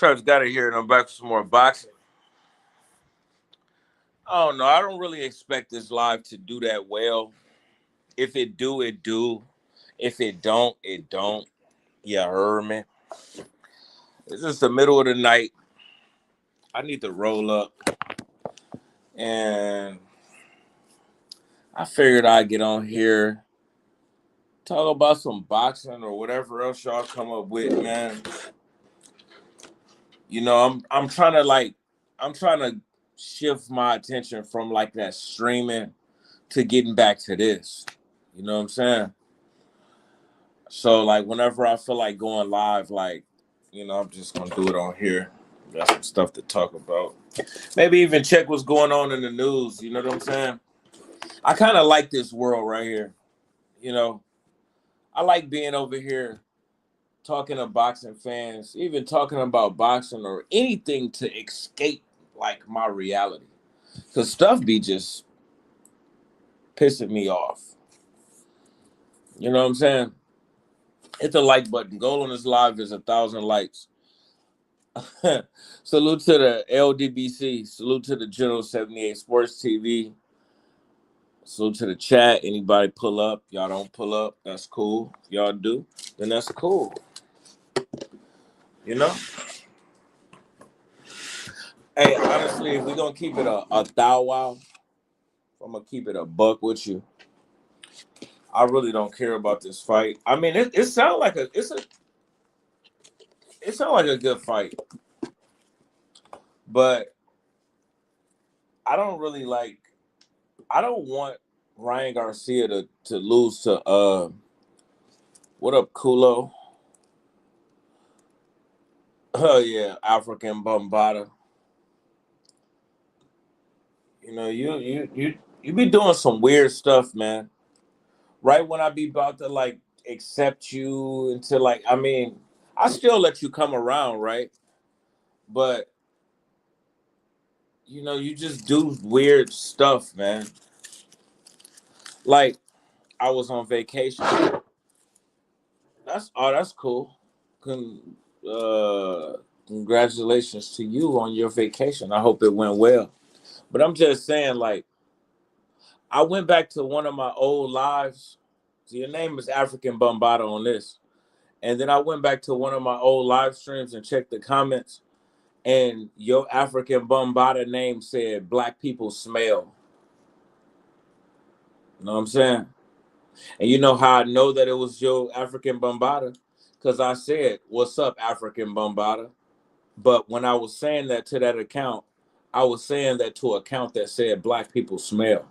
Travis got it here, and I'm back with some more boxing. I don't know. I don't really expect this live to do that well. If it do, it do. If it don't, it don't. Yeah, heard me. It's just the middle of the night. I need to roll up, and I figured I'd get on here, talk about some boxing or whatever else y'all come up with, man. I'm trying to I'm trying to shift my attention from like that streaming to getting back to this. You know what I'm saying? So like whenever I feel like going live, I'm just gonna do it on here. Got some stuff to talk about. Maybe even check what's going on in the news. You know what I'm saying? I kind of like this world right here. You know, I like being over here talking to boxing fans, even talking about boxing or anything to escape like my reality. Cause stuff be just pissing me off. You know what I'm saying? Hit the like button. Goal on this live is 1,000 likes. Salute to the LDBC. Salute to the General 78 Sports TV. Salute to the chat. Anybody pull up? Y'all don't pull up. That's cool. If y'all do, then that's cool. You know? Hey, honestly, if we're gonna keep it a thou wow, I'm gonna keep it a buck with you. I really don't care about this fight. I mean, it sounds like it sounds like a good fight, but I don't really like. I don't want Ryan Garcia to lose to what up, Kulo? Oh yeah, African Bombada. You be doing some weird stuff, man. Right when I be about to like accept you into like, I mean, I still let you come around, right? But you just do weird stuff, man. Like I was on vacation. That's cool. Con, Congratulations to you on your vacation. I hope it went well. But I'm just saying, like, I went back to one of my old lives. So your name is African Bombado on this. And then I went back to one of my old live streams and checked the comments. And your African Bombada name said black people smell. You know what I'm saying? And you know how I know that it was your African Bombada? Because I said, "What's up, African Bombada?" But when I was saying that to that account, I was saying that to an account that said black people smell.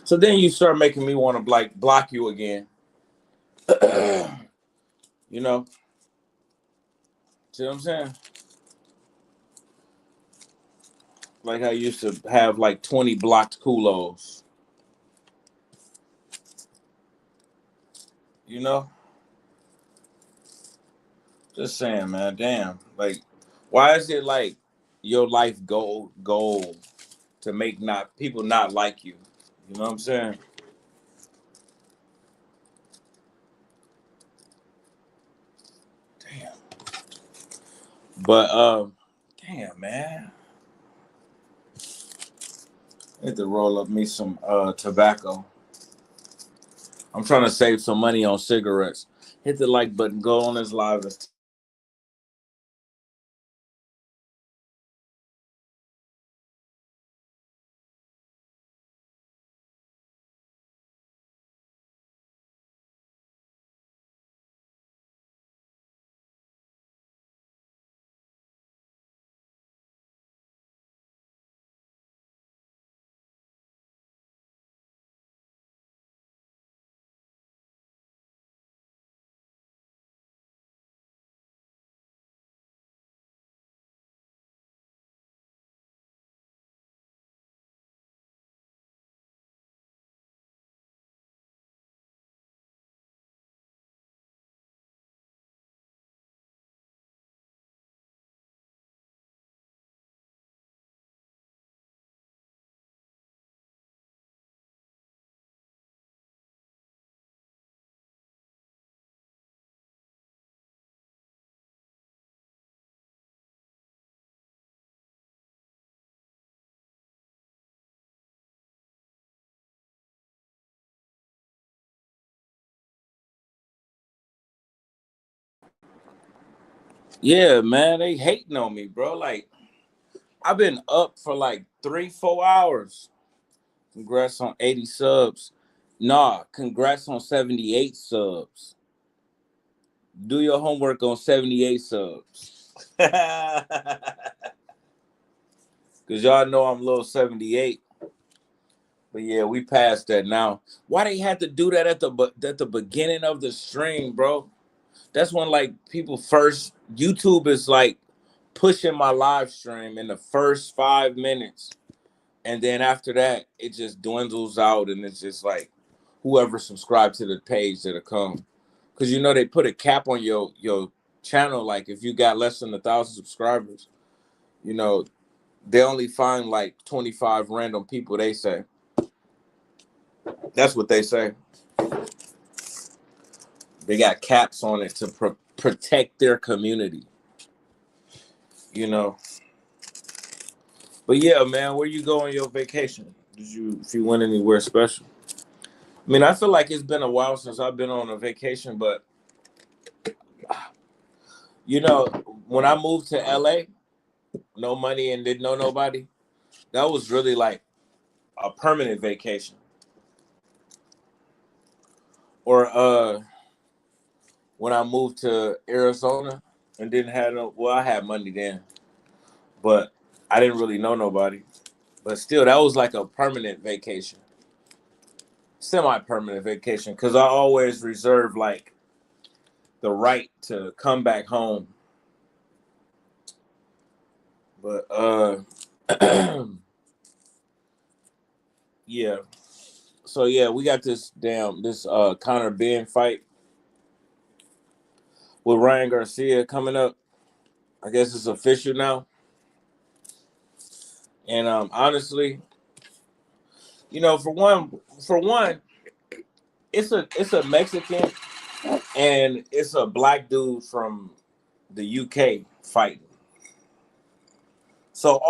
So then you start making me want to like block you again. you know, See what I'm saying? Like I used to have like 20 blocked culos. You know, just saying, man. Damn, like, why is it like your life goal to make not people not like you? You know what I'm saying? Damn. But damn, man. I need to roll up me some tobacco. I'm trying to save some money on cigarettes. Hit the like button. Go on this live. Yeah, man, they hating on me, bro. Like, I've been up for like 3, 4 hours. Congrats on 80 subs. Nah, congrats on 78 subs. Do your homework on 78 subs. Cause y'all know I'm little 78. But yeah, we passed that now. Why they had to do that at the beginning of the stream, bro? That's when like people first YouTube is like pushing my live stream in the first 5 minutes. And then after that, it just dwindles out and it's just like whoever subscribed to the page that'll come. Cause you know they put a cap on your channel. Like if you got less than 1,000 subscribers, you know, they only find like 25 random people, they say. That's what they say. They got caps on it to protect their community, you know. But yeah, man, where you go on your vacation? If you went anywhere special? I mean, I feel like it's been a while since I've been on a vacation, but you know, when I moved to LA, no money and didn't know nobody, that was really like a permanent vacation. Or when I moved to Arizona and didn't have I had money then, but I didn't really know nobody. But still, that was like a permanent vacation, semi-permanent vacation, because I always reserve like the right to come back home. But yeah. So yeah, we got this Conor Benn fight with Ryan Garcia coming up. I guess it's official now. And honestly, you know, for one, it's a Mexican and it's a black dude from the UK fighting. So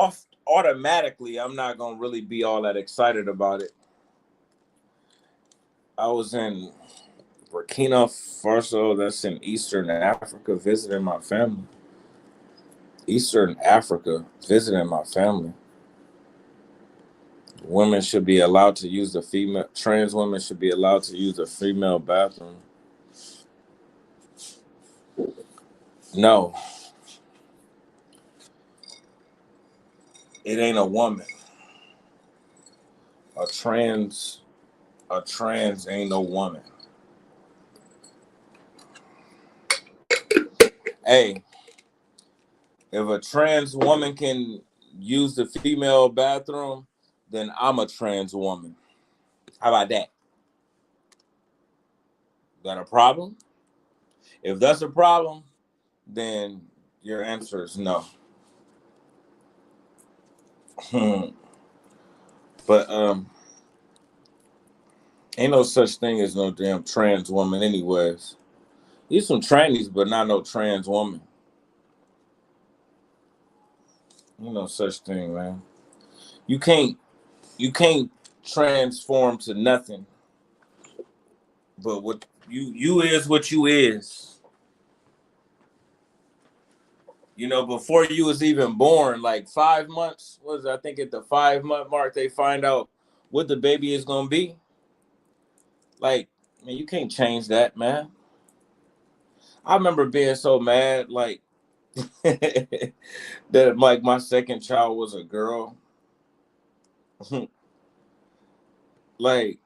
automatically, I'm not gonna really be all that excited about it. I was in Burkina Faso, that's in Eastern Africa, visiting my family. Eastern Africa, visiting my family. Women should be allowed to use the female. Trans women should be allowed to use the female bathroom. No, it ain't a woman. A trans, a trans ain't no woman. Hey, if a trans woman can use the female bathroom, then I'm a trans woman. How about that? Got a problem? If that's a problem, then your answer is no. But ain't no such thing as no damn trans woman, anyways. There's some trannies, but not no trans woman. Ain't no such thing, man. You can't you can't transform to nothing. But what you is what you is. You know, before you was even born, like 5 months, was I think at the 5 month mark they find out what the baby is gonna be. Like, man, you can't change that, man. I remember being so mad, like that like my second child was a girl. Like,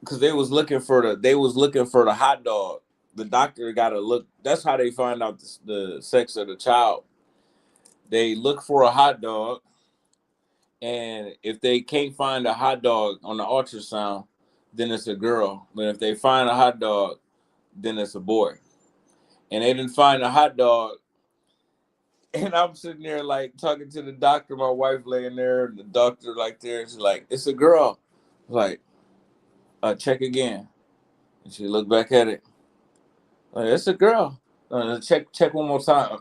because they was looking for the hot dog. The doctor got to look. That's how they find out the sex of the child. They look for a hot dog, and if they can't find a hot dog on the ultrasound, then it's a girl. But if they find a hot dog, then it's a boy. And they didn't find a hot dog, and I'm sitting there like talking to the doctor. My wife laying there, and the doctor like there. She's like, "It's a girl." Like, check again. And she looked back at it. Like, it's a girl. Check one more time.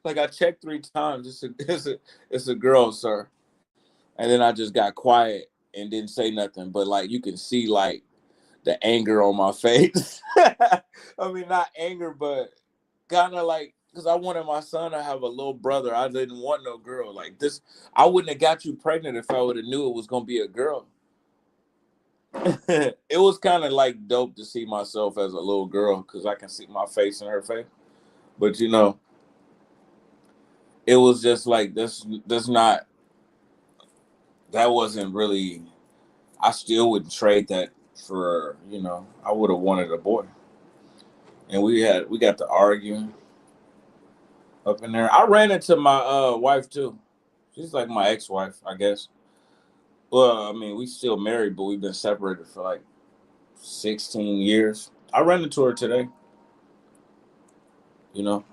Like I checked 3 times. It's a girl, sir. And then I just got quiet and didn't say nothing. But like you can see, like the anger on my face. I mean, not anger, but kind of like, because I wanted my son to have a little brother. I didn't want no girl like this. I wouldn't have got you pregnant if I would have knew it was gonna be a girl. It was kind of like dope to see myself as a little girl because I can see my face in her face. But you know, it was just like this. This not. That wasn't really. I still wouldn't trade that for. I would have wanted a boy. And we got to arguing up in there. I ran into my wife too. She's like my ex-wife, I guess. Well, I mean, we still married, but we've been separated for like 16 years. I ran into her today. You know,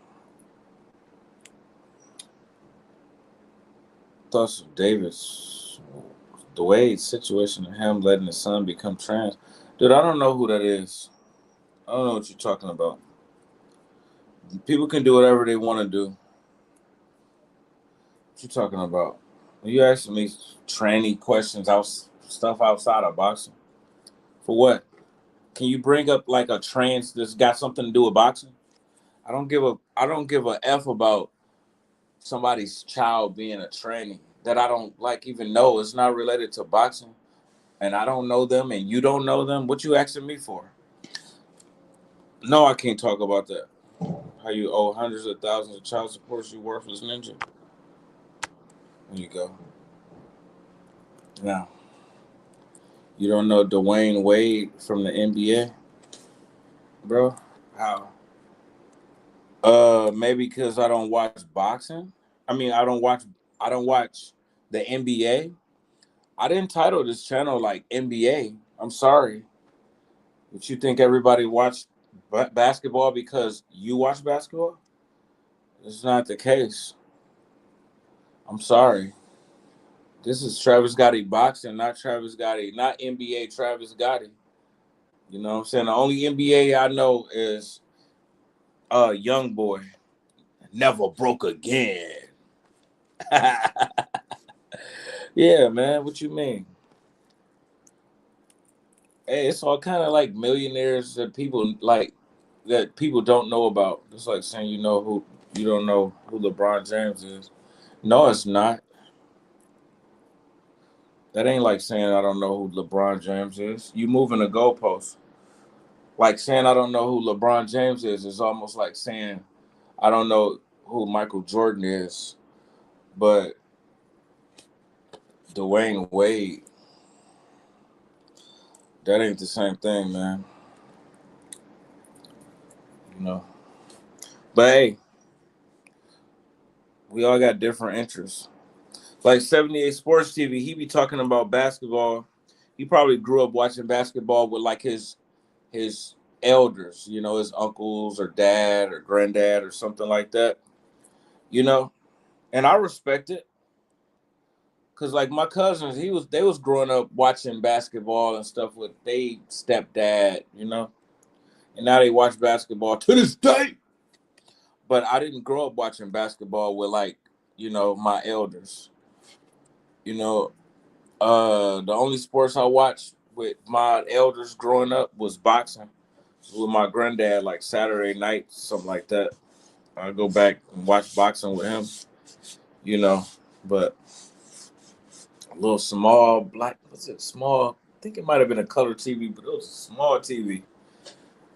thoughts of Davis, the Wade situation of him letting his son become trans. Dude, I don't know who that is. I don't know what you're talking about. People can do whatever they want to do. What you talking about? You asking me tranny questions stuff outside of boxing. For what? Can you bring up like a trans that's got something to do with boxing? I don't give a F about somebody's child being a tranny that I don't like even know. It's not related to boxing. And I don't know them and you don't know them. What you asking me for? No, I can't talk about that. How you owe hundreds of thousands of child support, you worthless ninja. There you go. Now, you don't know Dwayne Wade from the NBA, bro? How? Maybe because I don't watch boxing. I mean, I don't watch the NBA. I didn't title this channel like NBA. I'm sorry. But you think everybody watched basketball because you watch basketball? It's not the case. I'm sorry. This is Travis Gotti boxing, not Travis Gotti, not NBA Travis Gotti. You know what I'm saying? The only NBA I know is Young Boy. Never broke again. Yeah, man. What you mean? Hey, it's all kind of like millionaires that people don't know about. It's like saying you don't know who LeBron James is. No, it's not. That ain't like saying I don't know who LeBron James is. You moving the goalpost. Like saying I don't know who LeBron James is almost like saying I don't know who Michael Jordan is. But Dwayne Wade, that ain't the same thing, man. You know. But hey, we all got different interests. Like 78 Sports TV, he be talking about basketball. He probably grew up watching basketball with like his elders, his uncles or dad or granddad or something like that. You know, and I respect it because like my cousins, they was growing up watching basketball and stuff with they stepdad, and now they watch basketball to this day. But I didn't grow up watching basketball with like my elders. You know, the only sports I watched with my elders growing up was boxing with my granddad, like Saturday night, something like that. I go back and watch boxing with him, you know. But a little small black, what's it? Small. I think it might have been a color TV, but it was a small TV.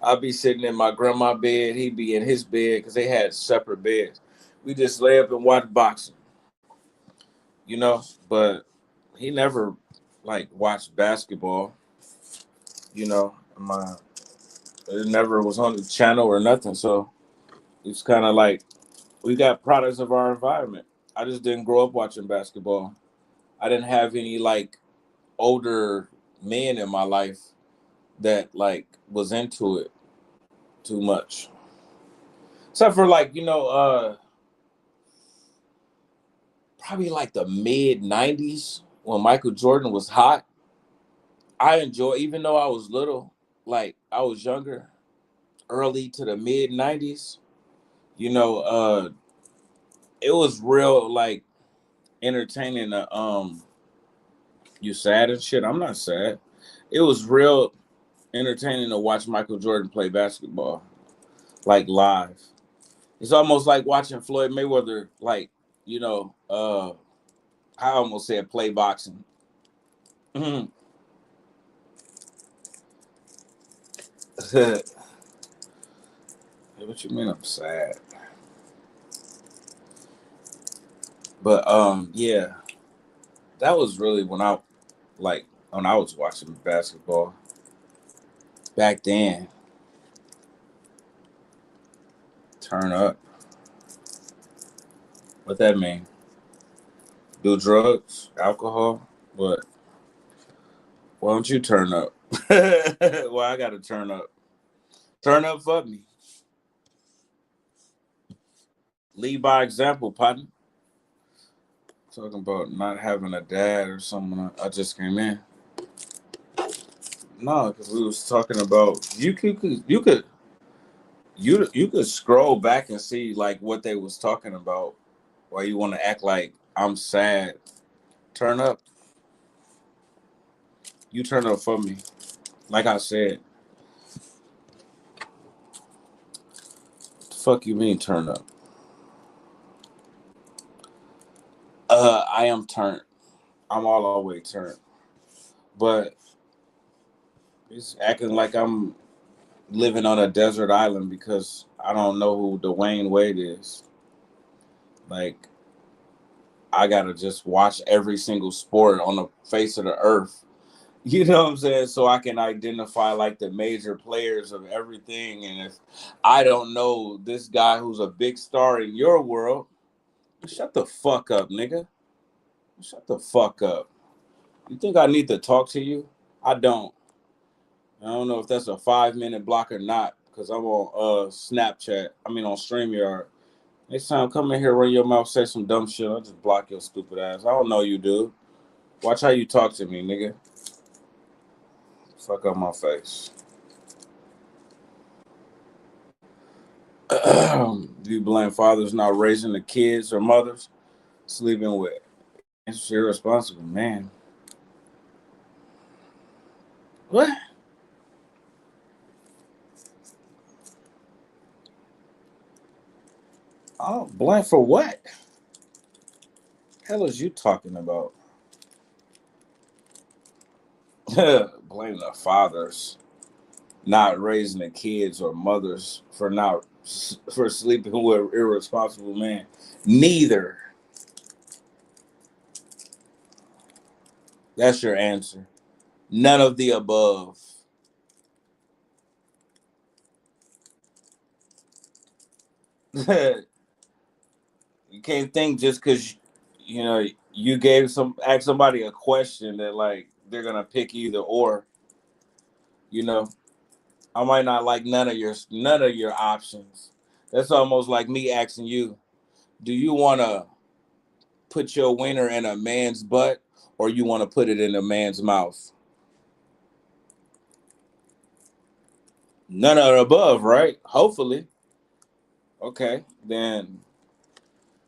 I'd be sitting in my grandma's bed. He'd be in his bed because they had separate beds. We just lay up and watch boxing, But he never like watched basketball, My it never was on the channel or nothing. So it's kind of like we got products of our environment. I just didn't grow up watching basketball. I didn't have any like older men in my life that like was into it too much. Except for like, probably like the mid 90s when Michael Jordan was hot. I enjoy even though I was little, like I was younger, early to the mid 90s, you know, it was real like entertaining you sad and shit. I'm not sad. It was real entertaining to watch Michael Jordan play basketball, like live. It's almost like watching Floyd Mayweather, like, you know, I almost said play boxing. Hey, what you mean I'm sad? But yeah, that was really when I was watching basketball back then. Turn up. What that mean? Do drugs, alcohol? What? Why don't you turn up? Well, I gotta turn up. Turn up for me. Lead by example, partner. Talking about not having a dad or something. I just came in. No, because we was talking about you could scroll back and see like what they was talking about. Why you want to act like I'm sad? Turn up. You turn up for me. Like I said, what the fuck you mean turn up? I am turned. I'm all the way turned. But it's acting like I'm living on a desert island because I don't know who Dwayne Wade is. Like, I gotta just watch every single sport on the face of the earth. You know what I'm saying? So I can identify like the major players of everything. And if I don't know this guy who's a big star in your world, shut the fuck up, nigga. Shut the fuck up. You think I need to talk to you? I don't. I don't know if that's a 5-minute block or not, because I'm on Snapchat. I mean on StreamYard. Next time come in here, run your mouth, say some dumb shit. I'll just block your stupid ass. I don't know you, dude. Watch how you talk to me, nigga. Fuck up my face. Do you blame fathers not raising the kids or mothers sleeping with? It's irresponsible, man. What? Oh, blame for what? Hell is you talking about? Blame the fathers not raising the kids or mothers for sleeping with irresponsible men. Neither. That's your answer. None of the above. You can't think just because you ask somebody a question that like they're gonna pick either or. You know, I might not like none of your options. That's almost like me asking you, do you want to put your wiener in a man's butt or you want to put it in a man's mouth? None of the above, right? Hopefully. Okay, then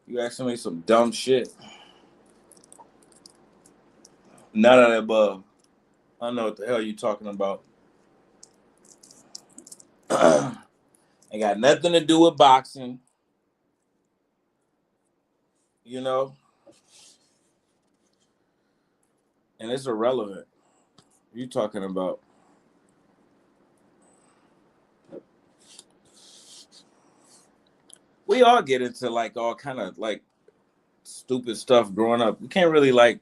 you asking me some dumb shit. None of the above. I don't know what the hell you talking about. Ain't got nothing to do with boxing, you know, and it's irrelevant. You talking about? We all get into like all kind of like stupid stuff growing up. You can't really like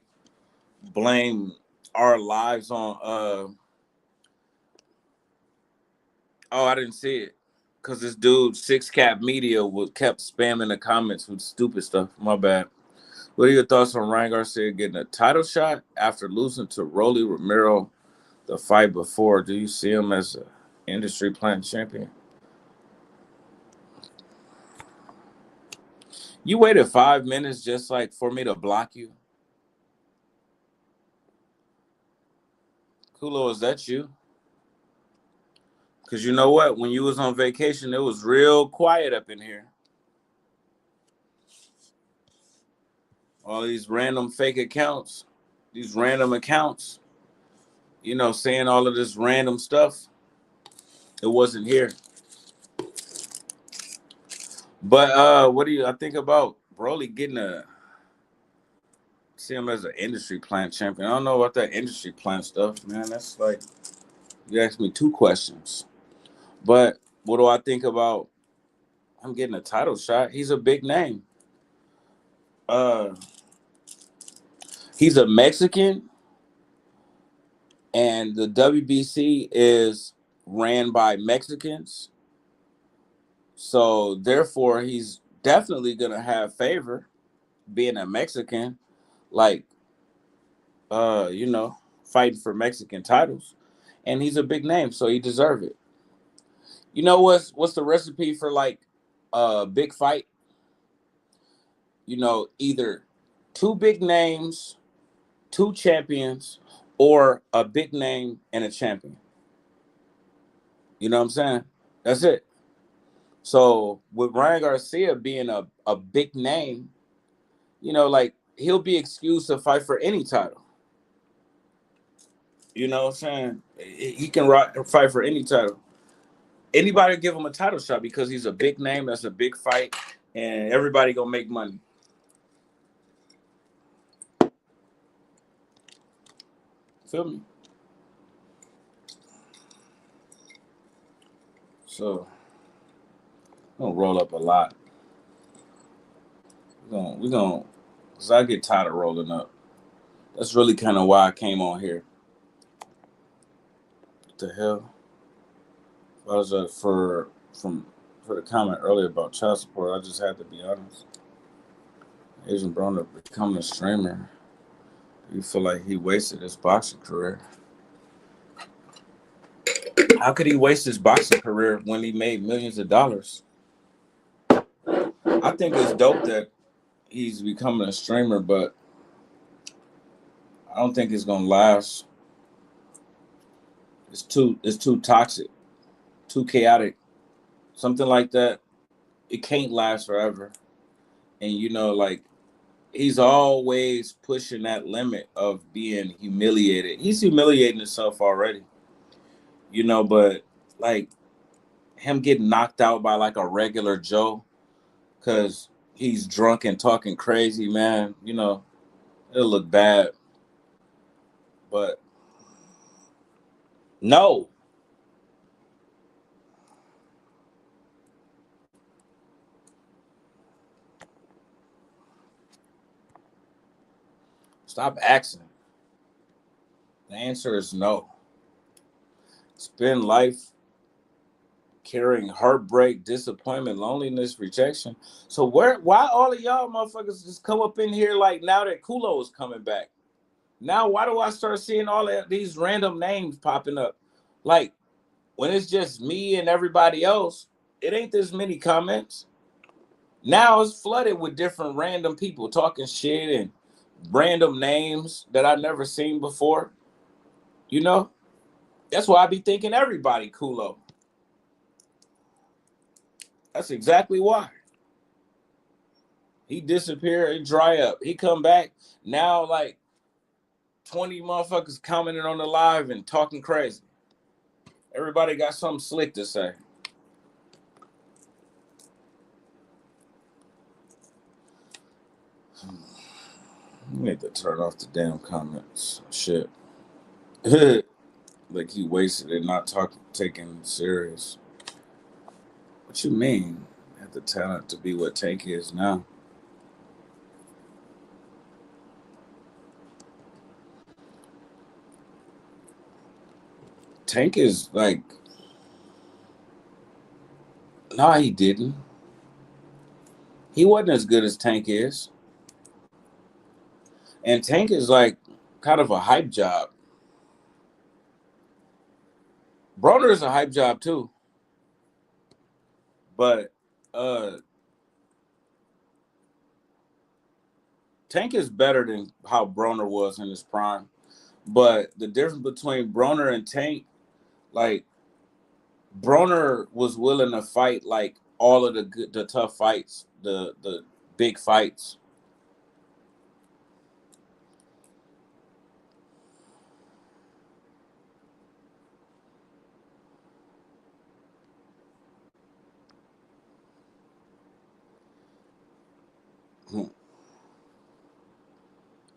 blame our lives on oh, I didn't see it. Cause this dude, Six Cap Media, kept spamming the comments with stupid stuff. My bad. What are your thoughts on Ryan Garcia getting a title shot after losing to Rolly Romero the fight before? Do you see him as an industry plant champion? You waited 5 minutes just like for me to block you? Kulo, is that you? Because you know what? When you was on vacation, it was real quiet up in here. All these random fake accounts, these random accounts, saying all of this random stuff. It wasn't here. But what do you I think about Broly getting a see him as an industry plant champion? I don't know about that industry plant stuff, man. That's like you asked me two questions. But what do I think about him getting a title shot? He's a big name. Uh he's a Mexican and the WBC is ran by Mexicans. So therefore he's definitely gonna have favor being a Mexican, like you know, fighting for Mexican titles. And he's a big name, so he deserves it. You know what's the recipe for like a big fight? You know, either two big names, two champions, or a big name and a champion. You know what I'm saying? That's it. So with Ryan Garcia being a big name, you know, like he'll be excused to fight for any title. You know what I'm saying? He can fight for any title. Anybody give him a title shot because he's a big name. That's a big fight, and everybody gonna make money. Feel me? So I'm gonna roll up a lot. We gonna, cause I get tired of rolling up. That's really kind of why I came on here. What the hell? I was for the comment earlier about child support. I just had to be honest. Asian Broner becoming a streamer. You feel like he wasted his boxing career? How could he waste his boxing career when he made millions of dollars? I think it's dope that he's becoming a streamer, but I don't think it's gonna last. It's too toxic, too chaotic. Something like that. It can't last forever. And you know, like he's always pushing that limit of being humiliated. He's humiliating himself already. You know, but like him getting knocked out by like a regular Joe because he's drunk and talking crazy, man, you know, it'll look bad. But no, stop asking. The answer is no. Spend life carrying heartbreak, disappointment, loneliness, rejection. So why all of y'all motherfuckers just come up in here like now that Kulo is coming back? Now why do I start seeing all of these random names popping up? Like when it's just me and everybody else, it ain't this many comments. Now it's flooded with different random people talking shit and random names that I never seen before. You know? That's why I be thinking everybody Kulo. That's exactly why. He disappeared, he dry up. He come back. Now like 20 motherfuckers commenting on the live and talking crazy. Everybody got something slick to say. I need to turn off the damn comments. Shit. Like he wasted it not taking serious. What you mean? Have the talent to be what Tank is now. Tank is like, nah, he didn't. He wasn't as good as Tank is. And Tank is like kind of a hype job. Broner is a hype job too. But uh Tank is better than how Broner was in his prime. But the difference between Broner and Tank, like Broner was willing to fight like all of the tough fights, the big fights.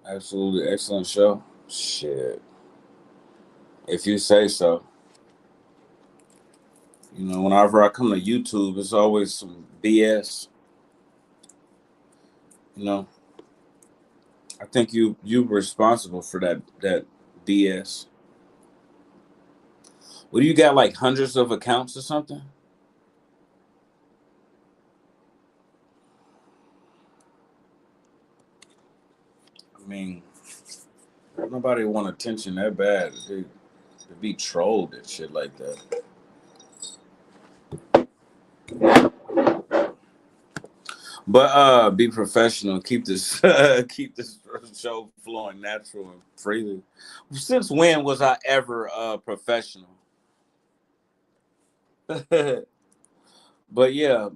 Absolutely excellent show. Shit. If you say so. You know, whenever I come to YouTube, it's always some BS. You know, I think you responsible for that BS. What do you got, like hundreds of accounts or something? I mean, nobody want attention that bad to be trolled and shit like that. But be professional. Keep this keep this show flowing natural and freely. Since when was I ever professional? But yeah,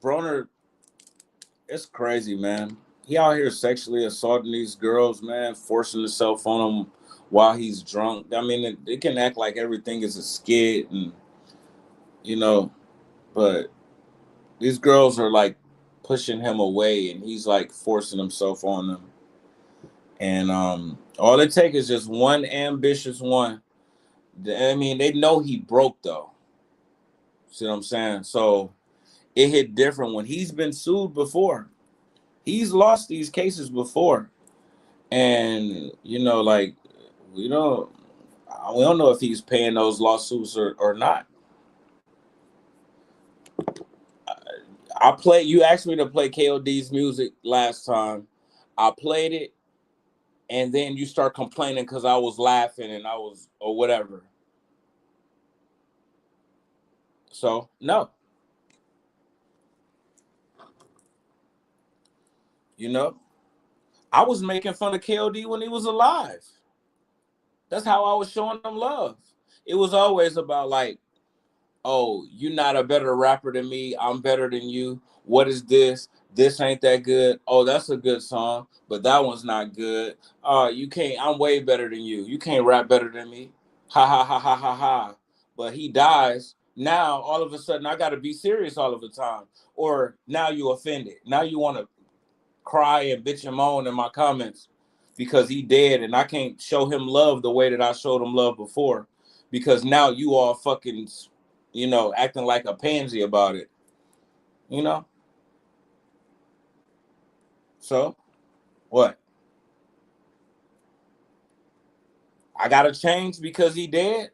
Broner, it's crazy, man. He out here sexually assaulting these girls, man, forcing himself on them while he's drunk. I mean, it can act like everything is a skit, and you know, but these girls are like pushing him away, and he's like forcing himself on them. And all it takes is just one ambitious one. I mean, they know he broke though. See what I'm saying? So it hit different when he's been sued before. He's lost these cases before, and like we don't we don't know if he's paying those lawsuits or not. I play. You asked me to play KOD's music last time. I played it, and then you start complaining because I was laughing and I was or whatever. So no, you know, I was making fun of KOD when he was alive. That's how I was showing him love. It was always about like, oh, you're not a better rapper than me. I'm better than you. What is this? This ain't that good. Oh, that's a good song, but that one's not good. You can't. I'm way better than you. You can't rap better than me. Ha ha ha ha ha ha. But he dies. Now all of a sudden I got to be serious all of the time. Or now you offended. Now you want to cry and bitch and moan in my comments because he dead and I can't show him love the way that I showed him love before because now you all fucking acting like a pansy about it, you know? So, what? I gotta change because he dead?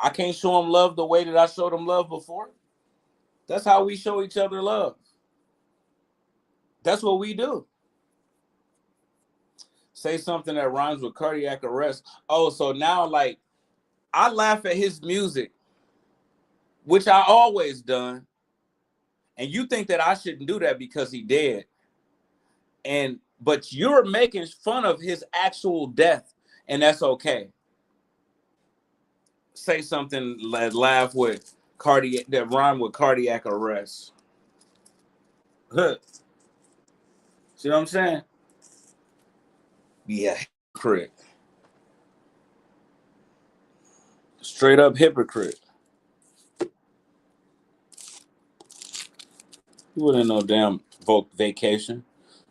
I can't show him love the way that I showed him love before? That's how we show each other love. That's what we do. Say something that rhymes with cardiac arrest. Oh, so now, like, I laugh at his music, which I always done, and you think that I shouldn't do that because he dead. But you're making fun of his actual death, and that's okay. Say something that laugh with cardiac that rhyme with cardiac arrest. See what I'm saying? Yeah, hypocrite. Straight up hypocrite. You wouldn't no damn vacation.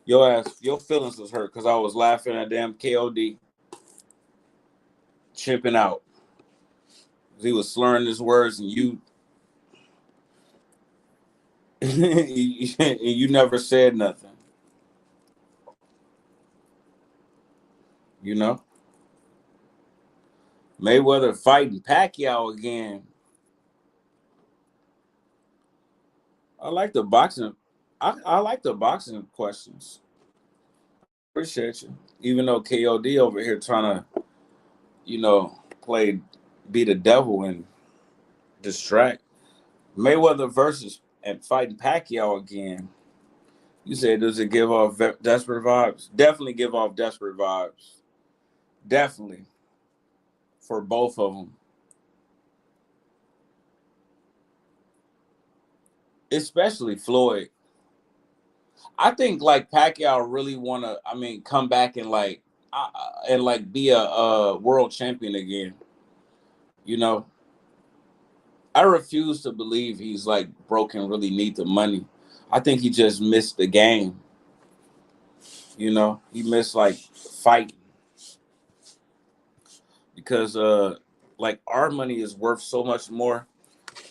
Your feelings was hurt because I was laughing at damn KOD chipping out. He was slurring his words and you never said nothing. You know? Mayweather fighting Pacquiao again. I like the boxing. I like the boxing questions. Appreciate you. Even though KOD over here trying to, play be the devil and distract. Mayweather versus and fighting Pacquiao again. You said, does it give off desperate vibes? Definitely give off desperate vibes. Definitely. For both of them. Especially Floyd. I think like Pacquiao really want to, come back and be a world champion again. You know, I refuse to believe he's like broke and really need the money. I think he just missed the game. You know, he missed like fight because like our money is worth so much more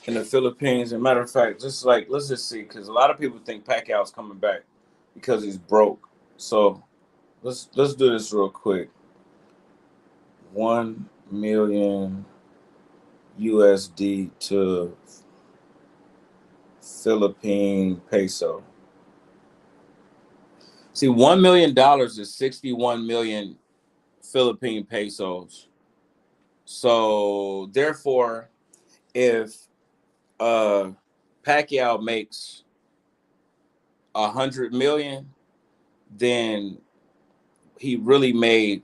in the Philippines. And matter of fact, just like let's just see, because a lot of people think Pacquiao's coming back because he's broke. So let's do this real quick. 1 million USD to Philippine peso. See, $1 million is 61 million Philippine pesos. So therefore, if Pacquiao makes 100 million, then he really made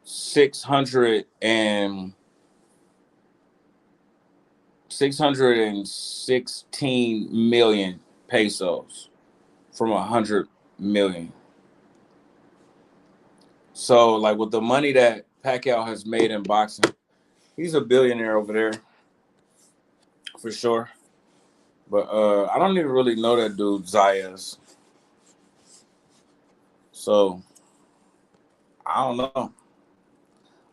616 million pesos from 100 million. So, like with the money that Pacquiao has made in boxing, he's a billionaire over there for sure. But I don't even really know that dude Zayas. So I don't know.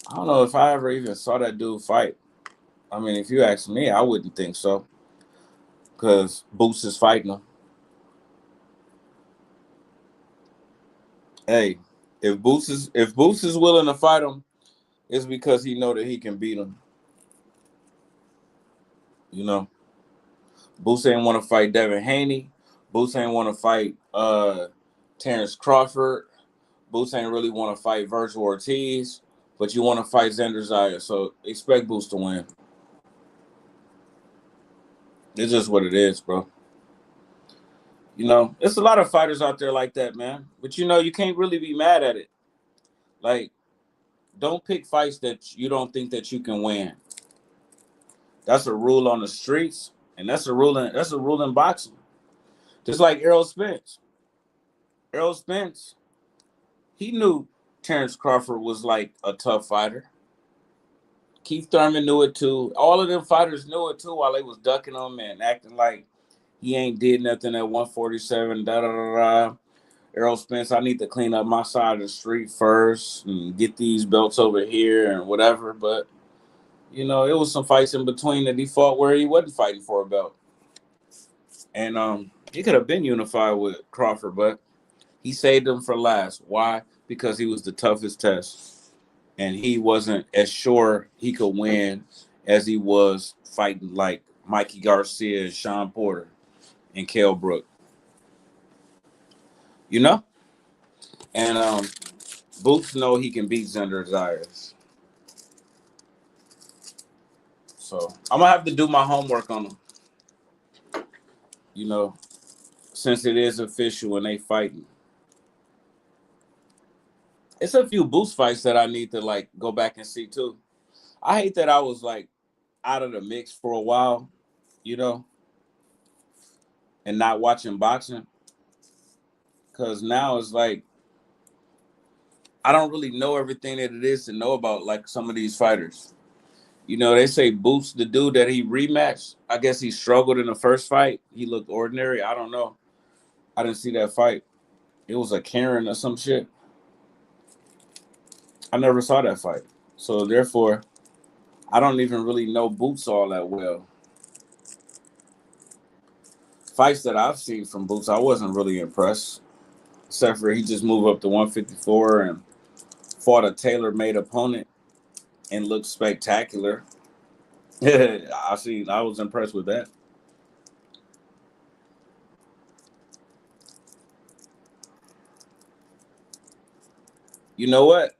I don't know if I ever even saw that dude fight. I mean, if you ask me, I wouldn't think so, because Boots is fighting him. Hey, if Boots is willing to fight him, it's because he know that he can beat him. You know, Boots ain't want to fight Devin Haney. Boots ain't want to fight Terrence Crawford. Boots ain't really want to fight Virgil Ortiz, but you want to fight Xander Zaya. So expect Boots to win. It's just what it is, bro. You know, there's a lot of fighters out there like that, man. But you know, you can't really be mad at it. Like, don't pick fights that you don't think that you can win. That's a rule on the streets, and that's a rule in boxing. Just like Errol Spence. Errol Spence, he knew Terrence Crawford was like a tough fighter. Keith Thurman knew it too. All of them fighters knew it too while they was ducking him and acting like he ain't did nothing at 147. Da da da da. Errol Spence, I need to clean up my side of the street first and get these belts over here and whatever. But you know, it was some fights in between that he fought where he wasn't fighting for a belt. And he could have been unified with Crawford, but he saved him for last. Why? Because he was the toughest test. And he wasn't as sure he could win as he was fighting like Mikey Garcia and Sean Porter and Kell Brook. You know? And Boots know he can beat Xander Zayas. So I'm gonna have to do my homework on him. You know, since it is official and they fighting. It's a few Boots fights that I need to like go back and see too. I hate that I was like out of the mix for a while, you know, and not watching boxing. Cause now it's like I don't really know everything that it is to know about like some of these fighters. You know, they say Boots, the dude that he rematched, I guess he struggled in the first fight. He looked ordinary. I don't know. I didn't see that fight. It was a Karen or some shit. I never saw that fight. So therefore, I don't even really know Boots all that well. Fights that I've seen from Boots, I wasn't really impressed. Except for he just moved up to 154 and fought a tailor-made opponent and looked spectacular. I was impressed with that. You know what?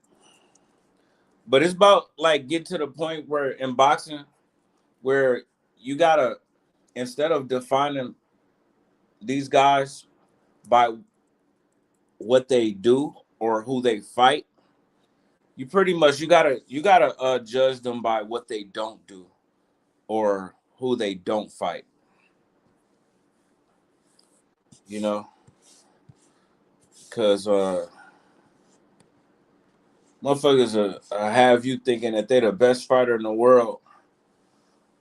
But it's about like get to the point where in boxing where you gotta, instead of defining these guys by what they do or who they fight, you pretty much you gotta judge them by what they don't do or who they don't fight. You know, because motherfuckers have you thinking that they're the best fighter in the world,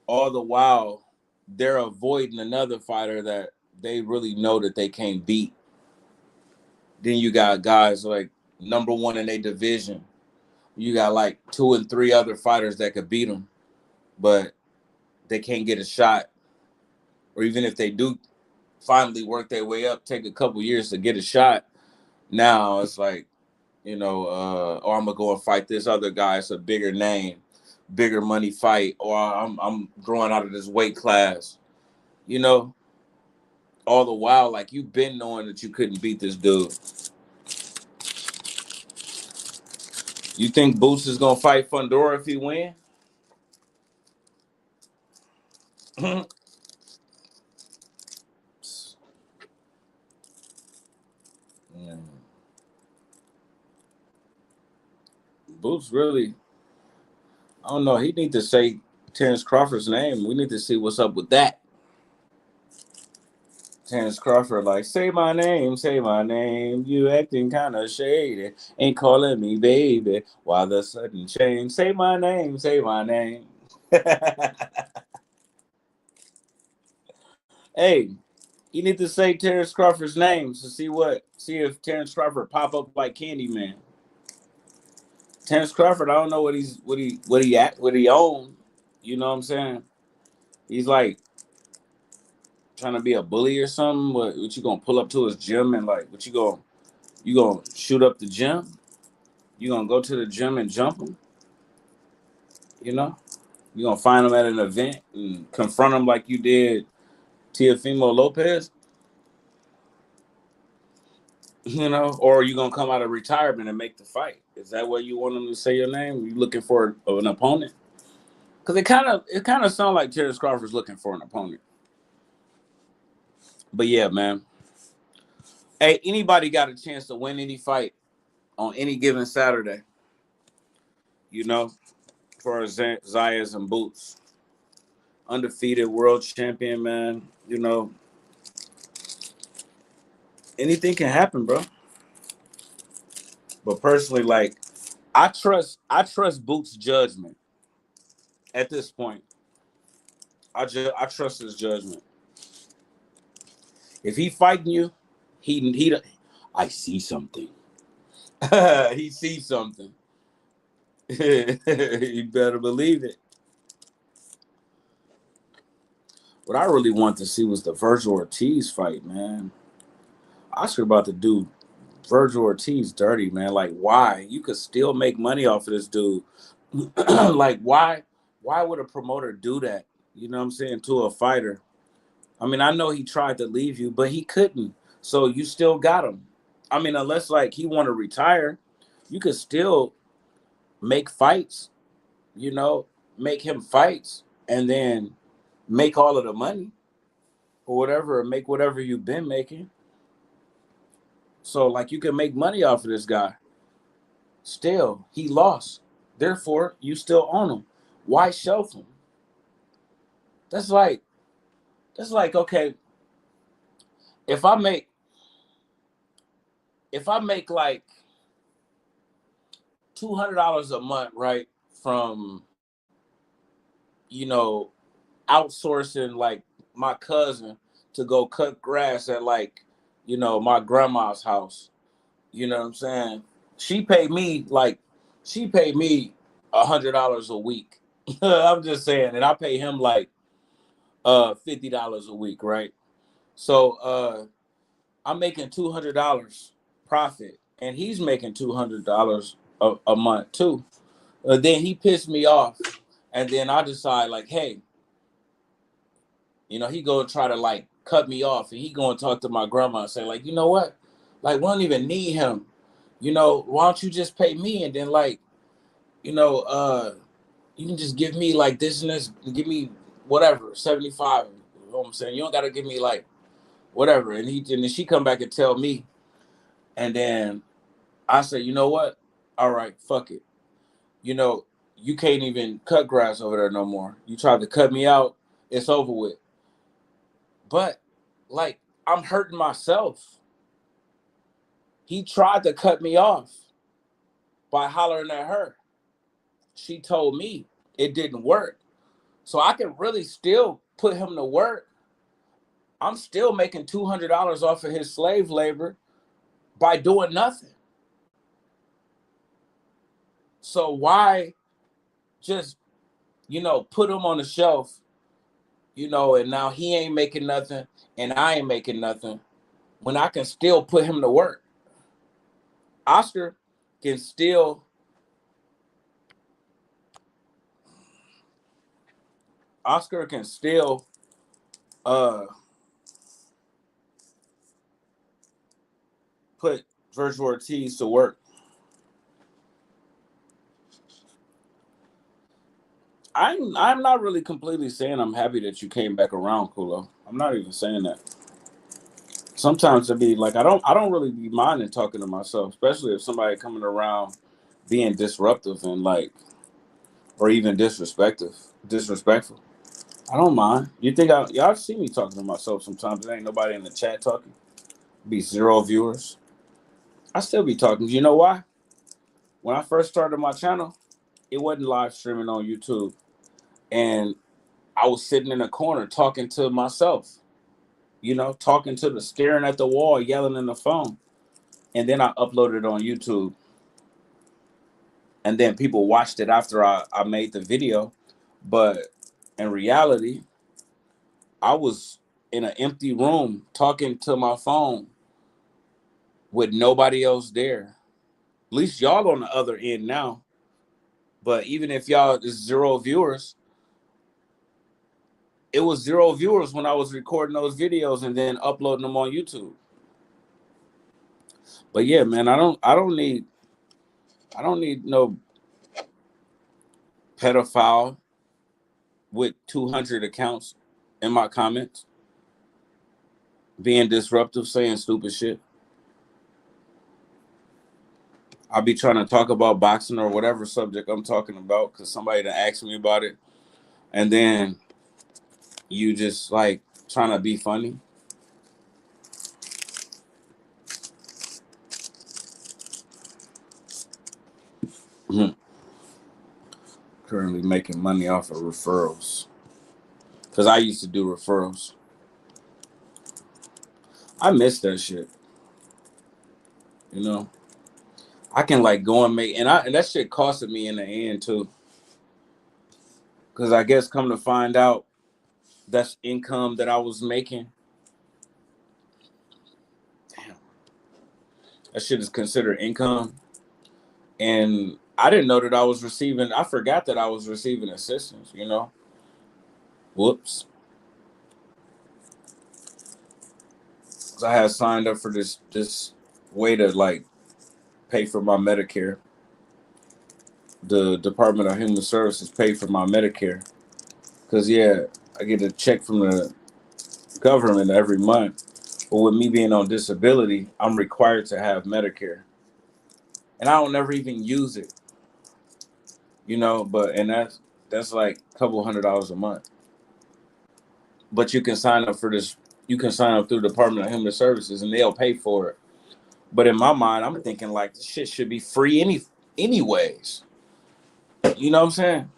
all the while they're avoiding another fighter that they really know that they can't beat. Then you got guys like number one in their division. You got like 2 and 3 other fighters that could beat them, but they can't get a shot. Or even if they do finally work their way up, take a couple years to get a shot. Now it's like, oh, I'm gonna go and fight this other guy. It's a bigger name, bigger money fight, or I'm growing out of this weight class. You know, all the while, like you've been knowing that you couldn't beat this dude. You think Boots is gonna fight Fundora if he win? Boots really, I don't know. He need to say Terrence Crawford's name. We need to see what's up with that. Terrence Crawford, like, say my name, you acting kind of shady, ain't calling me baby, why the sudden change, say my name, Hey, you need to say Terrence Crawford's name to see if Terrence Crawford pop up like Candyman. Terrence Crawford, I don't know what he own. You know what I'm saying? He's like trying to be a bully or something. What you gonna pull up to his gym and like what you gonna shoot up the gym? You gonna go to the gym and jump him? You know? You gonna find him at an event and confront him like you did Teofimo Lopez? Or are you gonna come out of retirement and make the fight? Is that what you want him to say your name? You looking for an opponent? Because it kind of sounds like Terrence Crawford's looking for an opponent. But yeah, man. Hey, anybody got a chance to win any fight on any given Saturday? For Zayas and Boots. Undefeated world champion, man. Anything can happen, bro. But personally, like, I trust Boots' judgment at this point. I trust his judgment. If he fighting you, he I see something. He sees something. You better believe it. What I really want to see was the Virgil Ortiz fight, man. Oscar about to do Virgil Ortiz dirty, man. Like, why? You could still make money off of this dude. Like, why? Why would a promoter do that? You know what I'm saying? To a fighter. I mean, I know he tried to leave you, but he couldn't. So you still got him. I mean, unless like he want to retire, you could still make fights, make him fights and then make all of the money or whatever, or make whatever you've been making. So like you can make money off of this guy. Still, he lost. Therefore, you still own him. Why shelf him? That's like okay, if I make like $200 a month, right, from outsourcing like my cousin to go cut grass at like my grandma's house. You know what I'm saying? She paid me $100 a week. I'm just saying, and I pay him like $50 a week, right? So I'm making $200 profit, and he's making $200 a month too. Then he pissed me off, and then I decide like, hey, he gonna try to like cut me off, and he gonna talk to my grandma and say like, you know what, like we don't even need him. Why don't you just pay me, and then like, you can just give me like this and this, give me whatever 75. You know what I'm saying? You don't gotta give me like whatever. And then she come back and tell me, and then I say, you know what? All right, fuck it. You can't even cut grass over there no more. You tried to cut me out, it's over with. But like I'm hurting myself. He tried to cut me off by hollering at her. She told me it didn't work. So I can really still put him to work I'm still making $200 off of his slave labor by doing nothing. So why just, put him on the shelf, and now he ain't making nothing and I ain't making nothing when I can still put him to work? Oscar can still put Virgil Ortiz to work. I'm not really completely saying I'm happy that you came back around, Kulo. I'm not even saying that. Sometimes it'd be like I don't really be minding talking to myself, especially if somebody coming around being disruptive and like, or even disrespectful. I don't mind. You think y'all see me talking to myself sometimes? There ain't nobody in the chat talking. Be 0 viewers. I still be talking. You know why? When I first started my channel, it wasn't live streaming on YouTube, and I was sitting in a corner talking to myself. Staring at the wall, yelling in the phone, and then I uploaded it on YouTube. And then people watched it after I made the video. But in reality, I was in an empty room talking to my phone with nobody else there. At least y'all on the other end now. But even if y'all is 0 viewers, it was 0 viewers when I was recording those videos and then uploading them on YouTube. But yeah, man, I don't need no pedophile with 200 accounts in my comments being disruptive, saying stupid shit. I'll be trying to talk about boxing or whatever subject I'm talking about because somebody done asked me about it, and then you just like trying to be funny. Currently making money off of referrals because I used to do referrals. I miss that shit. I can like go and make, and that shit costed me in the end too. Because I guess come to find out, that's income that I was making. Damn, that shit is considered income, and I didn't know that I was receiving. I forgot that I was receiving assistance. Whoops. So I had signed up for this way to like pay for my Medicare. The Department of Human Services paid for my Medicare. Because, yeah, I get a check from the government every month. But with me being on disability, I'm required to have Medicare. And I don't never even use it. And that's like a couple $100 a month. But you can sign up for this. You can sign up through the Department of Human Services and they'll pay for it. But in my mind, I'm thinking like this shit should be free anyways. You know what I'm saying?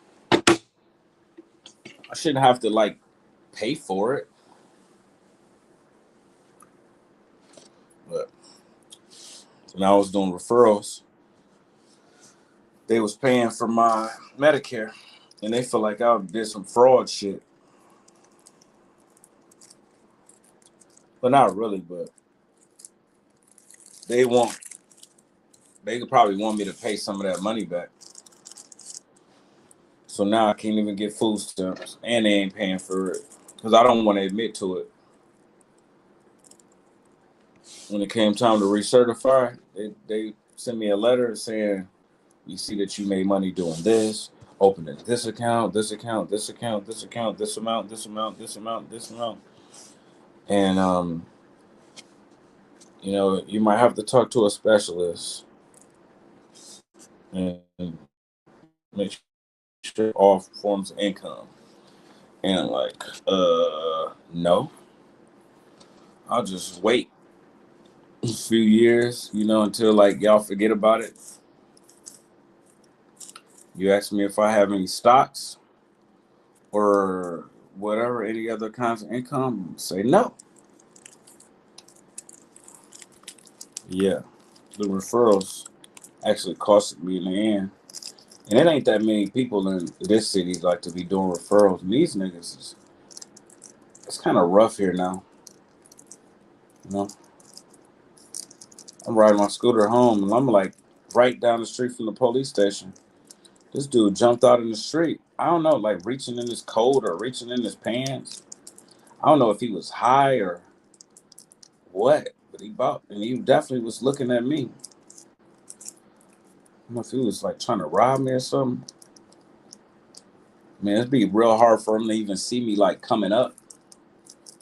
I shouldn't have to like pay for it. But when I was doing referrals, they was paying for my Medicare, and they feel like I did some fraud shit. But not really, but they could probably want me to pay some of that money back. So now I can't even get food stamps, and they ain't paying for it because I don't want to admit to it. When it came time to recertify, they sent me a letter saying, "You see that you made money doing this, opening this account, this account, this account, this account, this amount, this amount, this amount, this amount," and you might have to talk to a specialist and make sure all forms of income. And like, no, I'll just wait a few years, until like y'all forget about it. You ask me if I have any stocks or whatever, any other kinds of income, say no. Yeah, the referrals actually costed me in the end. And it ain't that many people in this city like to be doing referrals. And these niggas is it's kind of rough here now. You know, I'm riding my scooter home and I'm like right down the street from the police station. This dude jumped out in the street. I don't know, like reaching in his coat or reaching in his pants. I don't know if he was high or what, but he definitely was looking at me. I don't know if he was like trying to rob me or something. Man, it'd be real hard for him to even see me like coming up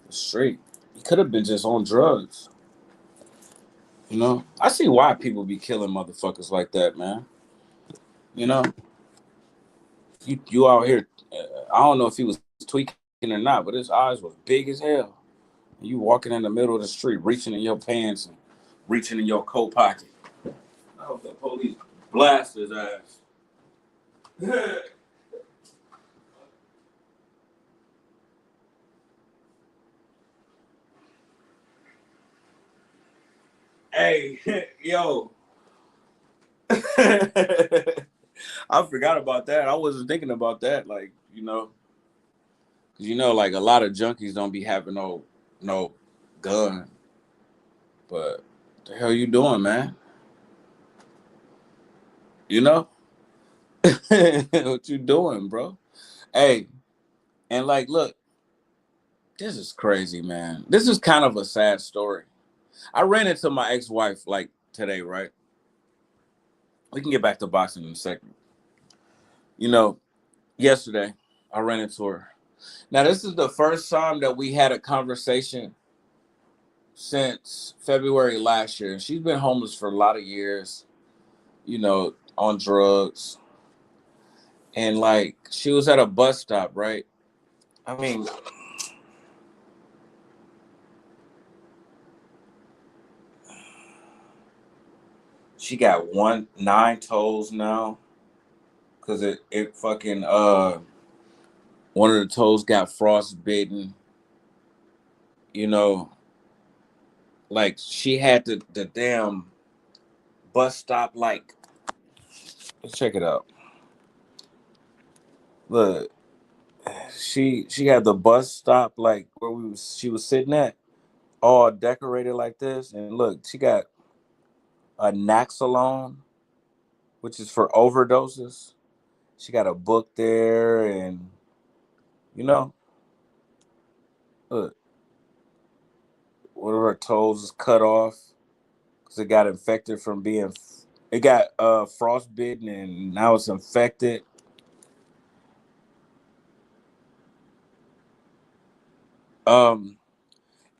the street. He could have been just on drugs. You know, I see why people be killing motherfuckers like that, man. You know, you out here. I don't know if he was tweaking or not, but his eyes was big as hell. You walking in the middle of the street, reaching in your pants and reaching in your coat pocket. I hope the police blast his ass. Hey, yo. I forgot about that. I wasn't thinking about that. Like, because like a lot of junkies don't be having no gun. But the hell you doing, man? You know what you doing, bro? Hey, and like, look, this is crazy, man. This is kind of a sad story. I ran into my ex-wife like today, right? We can get back to boxing in a second. Yesterday I ran into her. Now this is the first time that we had a conversation since February last year. She's been homeless for a lot of years, on drugs. And like she was at a bus stop, right? I mean, she got 9 toes now. Cause it fucking one of the toes got frostbitten, you know, like she had the damn bus stop like let's check it out. Look, she had the bus stop like where she was sitting at, all decorated like this. And look, she got a Naxalone, which is for overdoses. She got a book there, and you know, look, one of her toes is cut off because it got infected from being. It got frostbitten, and now it's infected. Um,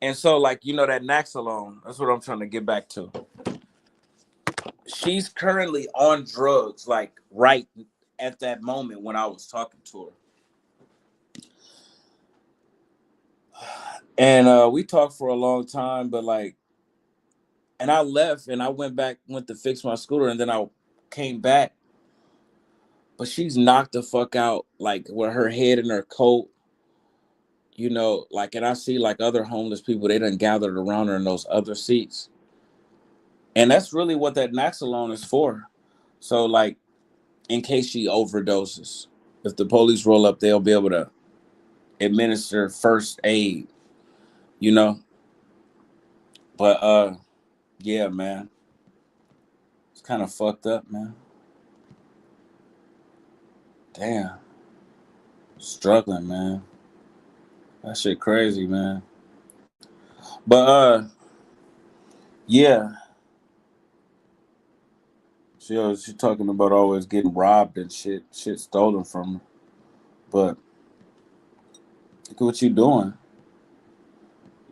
and so like that Naxalone. That's what I'm trying to get back to. She's currently on drugs, like right at that moment when I was talking to her. And we talked for a long time, but like, and I left and I went to fix my scooter, and then I came back. But she's knocked the fuck out, like with her head in her coat, like, and I see like other homeless people, they done gathered around her in those other seats. And that's really what that Naxalone is for. So like, in case she overdoses, if the police roll up, they'll be able to administer first aid, you know. But yeah, man, it's kind of fucked up, man. Damn, struggling, man. That shit crazy, man. But yeah, she talking about always getting robbed and shit stolen from her. But look at what you doing,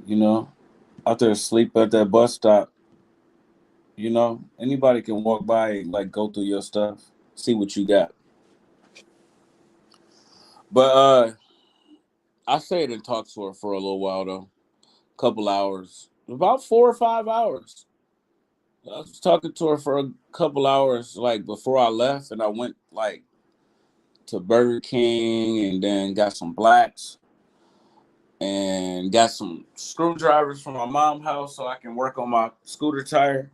you know, out there asleep at that bus stop. Anybody can walk by and like go through your stuff, see what you got. But I stayed and talked to her for a little while though, couple hours, about 4 or 5 hours. I was talking to her for a couple hours, like before I left, and I went like to Burger King and then got some blacks and got some screwdrivers from my mom's house so I can work on my scooter tire.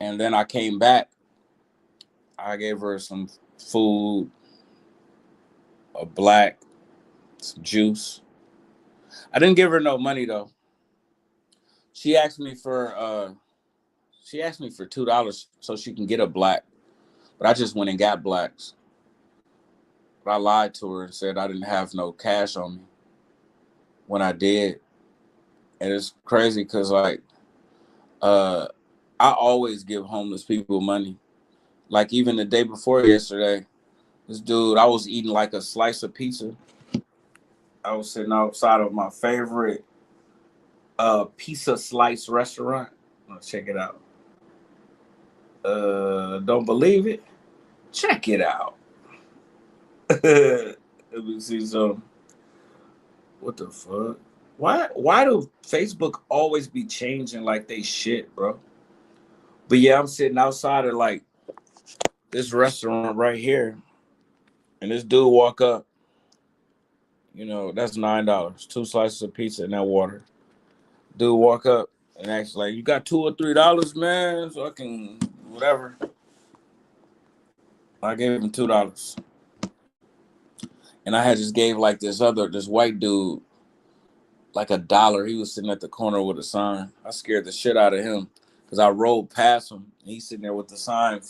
And then I came back. I gave her some food, a black, some juice. I didn't give her no money though. She asked me for $2 so she can get a black. But I just went and got blacks. But I lied to her and said I didn't have no cash on me when I did. And it's crazy because like uh I always give homeless people money. Like even the day before yesterday, this dude, I was eating like a slice of pizza. I was sitting outside of my favorite pizza slice restaurant. Let's check it out. Don't believe it? Check it out. Let me see some. What the fuck? Why do Facebook always be changing like they shit, bro? But yeah, I'm sitting outside of like this restaurant right here, and this dude walk up. That's $9. Two slices of pizza and that water. Dude walk up and ask like, "You got $2 or $3, man? So I can whatever." I gave him $2, and I had just gave like this white dude like $1. He was sitting at the corner with a sign. I scared the shit out of him because I rolled past him. And he's sitting there with the sign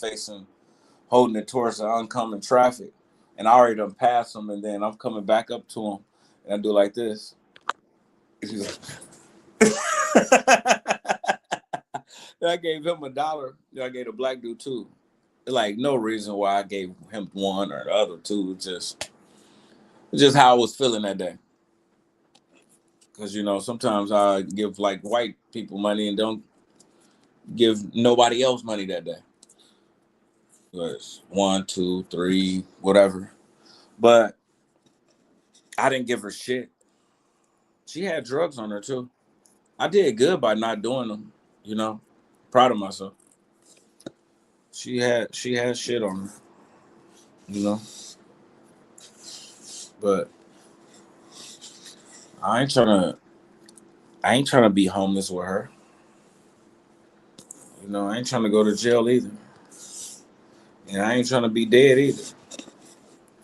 holding it towards the oncoming traffic. And I already done passed him, and then I'm coming back up to him, and I do like this. I gave him $1. I gave the black dude $2. Like no reason why I gave him one or the other two. It's just how I was feeling that day. Because sometimes I give like white people money and don't give nobody else money that day. It's 1, 2, 3, whatever. But I didn't give her shit. She had drugs on her too. I did good by not doing them. Proud of myself. She had shit on her. You know, but I ain't trying to. I ain't trying to be homeless with her. I ain't trying to go to jail either. And I ain't trying to be dead either.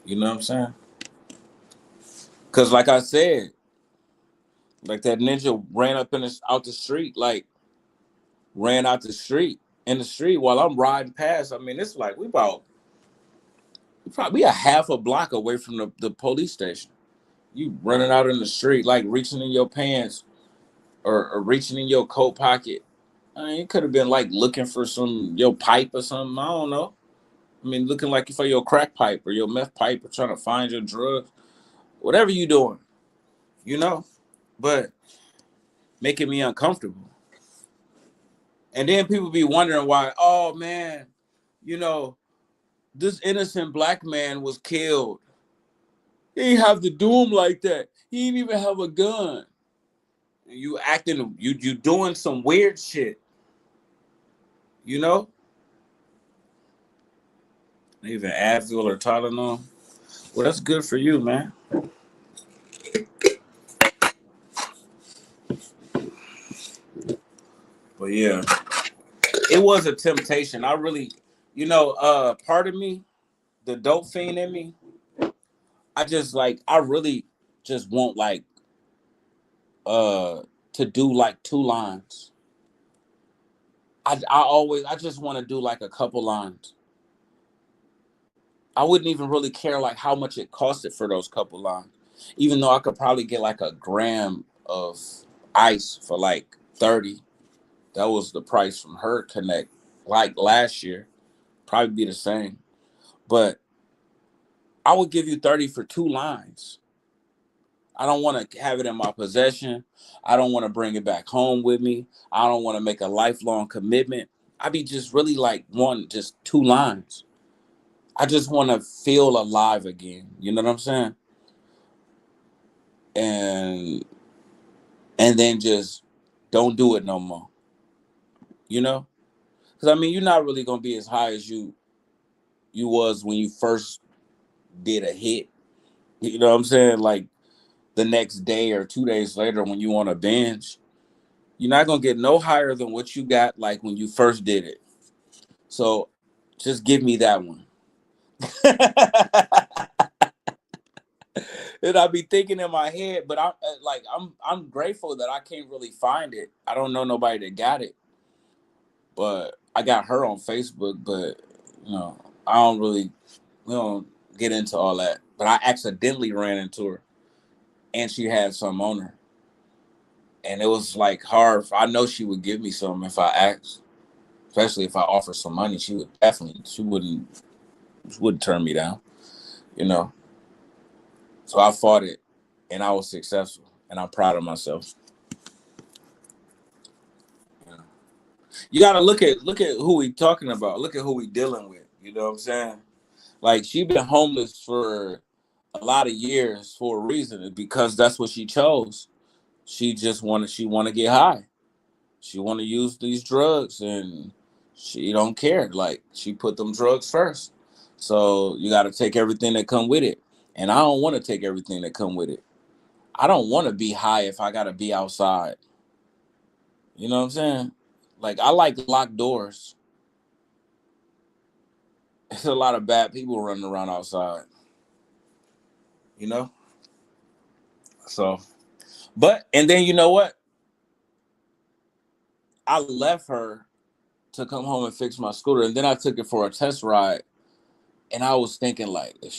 You know what I'm saying? Cause like I said, like that ninja ran up out the street, like ran out the street in the street while I'm riding past. I mean, it's like we probably a half a block away from the police station. You running out in the street, like reaching in your pants or reaching in your coat pocket. I mean, it could have been like looking for your pipe or something. I don't know. I mean, looking like for your crack pipe or your meth pipe or trying to find your drugs. Whatever you doing, but making me uncomfortable. And then people be wondering why, oh man, you know, this innocent black man was killed. He ain't have to do him like that. He didn't even have a gun. You acting, you doing some weird shit, you know? Even Advil or Tylenol. Well, that's good for you, man. But yeah, it was a temptation. I really, part of me, the dope fiend in me, I really just want like to do like 2 lines. I just want to do like a couple lines. I wouldn't even really care like how much it costed for those couple lines. Even though I could probably get like a gram of ice for like 30. That was the price from her connect like last year. Probably be the same. But I would give you 30 for 2 lines. I don't want to have it in my possession. I don't want to bring it back home with me. I don't want to make a lifelong commitment. I be just really like just 2 lines. I just want to feel alive again. You know what I'm saying? And then just don't do it no more. You know? Because I mean, you're not really gonna be as high as you was when you first did a hit. You know what I'm saying? Like the next day or 2 days later when you on a binge, you're not gonna get no higher than what you got like when you first did it. So just give me that one. And I be thinking in my head, but I'm grateful that I can't really find it. I don't know nobody that got it, but I got her on Facebook. But you know, I don't really we don't get into all that. But I accidentally ran into her, and she had some on her, and it was like hard. I know she would give me some if I asked, especially if I offered some money. She would definitely. She wouldn't turn me down. You know. So I fought it, and I was successful, and I'm proud of myself. You know? You gotta look at who we talking about. Look at who we dealing with. You know what I'm saying? Like she been homeless for a lot of years for a reason, because that's what she chose. She want to get high. She want to use these drugs, and she don't care. Like she put them drugs first. So you got to take everything that come with it. And I don't want to take everything that come with it. I don't want to be high if I got to be outside. You know what I'm saying? Like I like locked doors. There's a lot of bad people running around outside. You know? So, but and then you know what? I left her to come home and fix my scooter, and then I took it for a test ride, and I was thinking like, if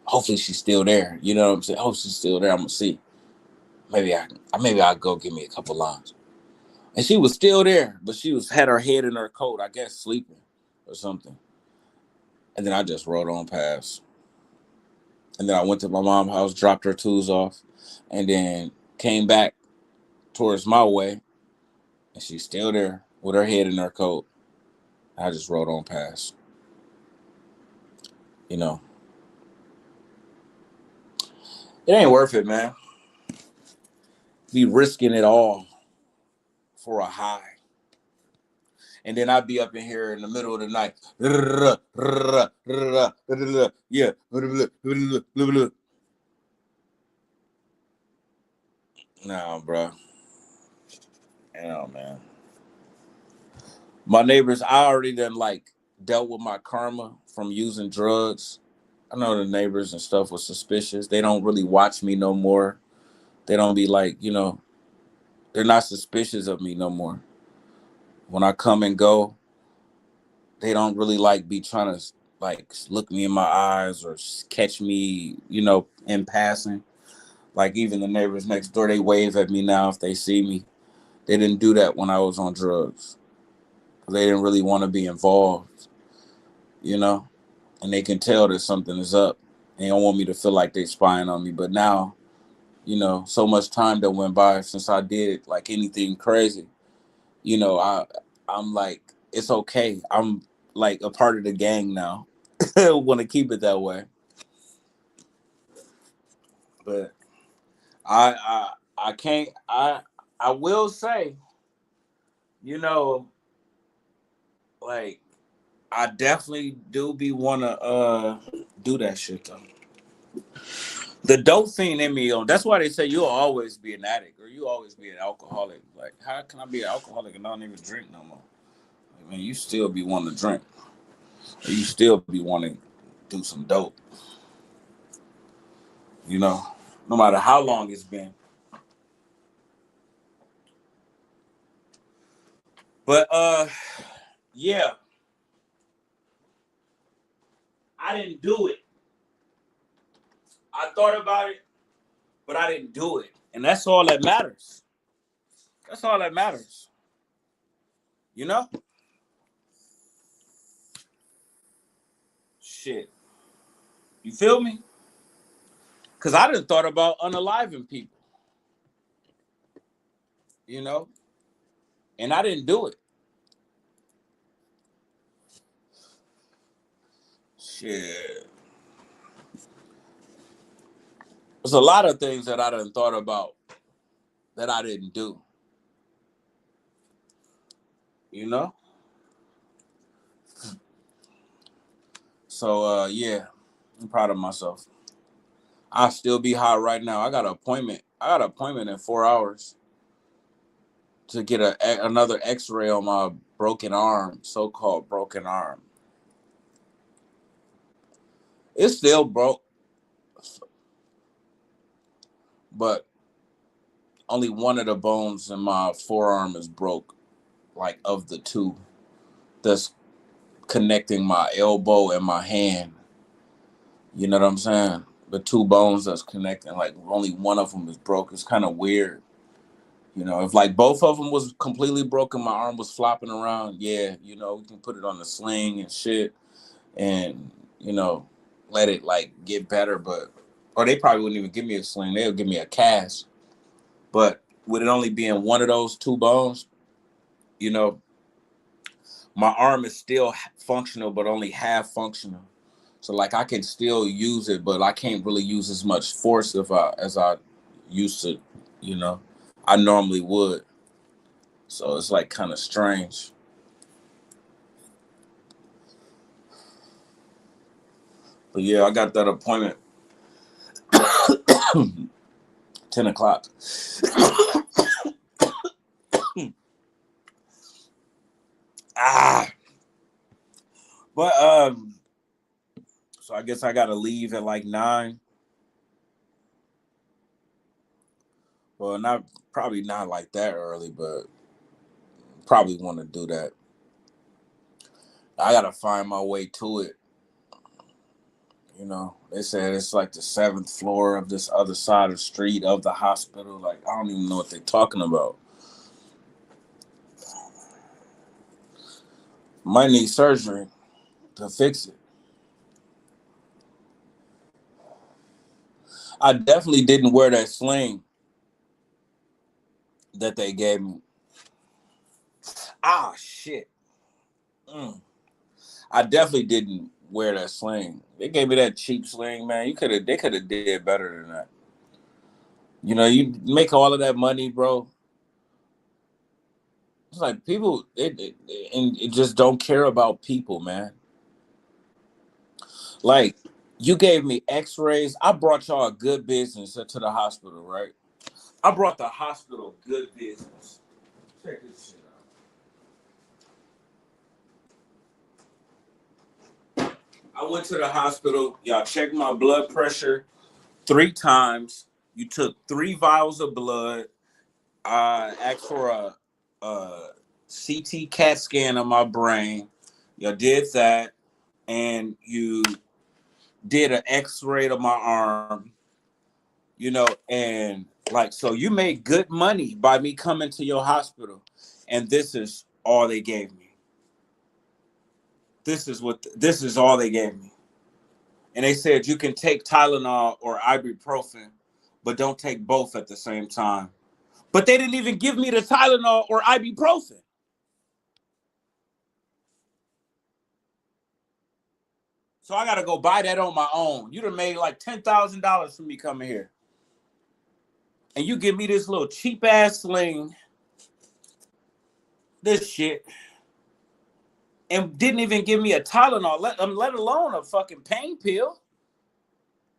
hopefully she's still there. You know what I'm saying? Oh, she's still there. I'm gonna see. Maybe I'll go give me a couple lines. And she was still there, but she had her head in her coat, I guess sleeping or something. And then I just rode on past. And then I went to my mom's house, dropped her tools off, and then came back towards my way, and she's still there with her head in her coat. I just rode on past. You know, it ain't worth it, man. Be risking it all for a high. And then I'd be up in here in the middle of the night. Yeah. No, bro. No, man. My neighbors, I already done like dealt with my karma from using drugs. I know the neighbors and stuff was suspicious. They don't really watch me no more. They don't be like, they're not suspicious of me no more. When I come and go, they don't really like be trying to like look me in my eyes or catch me, in passing. Like even the neighbors next door, they wave at me now if they see me. They didn't do that when I was on drugs. They didn't really want to be involved, you know, and they can tell that something is up. They don't want me to feel like they spying on me. But now, so much time that went by since I did like anything crazy. I'm like, it's okay. I'm like a part of the gang now. Want to keep it that way. But I can't I will say, you know, like I definitely do be wanna do that shit though. The dope fiend in me, that's why they say you'll always be an addict or you always be an alcoholic. Like, how can I be an alcoholic and I don't even drink no more? I mean, you still be wanting to drink. Or you still be wanting to do some dope. You know, no matter how long it's been. But yeah, I didn't do it. I thought about it, but I didn't do it. And that's all that matters. That's all that matters. You know? Shit. You feel me? Because I done thought about unaliving people, you know? And I didn't do it. Shit. There's a lot of things that I done thought about that I didn't do, you know? So, yeah, I'm proud of myself. I'll still be high right now. I got an appointment. In 4 hours to get another X-ray on my broken arm, so-called broken arm. It's still broke, but only one of the bones in my forearm is broke, like of the two that's connecting my elbow and my hand. You know what I'm saying? The two bones that's connecting, like only one of them is broke. It's kind of weird. You know, if like both of them was completely broken, my arm was flopping around, yeah, you know, we can put it on the sling and shit and, you know, let it like get better. But, or they probably wouldn't even give me a sling. They'll give me a cast. But with it only being one of those two bones, you know, my arm is still functional, but only half functional. So like I can still use it, but I can't really use as much force as I used to, you know, I normally would. So it's like kind of strange. But yeah, I got that appointment 10 o'clock. But so I guess I gotta leave at like 9. Well, not probably not like that early, but probably want to do that. I gotta find my way to it. You know, they said it's like the 7th floor of this other side of the street of the hospital. Like, I don't even know what they're talking about. Might need surgery to fix it. I definitely didn't wear that sling that they gave me. Ah, shit. I definitely didn't wear that sling. They gave me that cheap sling, man. They could have did better than that. You know, you make all of that money, bro. It's like people, it just don't care about people, man. Like, you gave me X-rays. I brought y'all a good business to the hospital, right? I brought the hospital good business. Check this shit out. I went to the hospital. Y'all checked my blood pressure 3 times. You took 3 vials of blood. I asked for a CT CAT scan of my brain. You did that, and you did an X-ray of my arm. You know, and like, so you made good money by me coming to your hospital, and this is all they gave me. This is all they gave me, and they said you can take Tylenol or ibuprofen, but don't take both at the same time. But they didn't even give me the Tylenol or ibuprofen. So I gotta go buy that on my own. You'd have made like $10,000 from me coming here. And you give me this little cheap ass sling, this shit, and didn't even give me a Tylenol, let alone a fucking pain pill.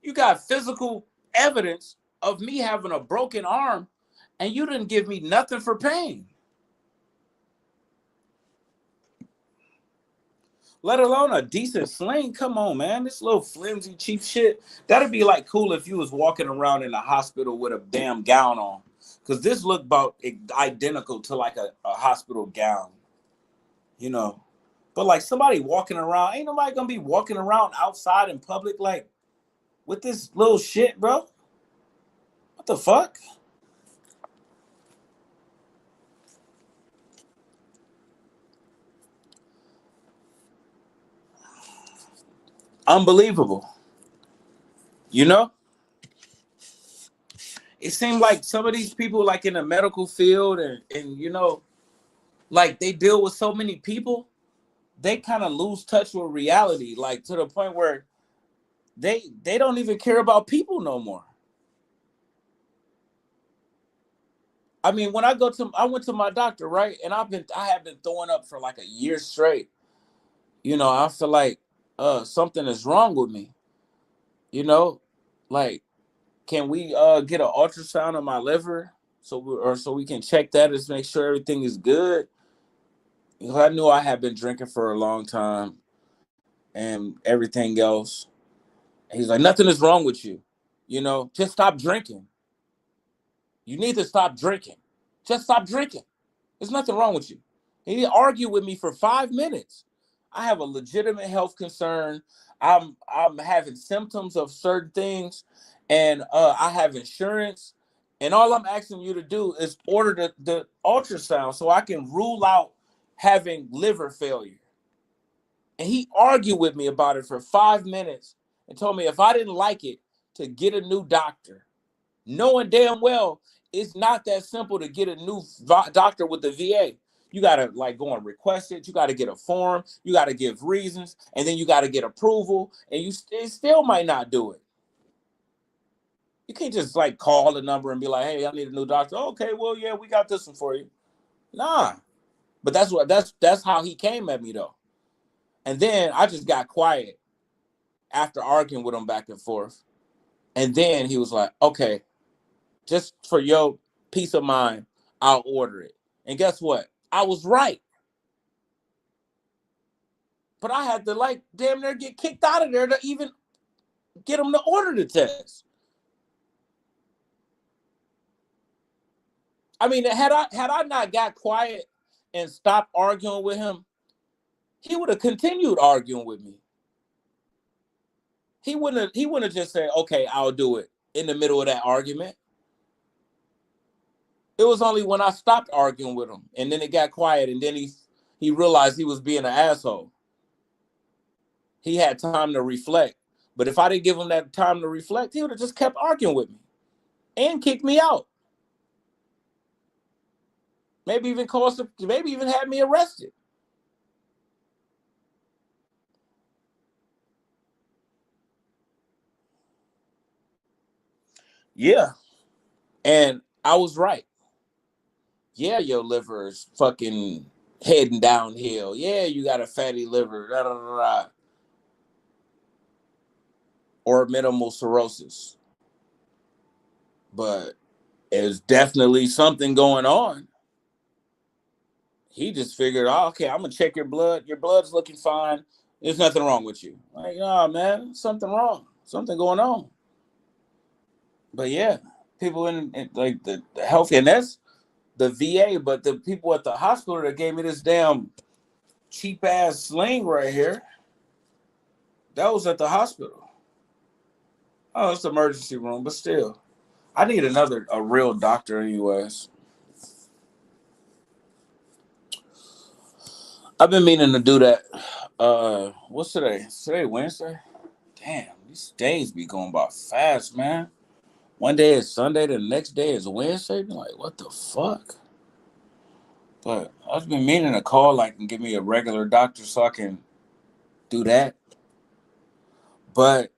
You got physical evidence of me having a broken arm, and you didn't give me nothing for pain. Let alone a decent sling. Come on, man. This little flimsy, cheap shit. That'd be like cool if you was walking around in the hospital with a damn gown on. Because this looked about identical to like a hospital gown. You know. But like somebody walking around, ain't nobody gonna be walking around outside in public like with this little shit, bro. What the fuck? Unbelievable. You know? It seemed like some of these people like in the medical field and you know, like they deal with so many people, they kind of lose touch with reality, like to the point where they don't even care about people no more. I mean, when I went to my doctor, right? And I have been throwing up for like a year straight. You know, I feel like something is wrong with me. You know, like can we get an ultrasound of my liver? so we can check that and make sure everything is good. I knew I had been drinking for a long time and everything else. He's like, nothing is wrong with you. Just stop drinking. You need to stop drinking. Just stop drinking. There's nothing wrong with you. He argued with me for 5 minutes. I have a legitimate health concern. I'm having symptoms of certain things, and I have insurance. And all I'm asking you to do is order the ultrasound so I can rule out having liver failure. And he argued with me about it for 5 minutes and told me if I didn't like it, to get a new doctor, knowing damn well it's not that simple to get a new doctor with the VA. You got to go and request it. You got to get a form. You got to give reasons, and then you got to get approval, and you still might not do it. You can't just call the number and be like, hey, I need a new doctor. Okay, well, yeah, we got this one for you. Nah. But that's how he came at me though. And then I just got quiet after arguing with him back and forth. And then he was like, okay, just for your peace of mind, I'll order it. And guess what? I was right. But I had to damn near get kicked out of there to even get him to order the test. I mean, had I not got quiet and stopped arguing with him, he would have continued arguing with me. He wouldn't have just said, okay, I'll do it in the middle of that argument. It was only when I stopped arguing with him and then it got quiet and then he realized he was being an asshole. He had time to reflect. But if I didn't give him that time to reflect, he would have just kept arguing with me and kicked me out. Maybe even had me arrested. Yeah. And I was right. Yeah, your liver is fucking heading downhill. Yeah, you got a fatty liver. Da, da, da, da. Or minimal cirrhosis. But there's definitely something going on. He just figured, okay, I'm going to check your blood. Your blood's looking fine. There's nothing wrong with you. Oh, man, something wrong. Something going on. But yeah, people in the health, and that's the VA, but the people at the hospital that gave me this damn cheap ass sling right here, that was at the hospital. Oh, it's the emergency room, but still, I need a real doctor anyways. I've been meaning to do that. What's today? Today Wednesday? Damn, these days be going by fast, man. One day is Sunday, the next day is Wednesday. Be like, what the fuck? But I've been meaning to call and give me a regular doctor so I can do that. But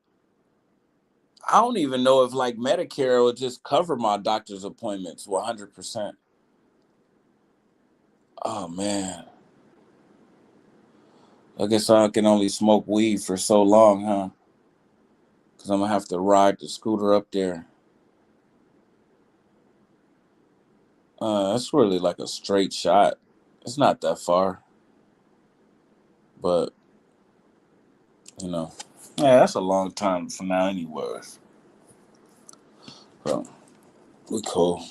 I don't even know if Medicare will just cover my doctor's appointments 100%. Oh man. I guess I can only smoke weed for so long, huh? Because I'm going to have to ride the scooter up there. That's really a straight shot. It's not that far. But, yeah, that's a long time from now anyways. So, we cool.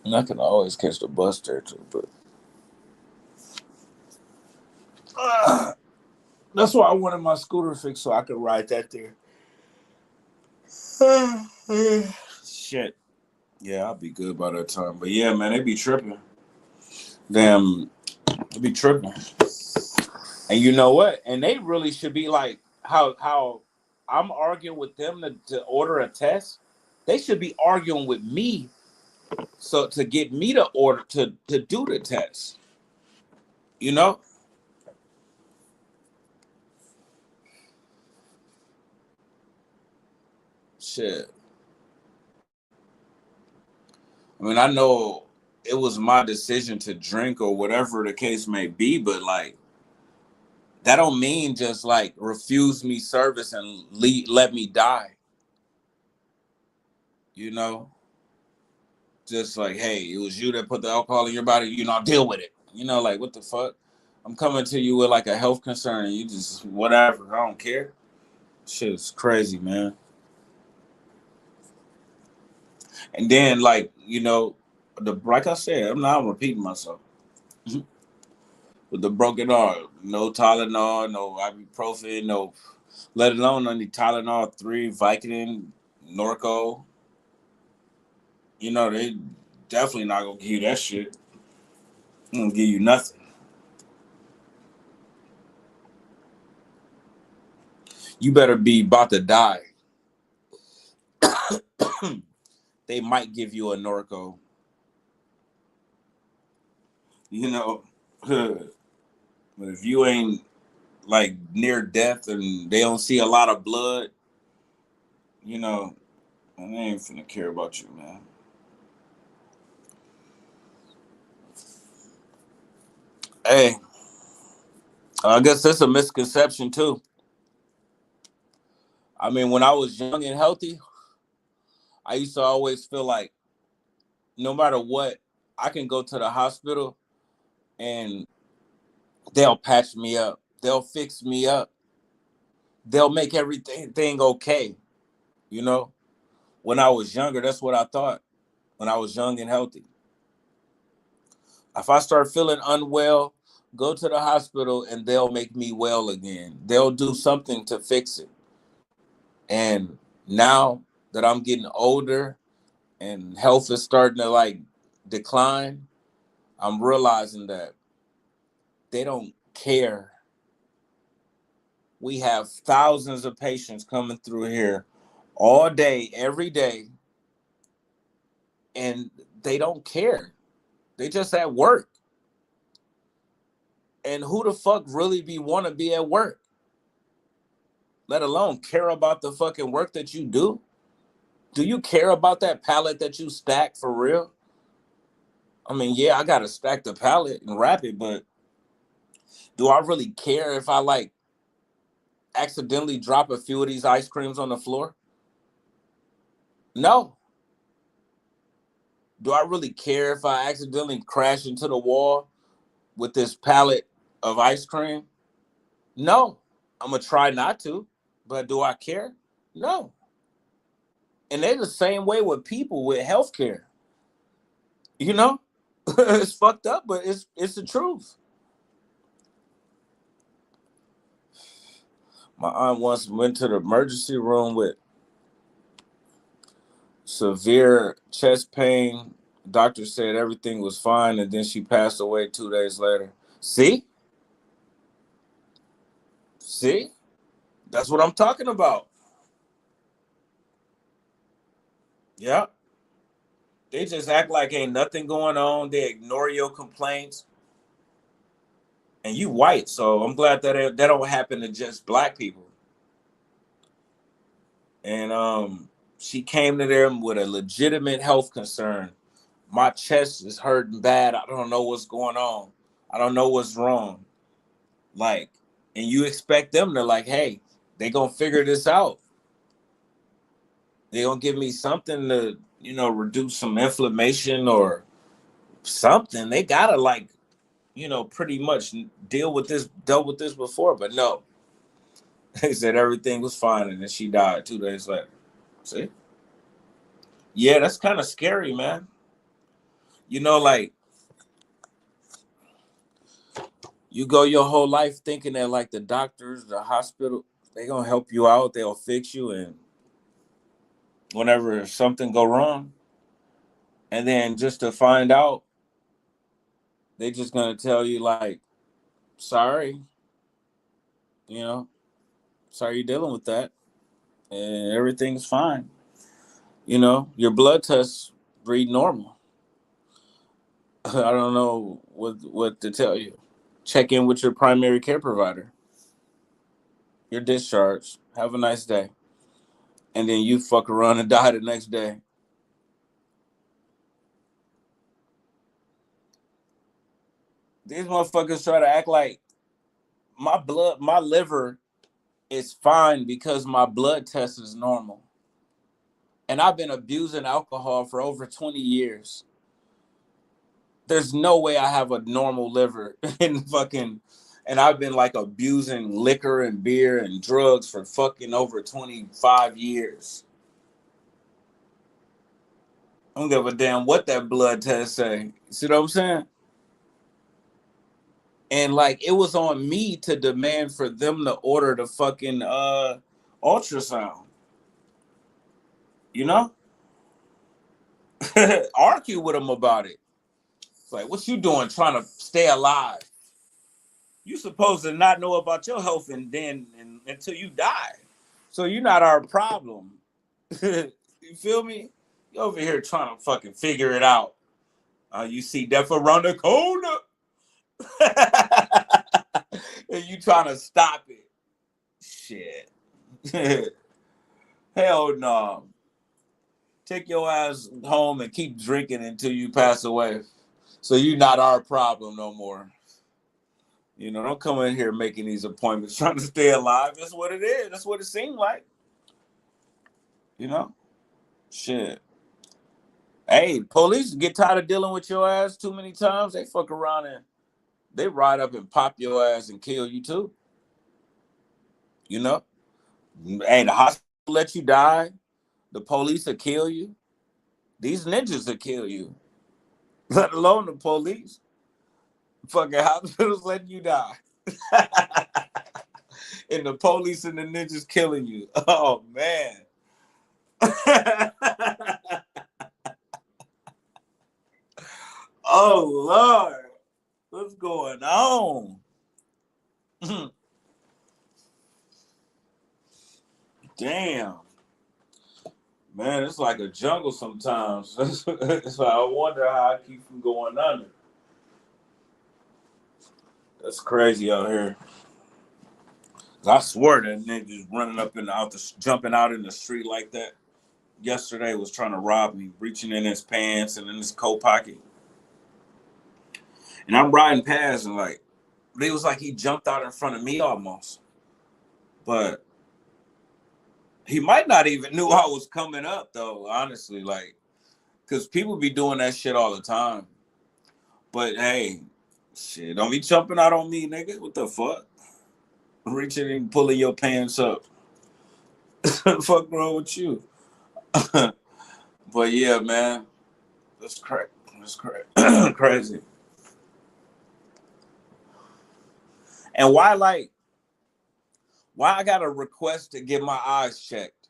And I can always catch the bus there too, but that's why I wanted my scooter fixed so I could ride that there. Shit. Yeah, I'll be good by that time. But yeah, man, they be tripping. Damn, they be tripping. And you know what? And they really should be how I'm arguing with them to order a test. They should be arguing with me so to get me to order to do the test. You know? Shit. I mean, I know it was my decision to drink or whatever the case may be, but that don't mean just refuse me service and let me die. you know, just like, hey, it was you that put the alcohol in your body, deal with it. Like, what the fuck? I'm coming to you with like a health concern and you just whatever. I don't care. Shit's crazy, man. And then like, like I said, I'm not repeating myself. With the broken arm, no Tylenol, no ibuprofen, no, let alone any Tylenol 3, Vicodin, Norco. They definitely not gonna give you that shit. They gonna give you nothing. You better be about to die. They might give you a Norco. But if you ain't like near death and they don't see a lot of blood, they ain't finna care about you, man. Hey, I guess that's a misconception too. I mean, when I was young and healthy, I used to always feel like no matter what, I can go to the hospital and they'll patch me up. They'll fix me up. They'll make everything okay. You know, when I was younger, that's what I thought when I was young and healthy. If I start feeling unwell, go to the hospital and they'll make me well again. They'll do something to fix it. And now that I'm getting older and health is starting to like decline, I'm realizing that they don't care. We have thousands of patients coming through here all day, every day, and they don't care. They just at work. And who the fuck really want to be at work? Let alone care about the fucking work that you do? Do you care about that pallet that you stack for real? I mean, yeah, I gotta stack the pallet and wrap it, but do I really care if I like accidentally drop a few of these ice creams on the floor? No. Do I really care if I accidentally crash into the wall with this pallet of ice cream? No. I'm gonna try not to, but do I care? No. And they're the same way with people with healthcare. You know, it's fucked up, but it's the truth. My aunt once went to the emergency room with severe chest pain. Doctor said everything was fine, and then she passed away 2 days later. See, that's what I'm talking about. Yeah, they just act like ain't nothing going on. They ignore your complaints, and you white, so I'm glad that don't happen to just black people. And she came to them with a legitimate health concern. My chest is hurting bad. I don't know what's going on. I don't know what's wrong. Like, and you expect them to like, hey, they gonna figure this out. They gonna give me something to, reduce some inflammation or something. They gotta like, pretty much dealt with this before, but no. They said everything was fine and then she died 2 days later. See? Yeah, that's kind of scary, man. Like you go your whole life thinking that like the doctors, the hospital, they gonna help you out, they'll fix you, and whenever something go wrong, and then just to find out, they just gonna tell you like, sorry, you know, sorry you're dealing with that, and everything's fine. Your blood tests read normal. I don't know what to tell you. Check in with your primary care provider. You're discharged. Have a nice day. And then you fuck around and die the next day. These motherfuckers try to act like my liver is fine because my blood test is normal. and I've been abusing alcohol for over 20 years. There's no way I have a normal liver and I've been like abusing liquor and beer and drugs for fucking over 25 years. I don't give a damn what that blood test say. See what I'm saying? And like it was on me to demand for them to order the fucking ultrasound. You know? Argue with them about it. It's like, what you doing trying to stay alive? You supposed to not know about your health until you die. So you're not our problem. You feel me? You over here trying to fucking figure it out. You see death around the corner. And you trying to stop it. Shit. Hell no. Take your ass home and keep drinking until you pass away. So you're not our problem no more. You know, don't come in here making these appointments trying to stay alive. That's what it is. That's what it seemed like. You know? Shit. Hey, police get tired of dealing with your ass too many times. They fuck around and they ride up and pop your ass and kill you too. You know? Hey, the hospital let you die. The police will kill you. These ninjas will kill you. Let alone the police. Fucking hospitals letting you die. And the police and the ninjas killing you. Oh, man. Oh, Lord. What's going on? Damn. Man, it's like a jungle sometimes. That's why I wonder how I keep from going under. That's crazy out here. I swear that nigga just running up and jumping out in the street like that. Yesterday was trying to rob me, reaching in his pants and in his coat pocket. And I'm riding past and like, it was like he jumped out in front of me almost. But he might not even knew I was coming up though, honestly. Like, because people be doing that shit all the time. But hey, shit, don't be jumping out on me, nigga. What the fuck? Reaching and pulling your pants up. Fuck wrong with you? But yeah, man, that's crazy. That's crazy. And why I got a request to get my eyes checked?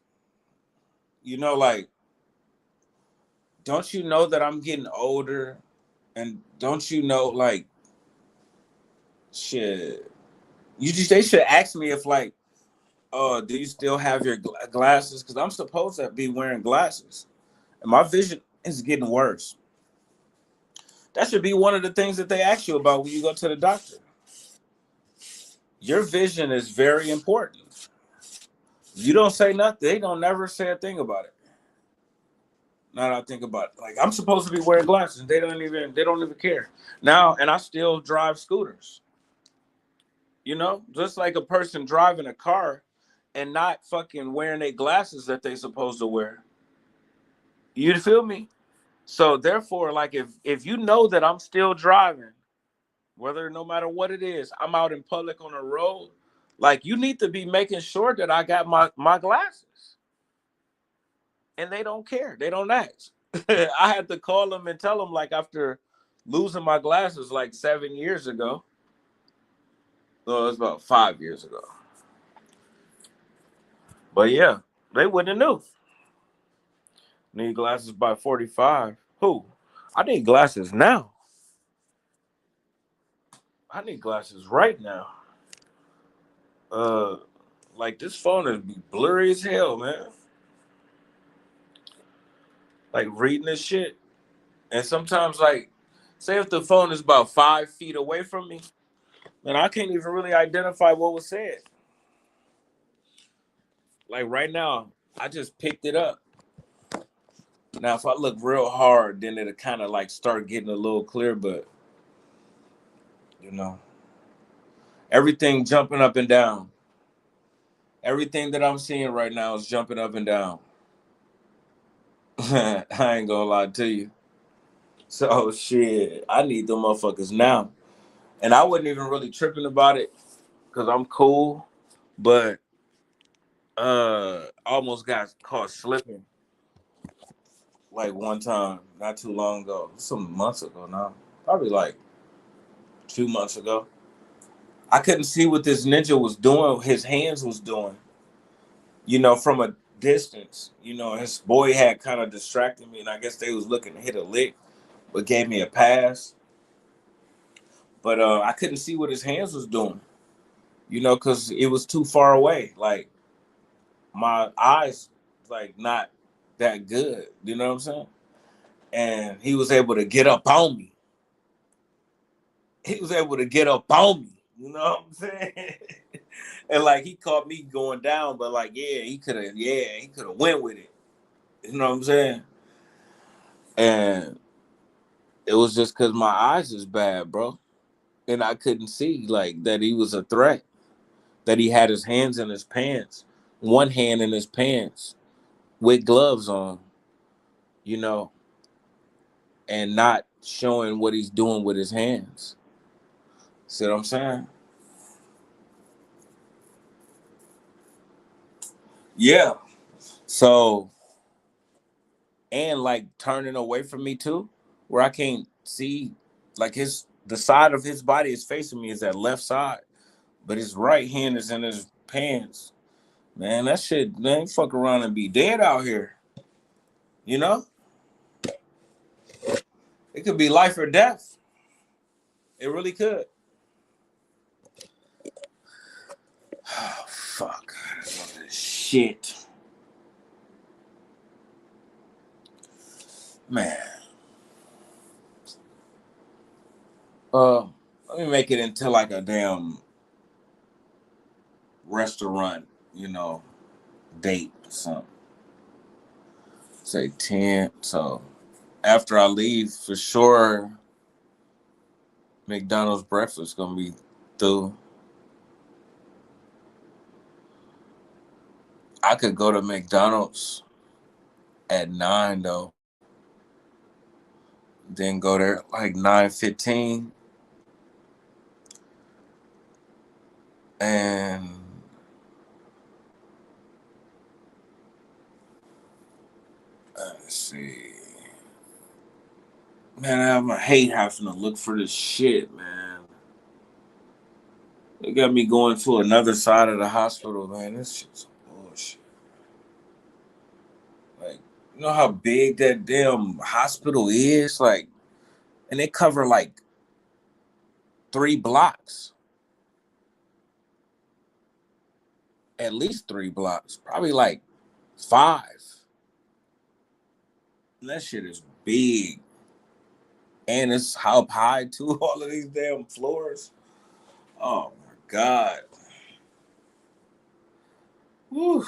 You know, like, don't you know that I'm getting older? And don't you know, like, shit, they should ask me if, like, do you still have your glasses? Because I'm supposed to be wearing glasses. And my vision is getting worse. That should be one of the things that they ask you about when you go to the doctor. Your vision is very important. You don't say nothing. They don't never say a thing about it. Now that I think about it. Like, I'm supposed to be wearing glasses. They don't even care. Now, and I still drive scooters. You know, just like a person driving a car and not fucking wearing their glasses that they supposed to wear. You feel me? So therefore, like if you know that I'm still driving, whether no matter what it is, I'm out in public on the road, like you need to be making sure that I got my glasses. And they don't care. They don't ask. I had to call them and tell them like after losing my glasses like 7 years ago. No, it was about 5 years ago. But yeah, they wouldn't have knew. Need glasses by 45. Who? I need glasses now. I need glasses right now. Like this phone is blurry as hell, man. Like reading this shit. And sometimes like, say if the phone is about 5 feet away from me, then I can't even really identify what was said. Like right now, I just picked it up. Now, if I look real hard, then it'll kind of like start getting a little clear, but you know, everything jumping up and down. Everything that I'm seeing right now is jumping up and down. I ain't gonna lie to you. So shit, I need them motherfuckers now. And I wasn't even really tripping about it because I'm cool, but I almost got caught slipping like one time not too long ago. Some months ago now. Probably like 2 months ago. I couldn't see what this ninja was doing, his hands was doing, from a distance. His boy had kind of distracted me, and I guess they was looking to hit a lick, but gave me a pass. But I couldn't see what his hands was doing, because it was too far away. Like my eyes, like not that good. You know what I'm saying? And he was able to get up on me. He was able to get up on me. You know what I'm saying? And like he caught me going down, but like he could have went with it. You know what I'm saying? And it was just because my eyes is bad, bro, and I couldn't see like that he was a threat. That he had his hands in his pants, one hand in his pants with gloves on, you know, and not showing what he's doing with his hands. See what I'm saying? Yeah. So, and like turning away from me too, where I can't see, like the side of his body is facing me is that left side, but his right hand is in his pants. Man, that shit, man, fuck around and be dead out here. You know, it could be life or death. It really could. Oh, fuck. Shit. Man. Uh, Let me make it into like a damn restaurant, date or something. Say 10. So after I leave, for sure, McDonald's breakfast gonna be through. I could go to McDonald's at 9 though. Then go there like 9:15. And let's see. Man, I hate having to look for this shit, man. They got me going to another side of the hospital, man. This shit's bullshit. Like, you know how big that damn hospital is? Like, and they cover like 3 blocks. At least 3 blocks. Probably like 5. And that shit is big. And it's up high too, all of these damn floors. Oh my God. Whew.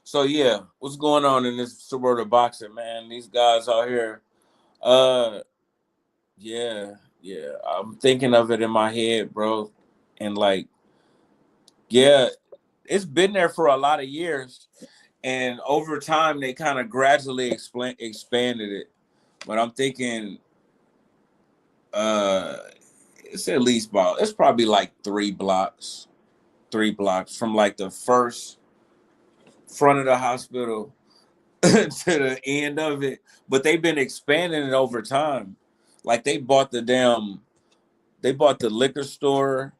So yeah, what's going on in this sport of boxing, man? These guys out here. Uh yeah, yeah. I'm thinking of it in my head, bro. And like, yeah, it's been there for a lot of years. And over time they kind of gradually expanded it. But I'm thinking uh it's at least it's probably like 3 blocks. 3 blocks from like the first front of the hospital to the end of it, but they've been expanding it over time. Like they bought the liquor store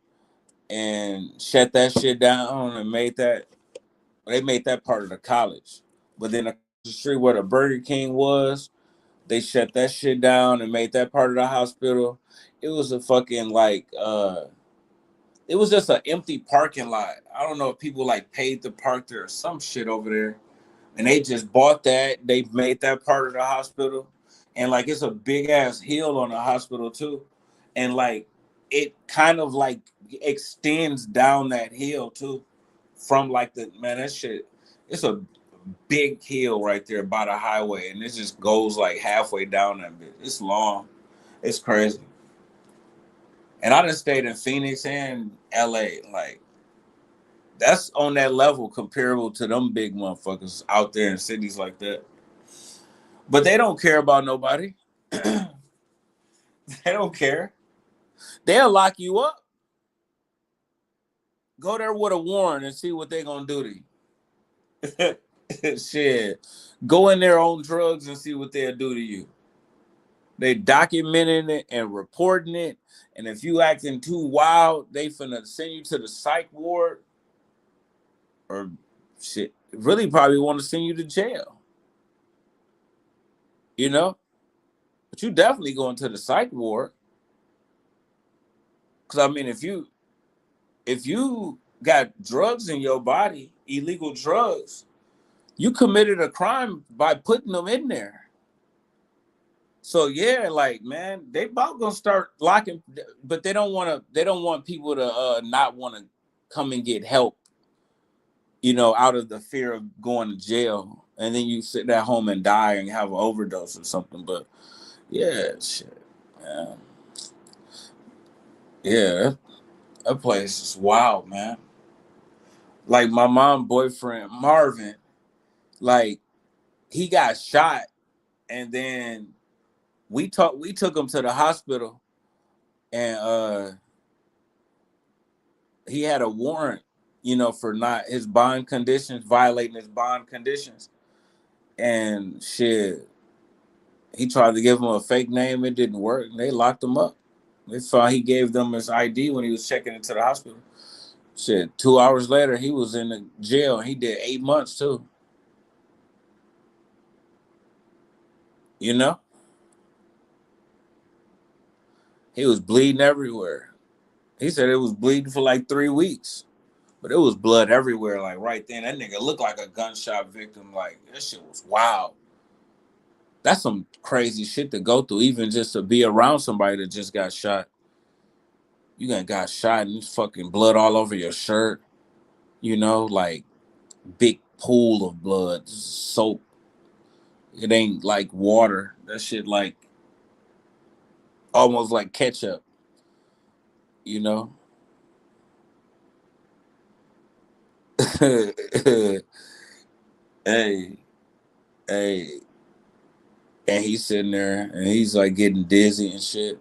and shut that shit down and they made that part of the college. But then across the street where the Burger King was, they shut that shit down and made that part of the hospital. It was a fucking like it was just an empty parking lot. I don't know if people like paid to park there or some shit over there, and they just bought that. They made that part of the hospital, and like it's a big ass hill on the hospital too, and like it kind of like extends down that hill too, from like the man that shit. It's a big hill right there by the highway, and it just goes like halfway down that bit. It's long. It's crazy. And I just stayed in Phoenix and LA. Like That's on that level comparable to them big motherfuckers out there in cities like that. But they don't care about nobody. They don't care. They'll lock you up. Go there with a warrant and see what they gonna do to you. Shit. Go in there on drugs and see what they'll do to you. They documenting it and reporting it. And if you acting too wild, they finna send you to the psych ward or shit. Really probably want to send you to jail. You know? But you definitely going to the psych ward. Cause I mean if you got drugs in your body, illegal drugs, you committed a crime by putting them in there. So yeah, like man, they about gonna start locking, but they don't want to. They don't want people to not want to come and get help. You know, out of the fear of going to jail, and then you sit at home and die and have an overdose or something. But yeah, shit, man. Yeah, that place is wild, man. Like my mom boyfriend Marvin, like he got shot, and then we took him to the hospital, and he had a warrant, you know, for not his bond conditions, violating his bond conditions. And shit, he tried to give him a fake name. It didn't work. And they locked him up. They thought he gave them his ID when he was checking into the hospital. Shit, 2 hours later, he was in the jail. He did 8 months too. You know, he was bleeding everywhere. He said it was bleeding for like 3 weeks. But it was blood everywhere, like right then. That nigga looked like a gunshot victim. Like, that shit was wild. That's some crazy shit to go through, even just to be around somebody that just got shot. You got shot and there's fucking blood all over your shirt. You know, like big pool of blood, soap. It ain't like water. That shit like almost like ketchup. You know. Hey, hey, and he's sitting there and he's like getting dizzy and shit.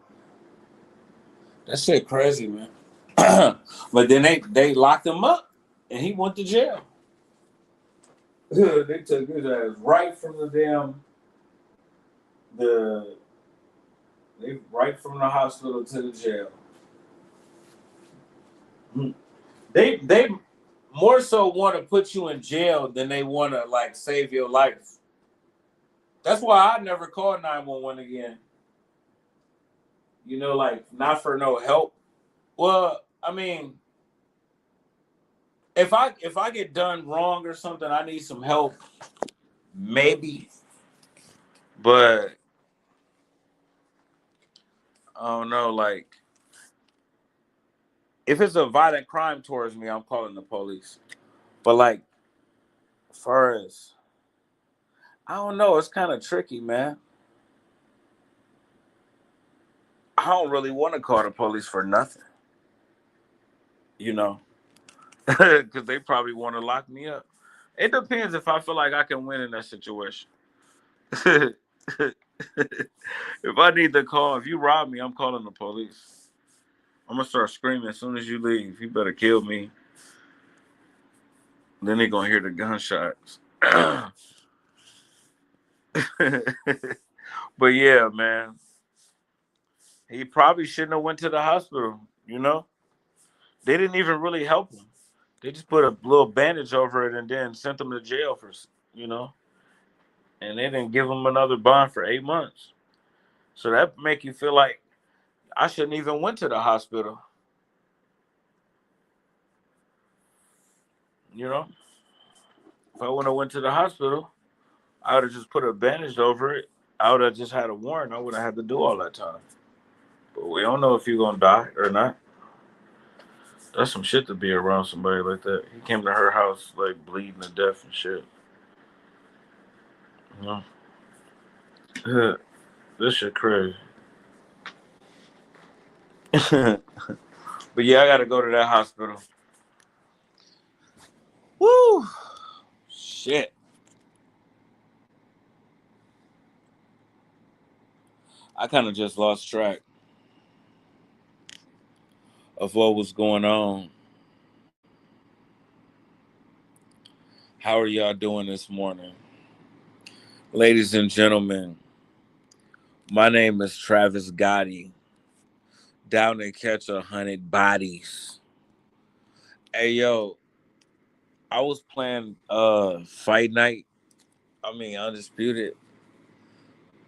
That shit crazy, man. But then they locked him up and he went to jail. They took his ass right from the damn the they right from the hospital to the jail. They more so want to put you in jail than they want to like save your life. That's why I never called 911 again. You know, like not for no help. Well, I mean, if I get done wrong or something, I need some help, maybe. But I don't know, like if it's a violent crime towards me, I'm calling the police. But like, as far as I don't know, it's kind of tricky, man. I don't really want to call the police for nothing, you know, because they probably want to lock me up. It depends if I feel like I can win in that situation. If I need to call, if you rob me, I'm calling the police. I'm gonna start screaming as soon as you leave. You better kill me. Then they gonna hear the gunshots. But yeah, man, he probably shouldn't have went to the hospital. You know, they didn't even really help him. They just put a little bandage over it and then sent him to jail for, you know, and they didn't give him another bond for 8 months. So that make you feel like I shouldn't even went to the hospital. You know, if I would have went to the hospital, I would have just put a bandage over it. I would have just had a warrant. I wouldn't have had to do all that time. But we don't know if you're gonna die or not. That's some shit to be around somebody like that. He came to her house like bleeding to death and shit. You know, this shit crazy. But yeah, I gotta go to that hospital. Woo! Shit. I kind of just lost track of what was going on. How are y'all doing this morning? Ladies and gentlemen, my name is Travis Gotti. Down to catch 100 bodies. Hey yo, I was playing Fight Night. I mean Undisputed.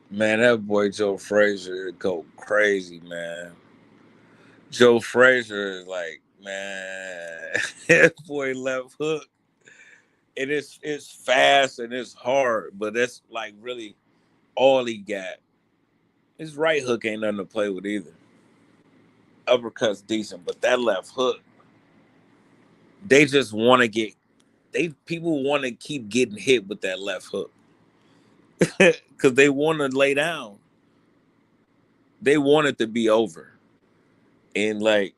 Man, that boy Joe Frazier go crazy, man. Joe Frazier is like, man, that boy left hook. And it's fast and it's hard, but that's like really all he got. His right hook ain't nothing to play with either. Uppercut's decent, but that left hook, they just want to get people want to keep getting hit with that left hook because they want to lay down. They want it to be over, and like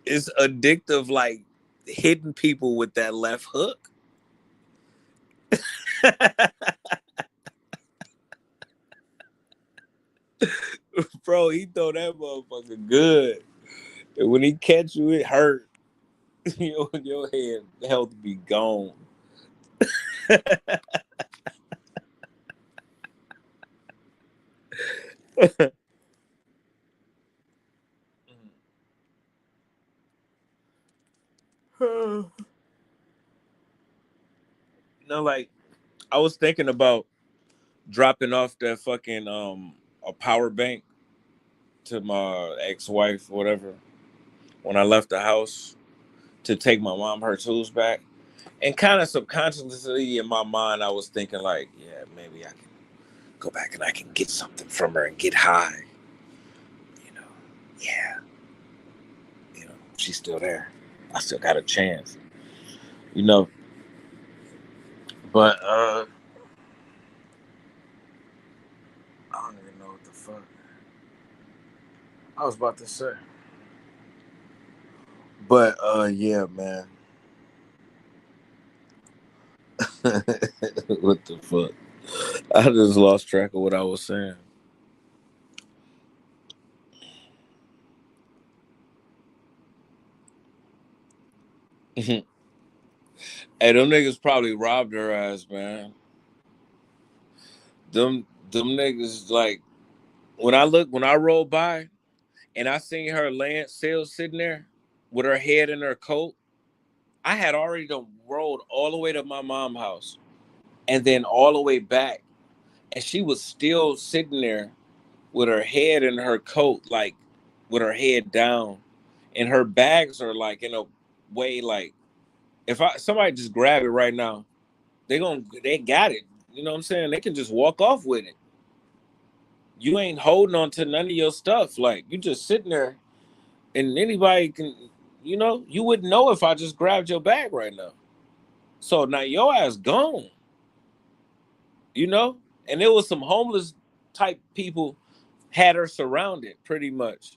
it's addictive, like hitting people with that left hook. Bro, he throw that motherfucker good. And when he catch you, it hurt. Your head health be gone. Like I was thinking about dropping off that fucking a power bank to my ex-wife, whatever, when I left the house to take my mom her tools back. And kind of subconsciously in my mind, I was thinking like, yeah, maybe I can go back and I can get something from her and get high. You know, yeah. She's still there. I still got a chance. But I don't even know what the fuck I was about to say. But yeah, man. What the fuck? I just lost track of what I was saying. Hey, them niggas probably robbed her ass, man. Them niggas, like, when I rolled by and I seen her still sitting there with her head in her coat, I had already done rolled all the way to my mom's house and then all the way back. And she was still sitting there with her head in her coat, like with her head down. And her bags are like in a way like if somebody just grab it right now, they got it. You know what I'm saying? They can just walk off with it. You ain't holding on to none of your stuff. Like you just sitting there and anybody can, you wouldn't know if I just grabbed your bag right now. So now your ass gone. And there was some homeless type people had her surrounded pretty much.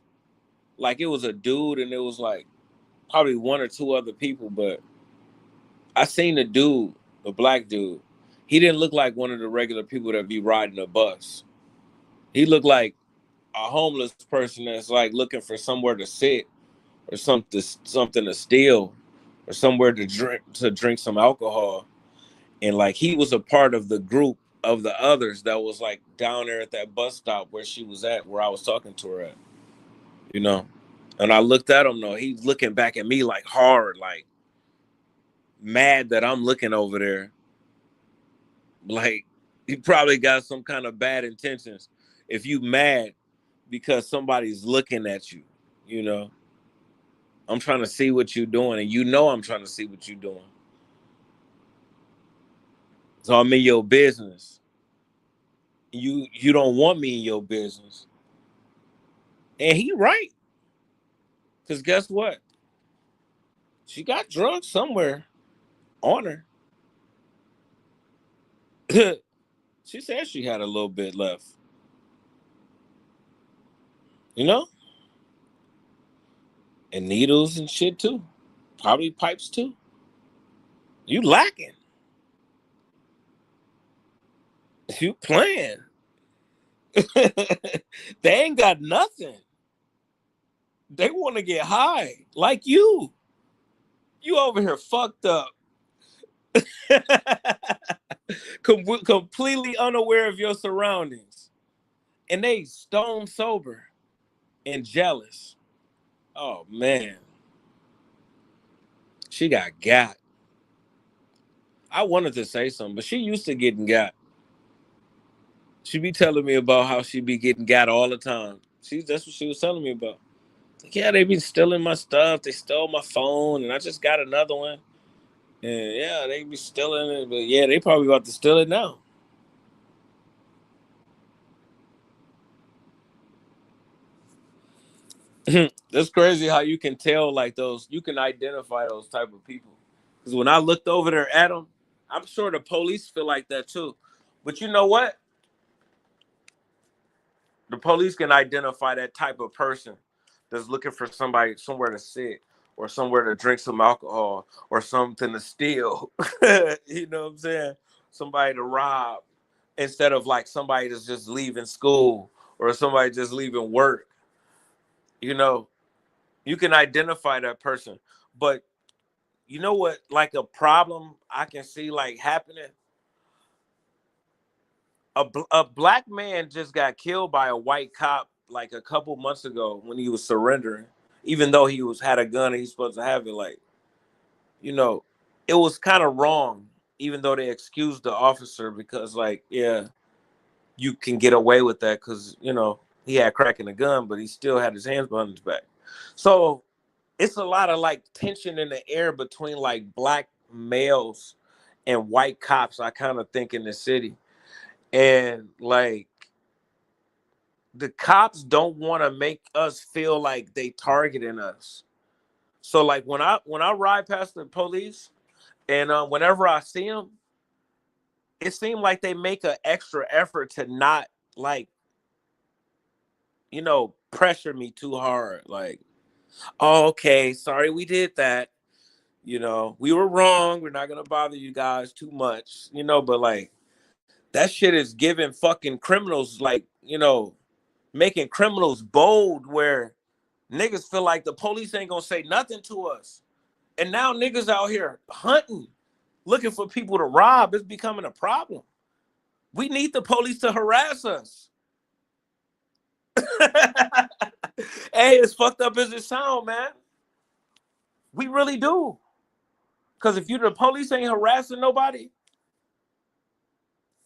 Like it was a dude and it was like probably one or two other people, but I seen the dude, the black dude. He didn't look like one of the regular people that be riding a bus. He looked like a homeless person that's like looking for somewhere to sit or something to steal or somewhere to drink some alcohol. And like he was a part of the group of the others that was like down there at that bus stop where she was at, where I was talking to her at. And I looked at him though. He's looking back at me like hard, like mad that I'm looking over there. Like he probably got some kind of bad intentions. If you mad because somebody's looking at you, I'm trying to see what you're doing, and I'm trying to see what you're doing. So I'm in your business. You don't want me in your business. And he right. Because guess what? She got drunk somewhere on her. She said she had a little bit left. And needles and shit too. Probably pipes too. You lacking. You playing. They ain't got nothing. They want to get high like you. You over here fucked up. Completely unaware of your surroundings. And they stone sober and jealous. Oh, man. She got. I wanted to say something, but she used to getting got. She be telling me about how she be getting got all the time. That's what she was telling me about. Like, yeah, they be stealing my stuff. They stole my phone, and I just got another one. And yeah, they be stealing it, but yeah, they probably about to steal it now. That's crazy how you can tell like those. You can identify those type of people. Because when I looked over there at them, I'm sure the police feel like that too. But you know what? The police can identify that type of person that's looking for somebody somewhere to sit or somewhere to drink some alcohol or something to steal. You know what I'm saying? Somebody to rob instead of like somebody that's just leaving school or somebody just leaving work. You know, you can identify that person. But you know what? Like a problem I can see like happening. A black man just got killed by a white cop like a couple months ago when he was surrendering, even though he had a gun and he's supposed to have it. Like, you know, it was kind of wrong, even though they excused the officer because, like, yeah, you can get away with that because he had crack in the gun, but he still had his hands behind his back. So it's a lot of like tension in the air between like black males and white cops. I kind of think in the city. And like the cops don't want to make us feel like they targeting us. So like when I ride past the police and whenever I see them, it seems like they make an extra effort to not like pressure me too hard. Like, oh, okay, sorry we did that. We were wrong. We're not gonna bother you guys too much. But like that shit is giving fucking criminals like making criminals bold where niggas feel like the police ain't gonna say nothing to us. And now niggas out here hunting, looking for people to rob. It's becoming a problem. We need the police to harass us. Hey, as fucked up as it sound, man. We really do. Because if the police ain't harassing nobody,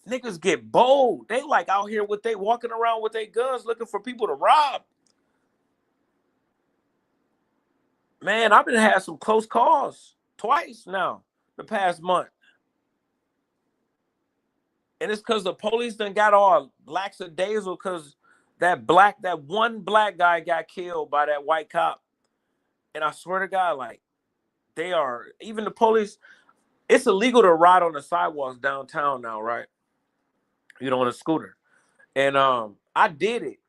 niggas get bold. They like out here walking around with their guns looking for people to rob. Man, I've been had some close calls twice now the past month. And it's because the police done got all lackadaisical because that one black guy got killed by that white cop. And I swear to God, like, even the police, it's illegal to ride on the sidewalks downtown now, right? On a scooter. And I did it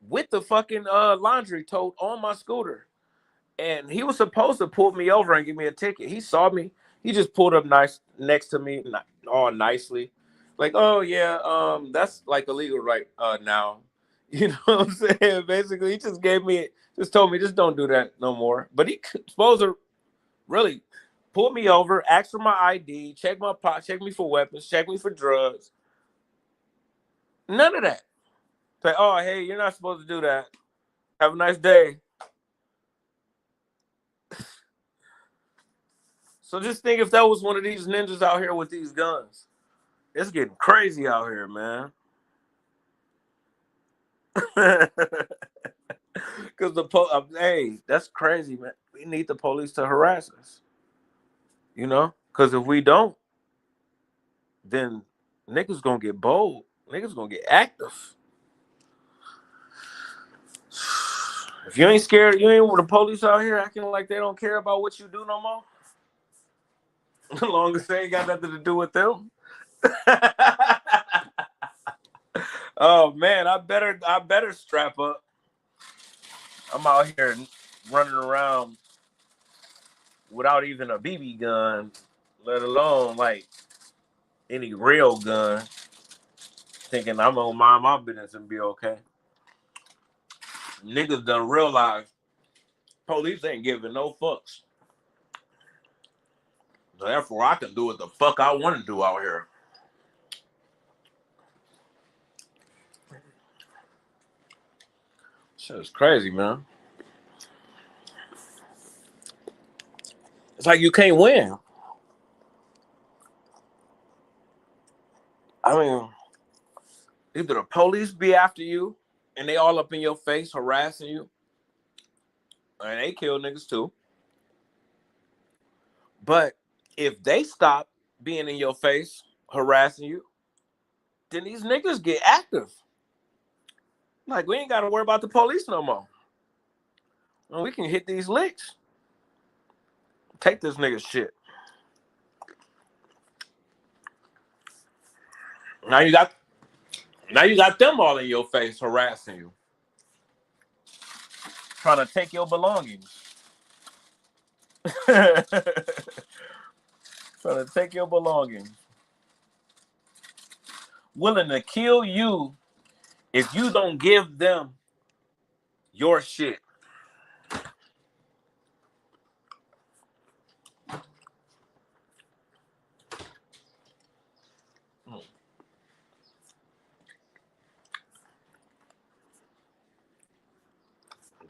with the fucking laundry tote on my scooter. And he was supposed to pull me over and give me a ticket. He saw me. He just pulled up nice next to me, all nicely. Like, oh yeah, that's like illegal right now. You know what I'm saying? Basically, he just told me, just don't do that no more. But he supposed to really pull me over, ask for my ID, check my pot, check me for weapons, check me for drugs. None of that. Say, oh, hey, you're not supposed to do that. Have a nice day. So just think if that was one of these ninjas out here with these guns. It's getting crazy out here, man. Because hey, that's crazy, man. We need the police to harass us. Because if we don't, then niggas gonna get bold. Niggas gonna get active. If you ain't scared, you ain't with the police out here acting like they don't care about what you do no more. As long as they ain't got nothing to do with them. Oh man, I better strap up. I'm out here running around without even a BB gun, let alone like any real gun, thinking I'm gonna mind my business and be okay. Niggas done realize police ain't giving no fucks. Therefore, I can do what the fuck I want to do out here. Shit's crazy, man. It's like you can't win. I mean, either the police be after you and they all up in your face harassing you, and they kill niggas too. But if they stop being in your face harassing you, then these niggas get active. Like, we ain't got to worry about the police no more. And we can hit these licks. Take this nigga shit. Now you got them all in your face harassing you, trying to take your belongings. Trying to take your belongings. Willing to kill you if you don't give them your shit.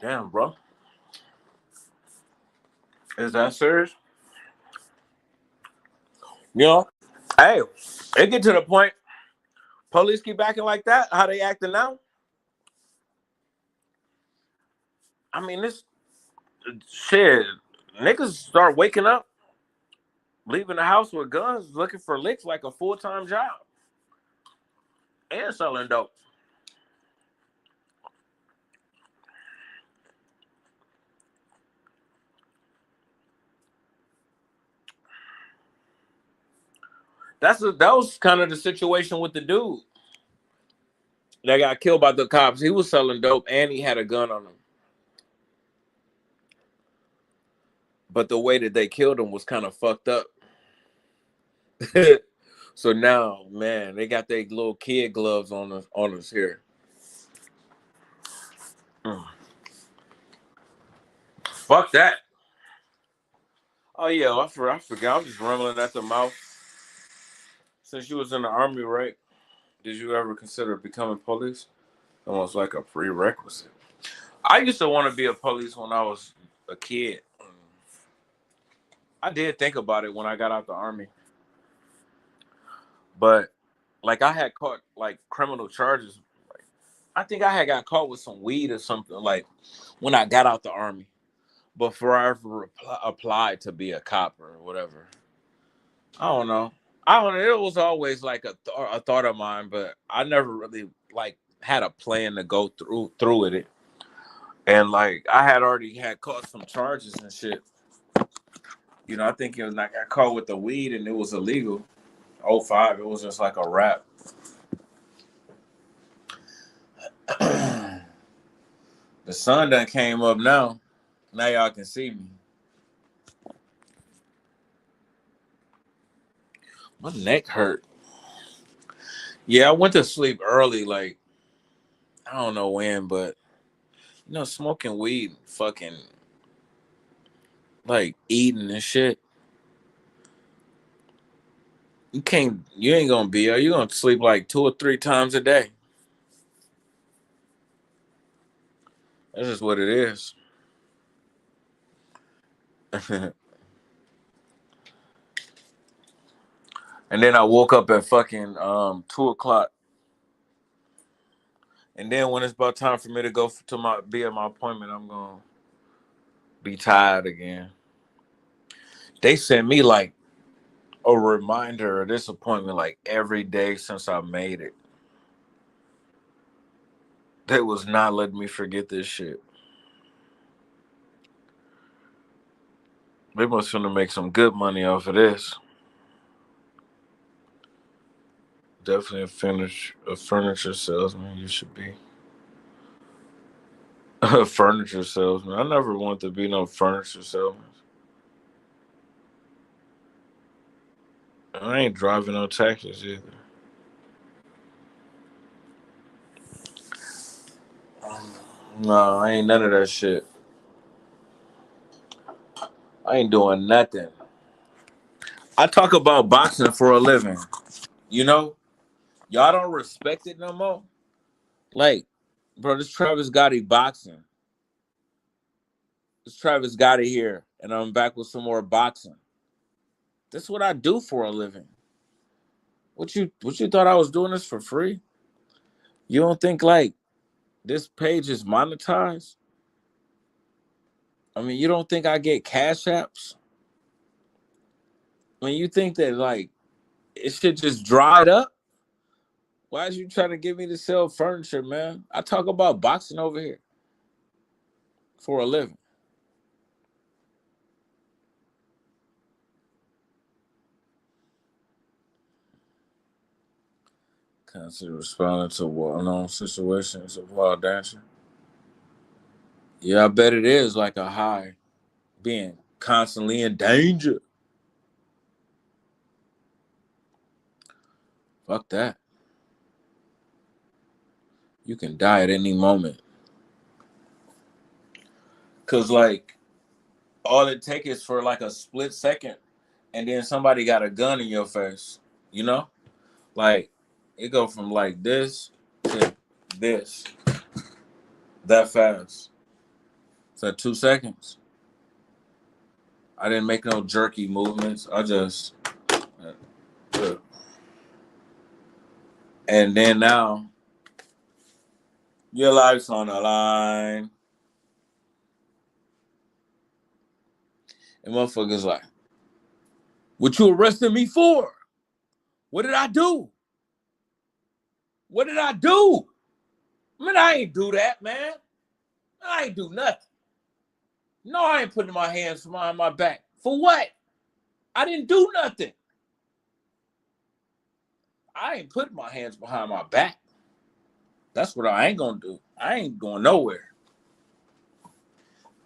Damn, bro. Is that serious? You know? Hey, it get to the point. Police keep acting like that. How they acting now? I mean, this shit. Niggas start waking up, leaving the house with guns, looking for licks like a full-time job, and selling dope. That was kind of the situation with the dude that got killed by the cops. He was selling dope and he had a gun on him. But the way that they killed him was kind of fucked up. So now, man, they got their little kid gloves on us here. Fuck that. Oh yeah, I forgot. I'm just rumbling at the mouth. Since you was in the army, right? Did you ever consider becoming police? Almost like a prerequisite. I used to want to be a police when I was a kid. I did think about it when I got out the army, but like I had caught like criminal charges. Like, I think I had got caught with some weed or something like when I got out the army. Before I ever applied to be a cop or whatever. I don't know. I don't know. It was always like a thought of mine, but I never really like had a plan to go through with it. And like I had already had caught some charges and shit. You know, I think it was like I got caught with the weed and it was illegal. '05, it was just like a rap. The sun done came up now. Now y'all can see me. My neck hurt. Yeah, I went to sleep early, like I don't know when, but you know, smoking weed, fucking like eating and shit. You ain't gonna be, you gonna sleep like 2 or 3 times a day. That's just what it is. And then I woke up at fucking 2 o'clock. And then when it's about time for me to go be at my appointment, I'm gonna be tired again. They sent me like a reminder of this appointment like every day since I made it. They was not letting me forget this shit. They must finna make some good money off of this. Definitely a furniture salesman. You should be a furniture salesman. I never wanted to be no furniture salesman. I ain't driving no taxis either. No, I ain't none of that shit. I ain't doing nothing. I talk about boxing for a living. You know, y'all don't respect it no more. Like, bro, this Travis Gotti boxing. This Travis Gotti here, and I'm back with some more boxing. That's what I do for a living. What you thought I was doing this for free? You don't think like this page is monetized? I mean, you don't think I get cash apps? I mean, you think that like it should just dried up? Why is you trying to get me to sell furniture, man? I talk about boxing over here for a living. Constantly responding to well-known situations of wild dancing. Yeah, I bet it is like a high, being constantly in danger. Fuck that. You can die at any moment. Cause like all it takes is for like a split second, and then somebody got a gun in your face. You know, like it go from like this to this that fast. So 2 seconds. I didn't make no jerky movements. I just, and then now your life's on the line. And motherfuckers like, what you arresting me for? What did I do? What did I do? Man, I ain't do that, man. I ain't do nothing. No, I ain't putting my hands behind my back. For what? I didn't do nothing. I ain't putting my hands behind my back. That's what I ain't gonna do. I ain't going nowhere.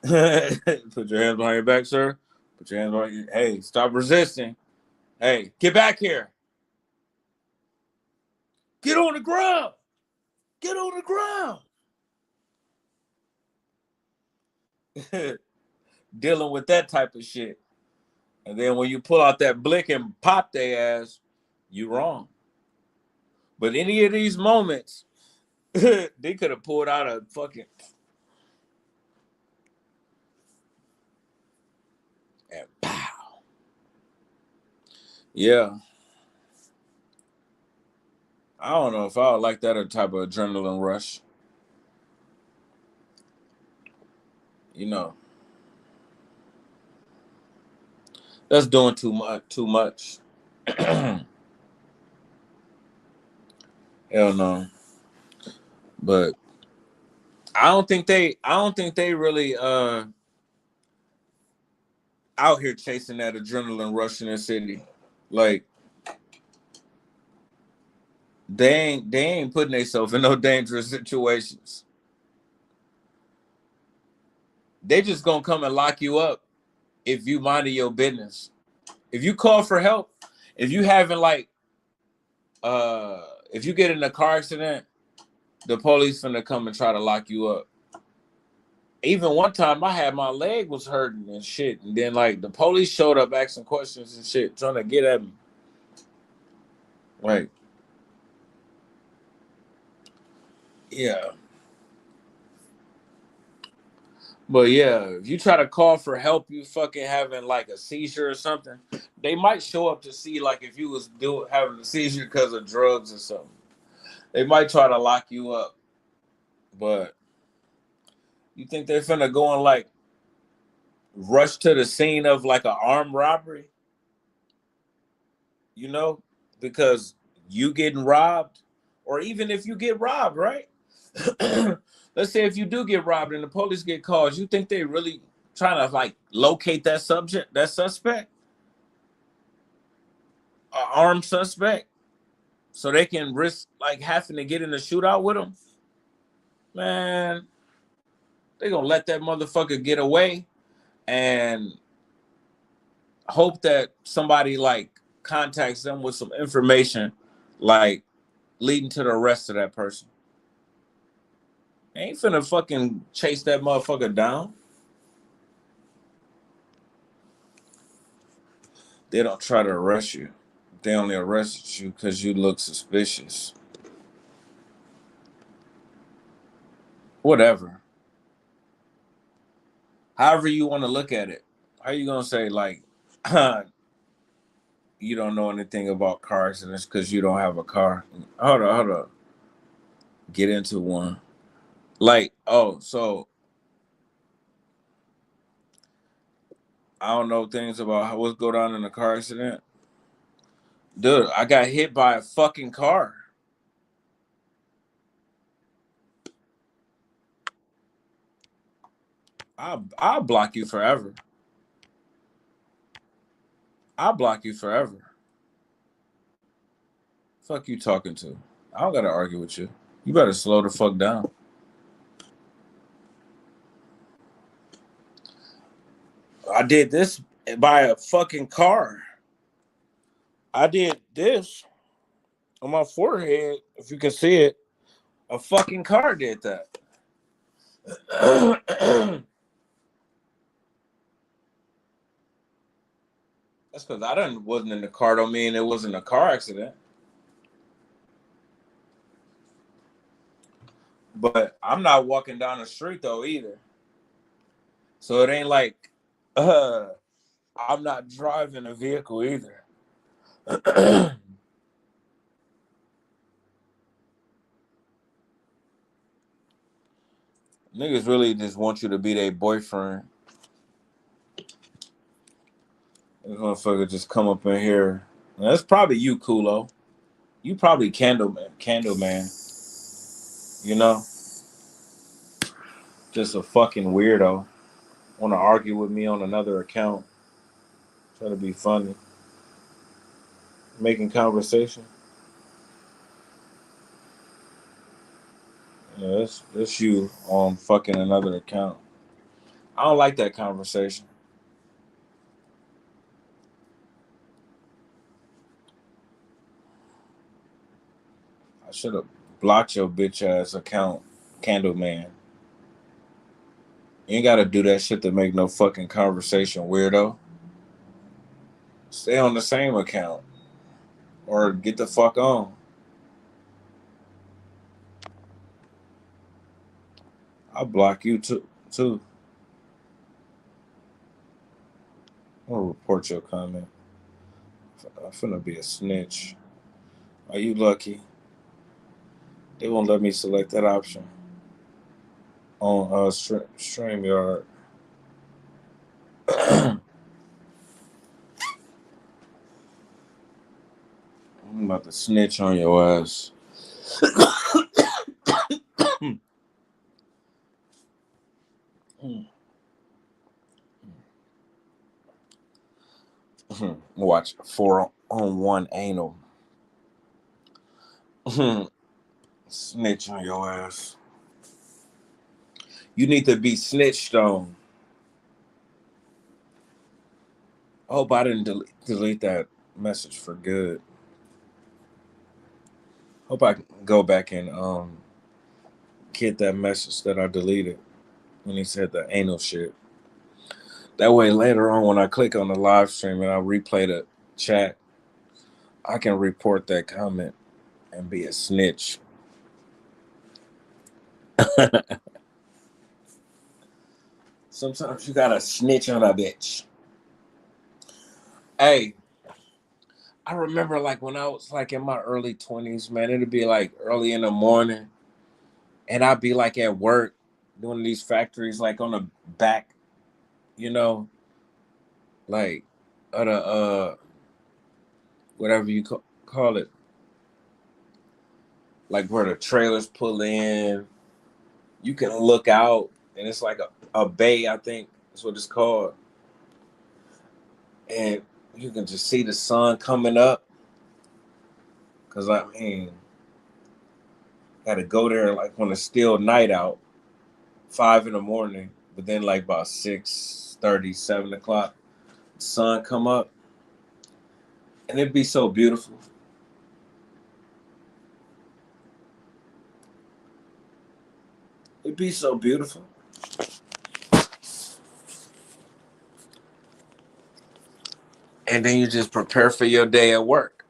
Put your hands behind your back, sir. Put your hands behind your... Hey, stop resisting. Hey, get back here. Get on the ground. Get on the ground. Dealing with that type of shit. And then when you pull out that blick and pop their ass, you wrong. But any of these moments, they could have pulled out a fucking and pow. Yeah. I don't know if I would like that type of adrenaline rush. You know, that's doing too much. Too much. Hell no. But I don't think they. I don't think they really out here chasing that adrenaline rush in the city. Like they ain't putting themselves in no dangerous situations. They just gonna come and lock you up if you minding your business. If you call for help, if you having like if you get in a car accident, the police finna come and try to lock you up. Even one time I had my leg was hurting and shit, and then like the police showed up asking questions and shit, trying to get at me. Like, yeah. But yeah, if you try to call for help, you fucking having like a seizure or something, they might show up to see like if you was having a seizure because of drugs or something. They might try to lock you up. But you think they're finna go and like rush to the scene of like an armed robbery? You know, because you getting robbed, or even if you get robbed, right? Let's say if you do get robbed and the police get called, you think they really trying to like locate that suspect, an armed suspect, so they can risk like having to get in a shootout with them? Man, they gonna let that motherfucker get away and hope that somebody like contacts them with some information, like leading to the arrest of that person. They ain't finna fucking chase that motherfucker down. They don't try to arrest you. They only arrest you because you look suspicious. Whatever. However you want to look at it. How you gonna say like you don't know anything about car accidents because you don't have a car? Hold on. Get into one. Like, oh, so I don't know things about what's going on in a car accident. Dude, I got hit by a fucking car. I'll block you forever. I'll block you forever. Fuck you talking to? I don't gotta argue with you. You better slow the fuck down. I did this by a fucking car. I did this on my forehead. If you can see it, a fucking car did that. That's because I wasn't in the car. Don't mean it wasn't a car accident. But I'm not walking down the street though either. So it ain't like I'm not driving a vehicle either. Niggas really just want you to be their boyfriend. This motherfucker just come up in here. That's probably you, Kulo. You probably candle man. You know? Just a fucking weirdo. Want to argue with me on another account. Try to be funny. Making conversation. Yeah, that's you on fucking another account. I don't like that conversation. I should have blocked your bitch ass account, Candleman. You ain't gotta do that shit to make no fucking conversation, weirdo. Stay on the same account. Or get the fuck on. I'll block you too. I'm gonna report your comment. I'm finna be a snitch. Are you lucky? They won't let me select that option on StreamYard. I'm about to snitch on your ass. Watch 4-on-1 anal. Snitch on your ass. You need to be snitched on. I hope I didn't delete that message for good. Hope I can go back and get that message that I deleted when he said the anal shit. That way later on when I click on the live stream and I replay the chat, I can report that comment and be a snitch. Sometimes you gotta snitch on a bitch. Hey, I remember like when I was like in my early 20s, man, it'd be like early in the morning and I'd be like at work doing these factories like on the back, you know, like of the whatever you call it, like where the trailers pull in. You can look out and it's like a bay, I think that's what it's called. And you can just see the sun coming up. Cause I mean, had to go there like when it's still night out, 5 in the morning, but then like about 6:30, 7 o'clock, the sun come up. And it'd be so beautiful. It'd be so beautiful. And then you just prepare for your day at work.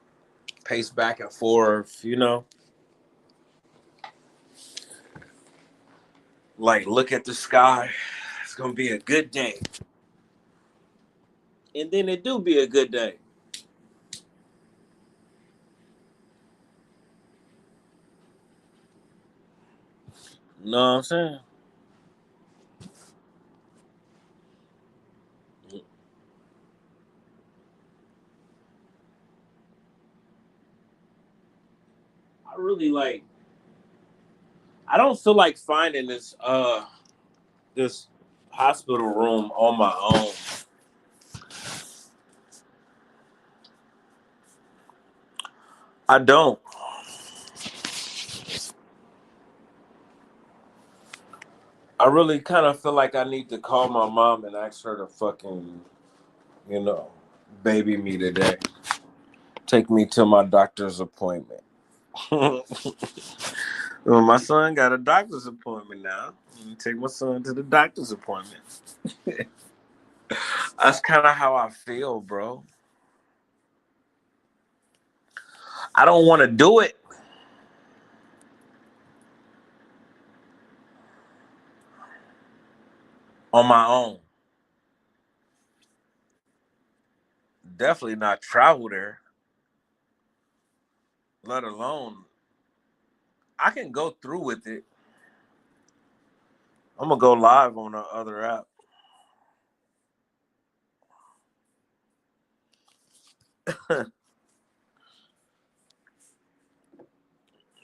Pace back and forth, like look at the sky. It's gonna be a good day. And then it do be a good day. You know what I'm saying? I really like I don't feel like finding this hospital room on my own. I don't. I really kind of feel like I need to call my mom and ask her to fucking, you know, baby me today. Take me to my doctor's appointment. Well, my son got a doctor's appointment now. Take my son to the doctor's appointment. That's kind of how I feel, bro. I don't want to do it on my own. Definitely not travel there, let alone I can go through with it. I'm gonna go live on the other app.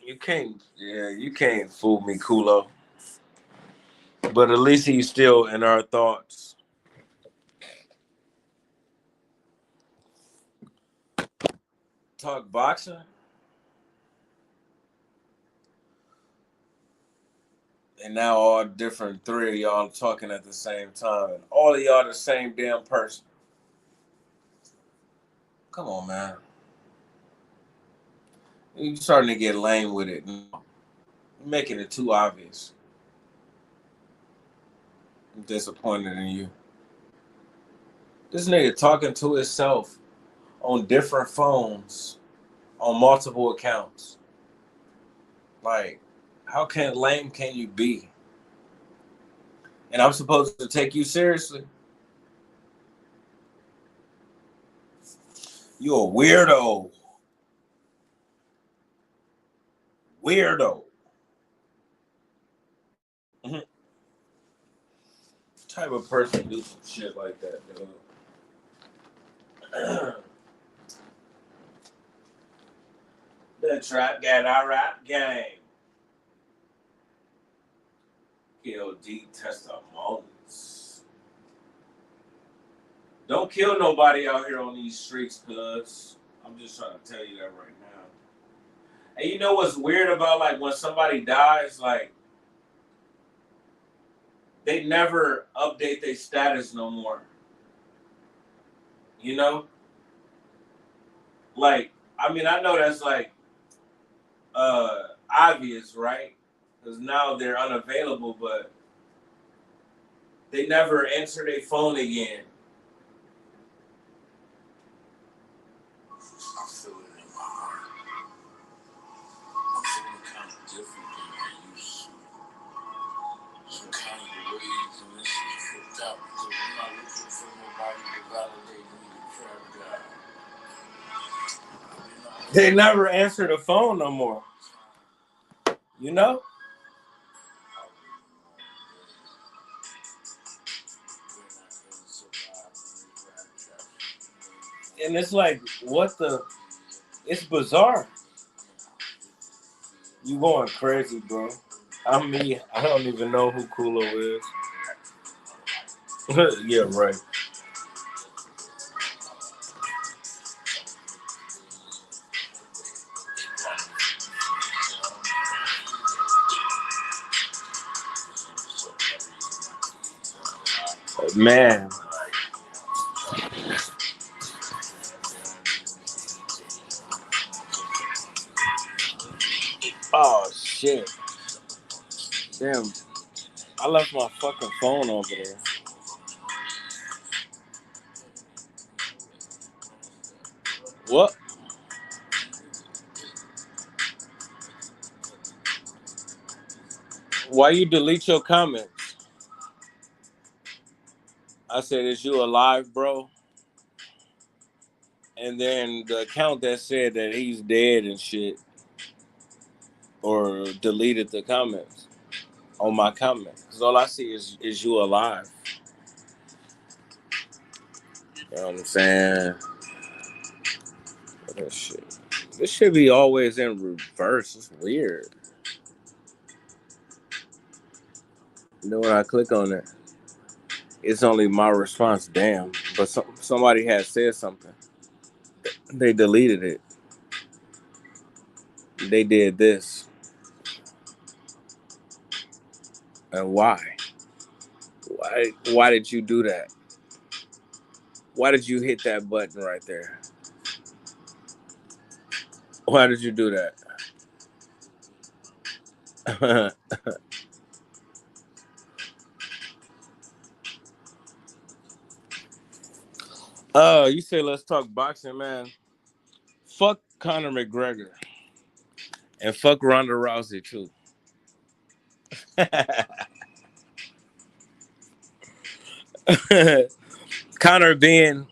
You can't fool me, Kulo. But at least he's still in our thoughts. Talk boxing, and now all different three of y'all talking at the same time, and all of y'all the same damn person. Come on, man. You starting to get lame with it. You're making it too obvious. I'm disappointed in you. This nigga talking to himself on different phones on multiple accounts. Like, how lame can you be? And I'm supposed to take you seriously? You a weirdo. Weirdo. Mm-hmm. Type of person do some shit like that, dude. The trap got our rap game. Kill D testimonies. Don't kill nobody out here on these streets, cuz. I'm just trying to tell you that right now. And you know what's weird about like when somebody dies, like they never update their status no more. You know? Like, I mean, I know that's like obvious, right? Because now they're unavailable, but they never answer their phone again. I feel it in my heart. I'm feeling kind of different than I used to. Some kind of ways, and this is fucked up because I'm not looking for nobody to validate me to trap God. They never answer the phone no more. You know? And it's like, what the? It's bizarre. You going crazy, bro. I'm me. I don't even know who Kulo is. Yeah, right. Man. Damn, I left my fucking phone over there. What? Why you delete your comments? I said, is you alive, bro? And then the account that said that he's dead and shit, or deleted the comments on my comment. Because all I see is you alive. You know what I'm saying? That shit. This should be always in reverse. It's weird. You know when I click on it, it's only my response. Damn. But somebody had said something. They deleted it. They did this. And why? Why did you do that? Why did you hit that button right there? Why did you do that? You say let's talk boxing, man. Fuck Conor McGregor. And fuck Ronda Rousey too. Conor being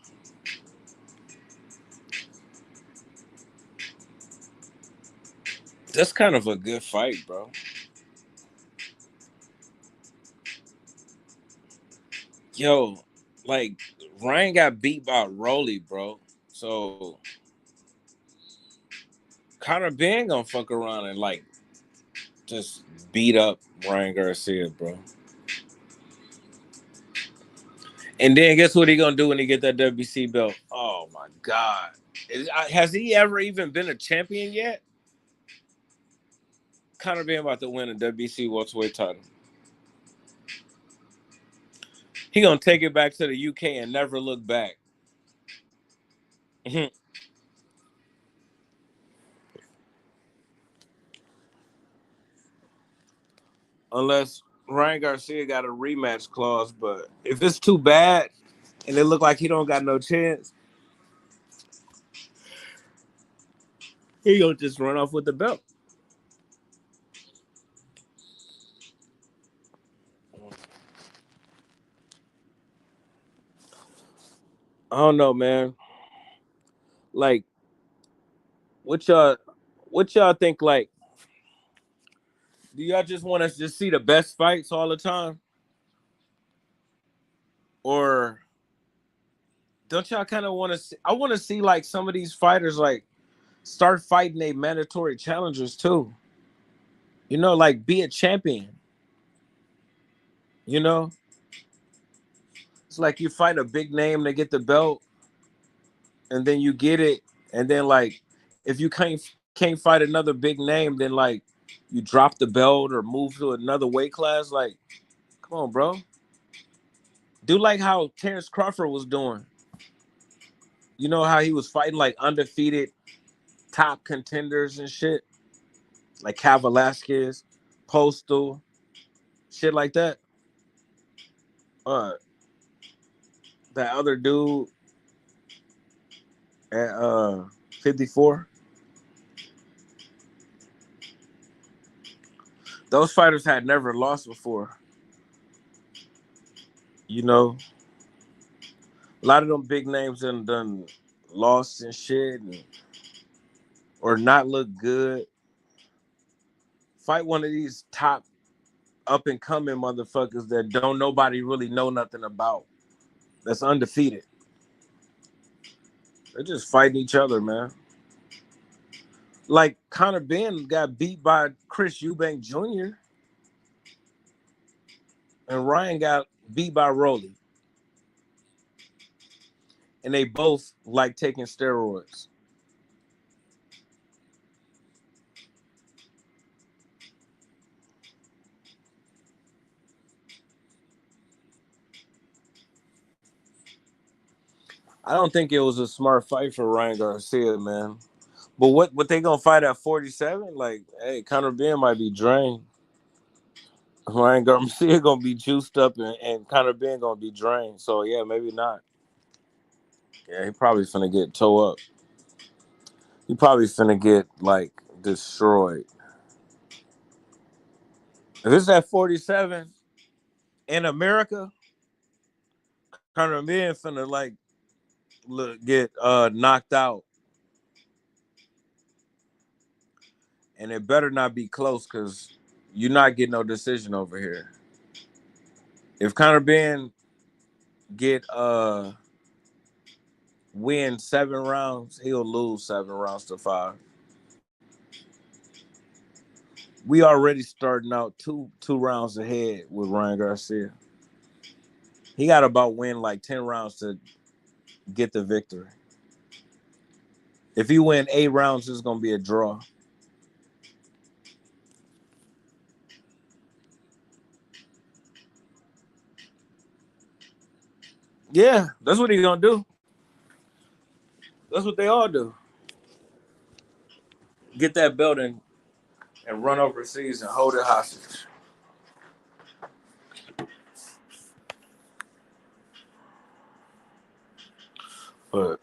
that's kind of a good fight, bro. Yo, like Ryan got beat by Rolly, bro. So Conor Benn gonna fuck around and like just beat up Ryan Garcia, bro. And then guess what he gonna do when he get that WC belt? Oh my god, has he ever even been a champion yet? Conor Benn about to win a WC welterweight title. He gonna take it back to the UK and never look back. Unless Ryan Garcia got a rematch clause, but if it's too bad and it look like he don't got no chance, he gonna just run off with the belt. I don't know, man. Like, what y'all, what y'all think? Like, do y'all just want us to just see the best fights all the time, or don't y'all kind of want to see? I want to see like some of these fighters like start fighting a mandatory challengers too. You know, like be a champion. You know, it's like you fight a big name to get the belt, and then you get it, and then like if you can't fight another big name, then like you drop the belt or move to another weight class. Like, come on, bro. Do like how Terrence Crawford was doing. You know how he was fighting like undefeated top contenders and shit, like Cal Velasquez, Postal, shit like that. Uh, that other dude at 54. Those fighters had never lost before. You know, a lot of them big names done lost and shit, or not look good. Fight one of these top up and coming motherfuckers that don't nobody really know nothing about. That's undefeated. They're just fighting each other, man. Like Conor Benn got beat by Chris Eubank Jr. and Ryan got beat by Rolly. And they both like taking steroids. I don't think it was a smart fight for Ryan Garcia, man. But what they gonna fight at 47? Like, hey, Conor Benn might be drained. Ryan Garcia gonna be juiced up and Conor Benn gonna be drained. So yeah, maybe not. Yeah, he probably finna get toe up. He probably finna get like destroyed. If it's at 47 in America, Conor Benn finna like get knocked out, and it better not be close because you're not getting no decision over here. If Conor Benn get win 7 rounds, he'll lose 7 rounds to 5. We already starting out two rounds ahead with Ryan Garcia. He got about win like 10 rounds to get the victory. If he win 8 rounds, it's gonna be a draw. Yeah, that's what he's gonna do. That's what they all do. Get that belt and run overseas and hold it hostage. But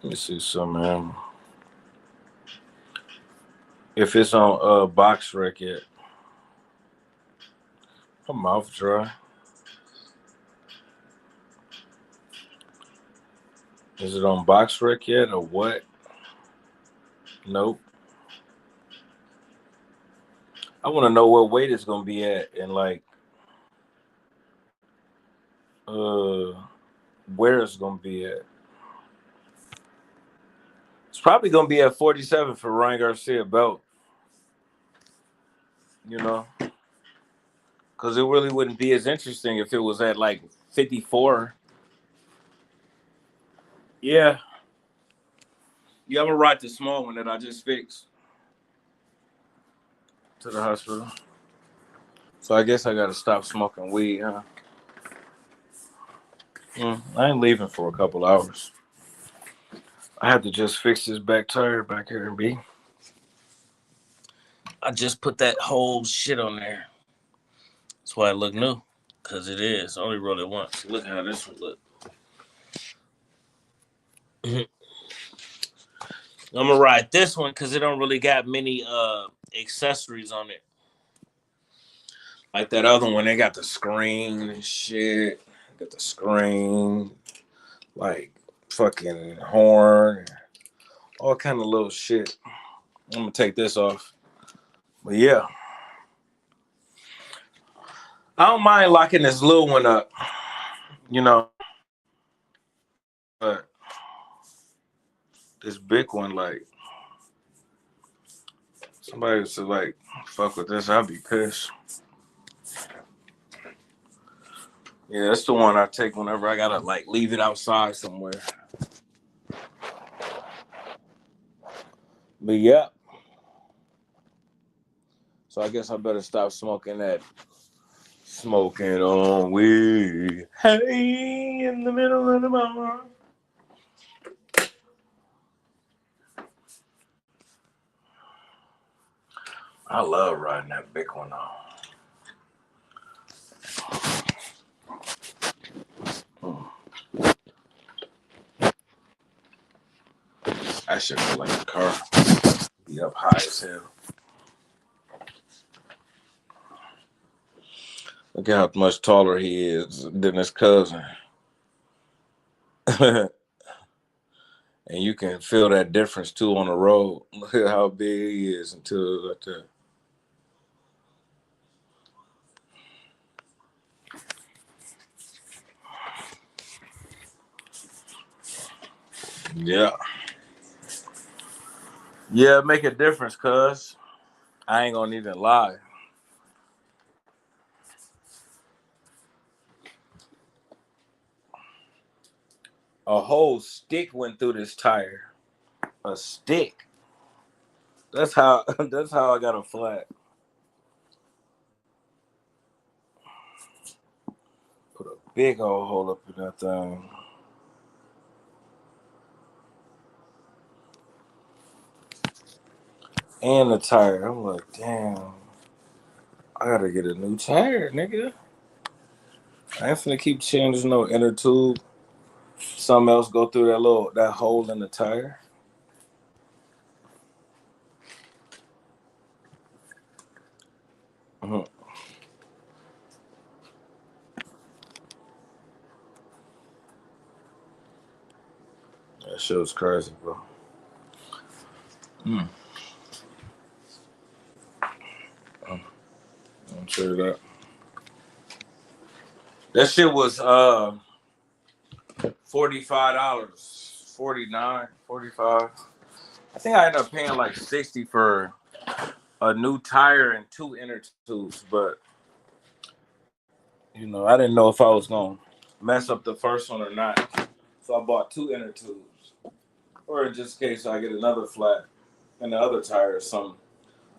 let me see some man. If it's on box rec yet. My mouth dry. Is it on box rec yet or what? Nope. I want to know what weight it's gonna be at and like where it's gonna be at. It's probably gonna be at 47 for Ryan Garcia belt. You know, because it really wouldn't be as interesting if it was at like 54. Yeah, you ever ride the small one that I just fixed to the hospital? So I guess I gotta stop smoking weed, huh? I ain't leaving for a couple hours. I have to just fix this back tire back here and B. I just put that whole shit on there. That's why it look new. Cause it is. I only rolled it once. Look how this one look. I'm gonna ride this one because it don't really got many accessories on it. Like that other one, they got the screen and shit. Got the screen, like fucking horn, all kind of little shit. I'm gonna take this off. But yeah. I don't mind locking this little one up, you know. But this big one, like, somebody was to like fuck with this, I'd be pissed. Yeah, that's the one I take whenever I gotta like leave it outside somewhere. But yeah. So I guess I better stop smoking that. Smoking on weed. Hey, in the middle of the bar. I love riding that big one on. I should feel like a car. Be up high as hell. Look at how much taller he is than his cousin. And you can feel that difference too on the road. Look at how big he is until like that. Yeah. Yeah, make a difference, cuz. I ain't gonna even lie. A whole stick went through this tire. A stick. That's how that's how I got a flat. Put a big old hole up in that thing. And the tire. I'm like, damn. I gotta get a new tire, nigga. I ain't finna keep changing no inner tube. Something else go through that hole in the tire. Uh-huh. That shit was crazy, bro. I'm sure that. That shit was $45, 49, 45. I think I ended up paying like 60 for a new tire and two inner tubes, but you know, I didn't know if I was gonna mess up the first one or not. So I bought two inner tubes. Or in just case I get another flat and the other tire or something,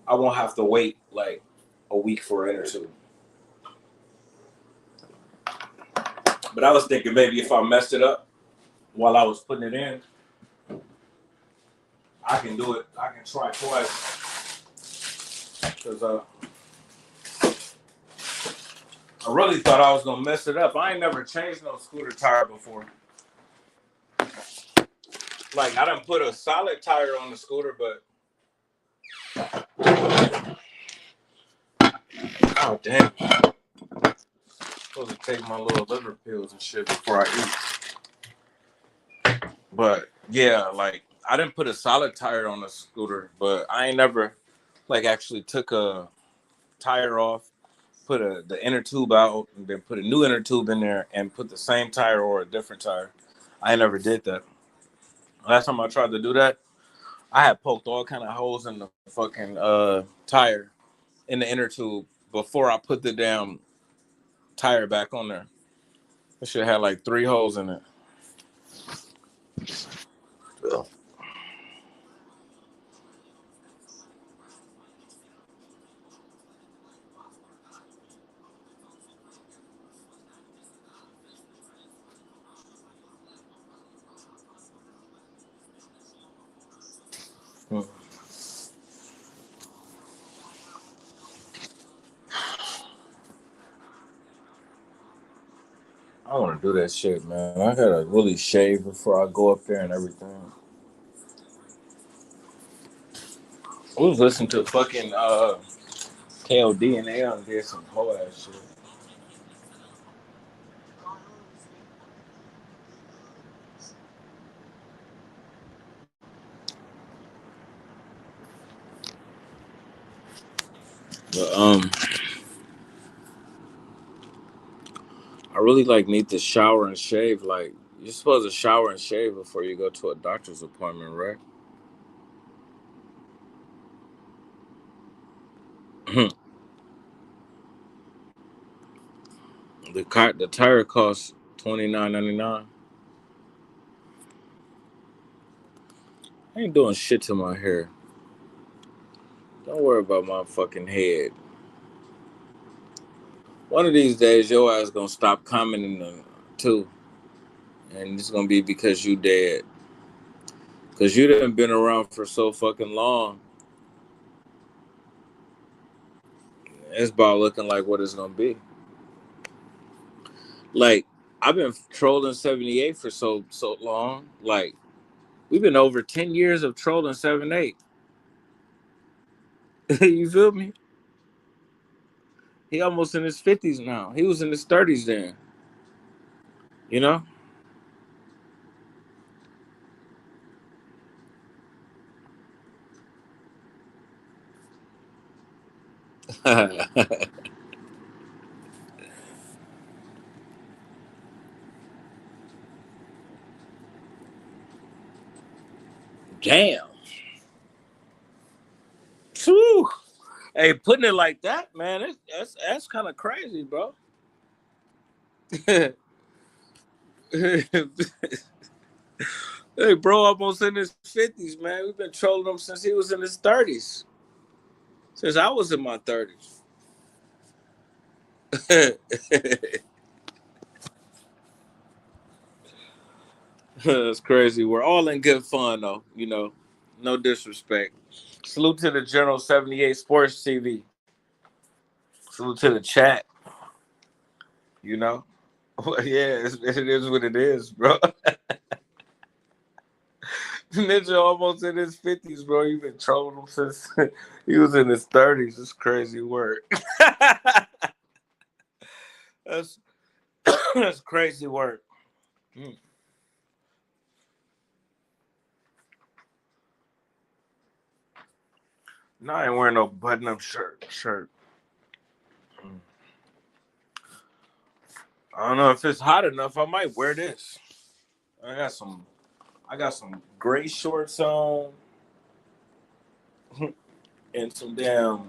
I won't have to wait like a week for an inner tube. But I was thinking maybe if I messed it up while I was putting it in, I can do it. I can try twice. Because I really thought I was going to mess it up. I ain't never changed no scooter tire before. Like, I done put a solid tire on the scooter, but... Oh, damn. I'm supposed to take my little liver pills and shit before I eat. But, yeah, like, I didn't put a solid tire on the scooter, but I ain't never, like, actually took a tire off, put the inner tube out, and then put a new inner tube in there and put the same tire or a different tire. I never did that. Last time I tried to do that, I had poked all kind of holes in the fucking tire in the inner tube before I put the damn tire back on there. That shit had like 3 holes in it. I want to do that shit, man. I gotta really shave before I go up there and everything. I was listening to fucking KOD and they did some whole ass shit. But I really like need to shower and shave. Like you're supposed to shower and shave before you go to a doctor's appointment, right? The tire costs $29.99. I ain't doing shit to my hair. Don't worry about my fucking head. One of these days, your ass gonna stop commenting too, and it's gonna be because you dead. Cause you done been around for so fucking long. It's about looking like what it's gonna be. Like I've been trolling 78 for so long. Like we've been over 10 years of trolling 78. You feel me? He almost in his 50s now. He was in his 30s then. You know? Damn. Whew. Hey, putting it like that, man, that's kind of crazy, bro. Hey, bro, almost in his 50s, man. We've been trolling him since he was in his 30s. Since I was in my 30s. That's crazy. We're all in good fun, though. You know, no disrespect. Salute to the General 78 Sports TV. Salute to the chat. You know. Yeah, it is what it is, bro. Ninja almost in his 50s, bro. You've been trolling him since he was in his 30s. It's crazy work. that's that's crazy work. Mm. No, I ain't wearing no button-up shirt. Mm. I don't know if it's hot enough. I might wear this. I got some. I got some gray shorts on and some damn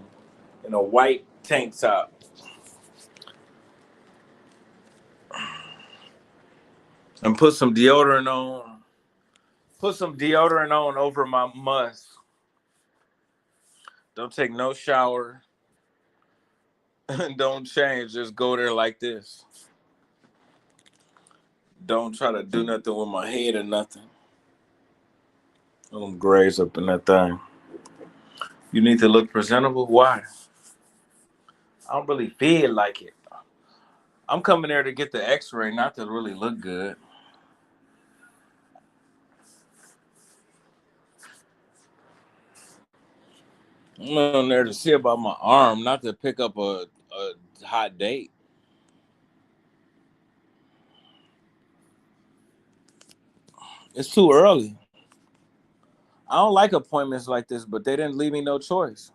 and a white tank top. And put some deodorant on. Put some deodorant on over my musk. Don't take no shower. And don't change. Just go there like this. Don't try to do nothing with my head or nothing. Them grays up in that thing. You need to look presentable. Why? I don't really feel like it. I'm coming there to get the X-ray, not to really look good. I'm on there to see about my arm, not to pick up a hot date. It's too early. I don't like appointments like this, but they didn't leave me no choice.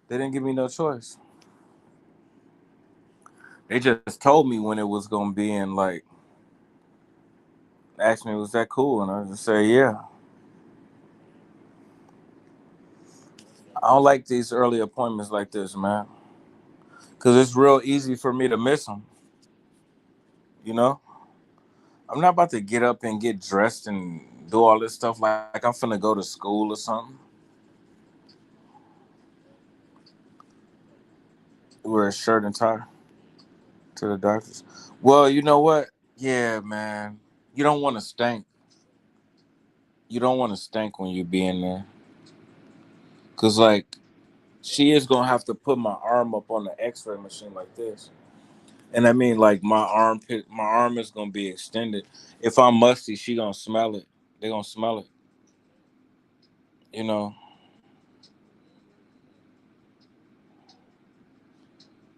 They didn't give me no choice. They just told me when it was gonna be and like asked me, was that cool? And I just say, yeah. I don't like these early appointments like this, man. Cause it's real easy for me to miss them. You know? I'm not about to get up and get dressed and do all this stuff like I'm finna go to school or something. Wear a shirt and tie to the doctors. Well, you know what? Yeah, man. You don't want to stink. You don't want to stink when you be in there. Cause like she is gonna have to put my arm up on the X-ray machine like this. And I mean like my arm is gonna be extended. If I'm musty, she gonna smell it. They gonna smell it. You know.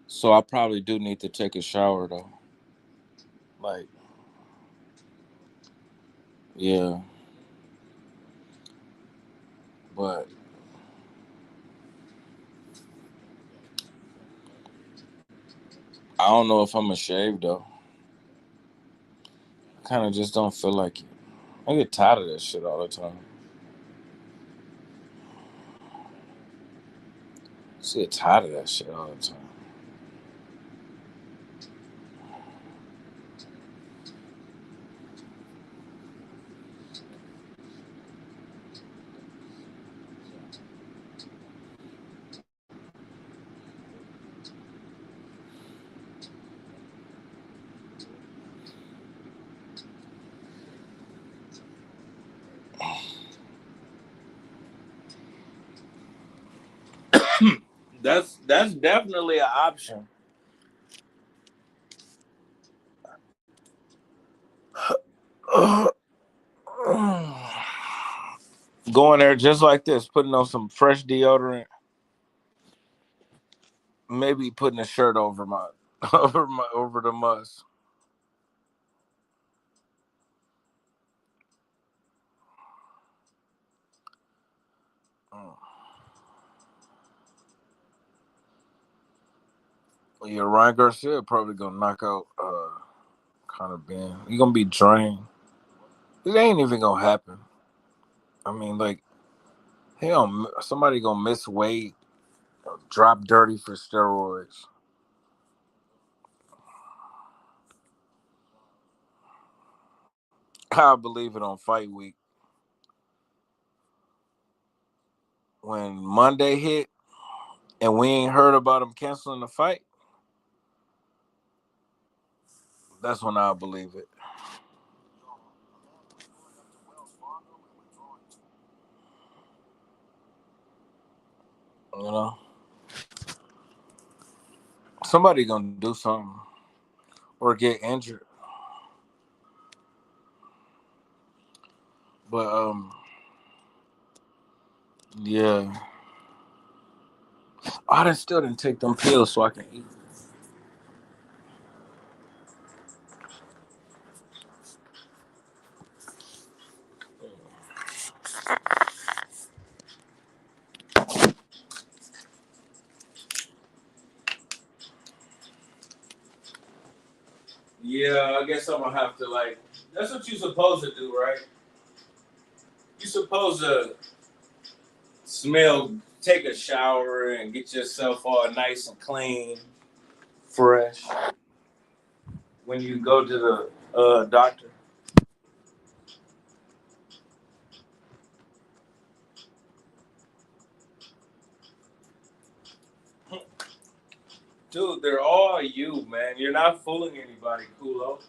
So I probably do need to take a shower though. Like, yeah. But I don't know if I'm gonna shave though. I kinda just don't feel like it. I get tired of that shit all the time. I get tired of that shit all the time. That's definitely an option. Going there just like this, putting on some fresh deodorant, maybe putting a shirt over my over the must. Well, yeah, Ryan Garcia probably gonna knock out Conor Benn. He gonna be drained. It ain't even gonna happen. I mean, like, hell, somebody gonna miss weight, drop dirty for steroids. I believe it on fight week. When Monday hit and we ain't heard about him canceling the fight, that's when I believe it. You know? Somebody gonna do something or get injured. But yeah. I still didn't take them pills so I can eat. Yeah, I guess I'm gonna have to like. That's what you're supposed to do, right? You're supposed to smell, take a shower, and get yourself all nice and clean, fresh when you go to the doctor. Dude, they're all you, man. You're not fooling anybody, Kulo.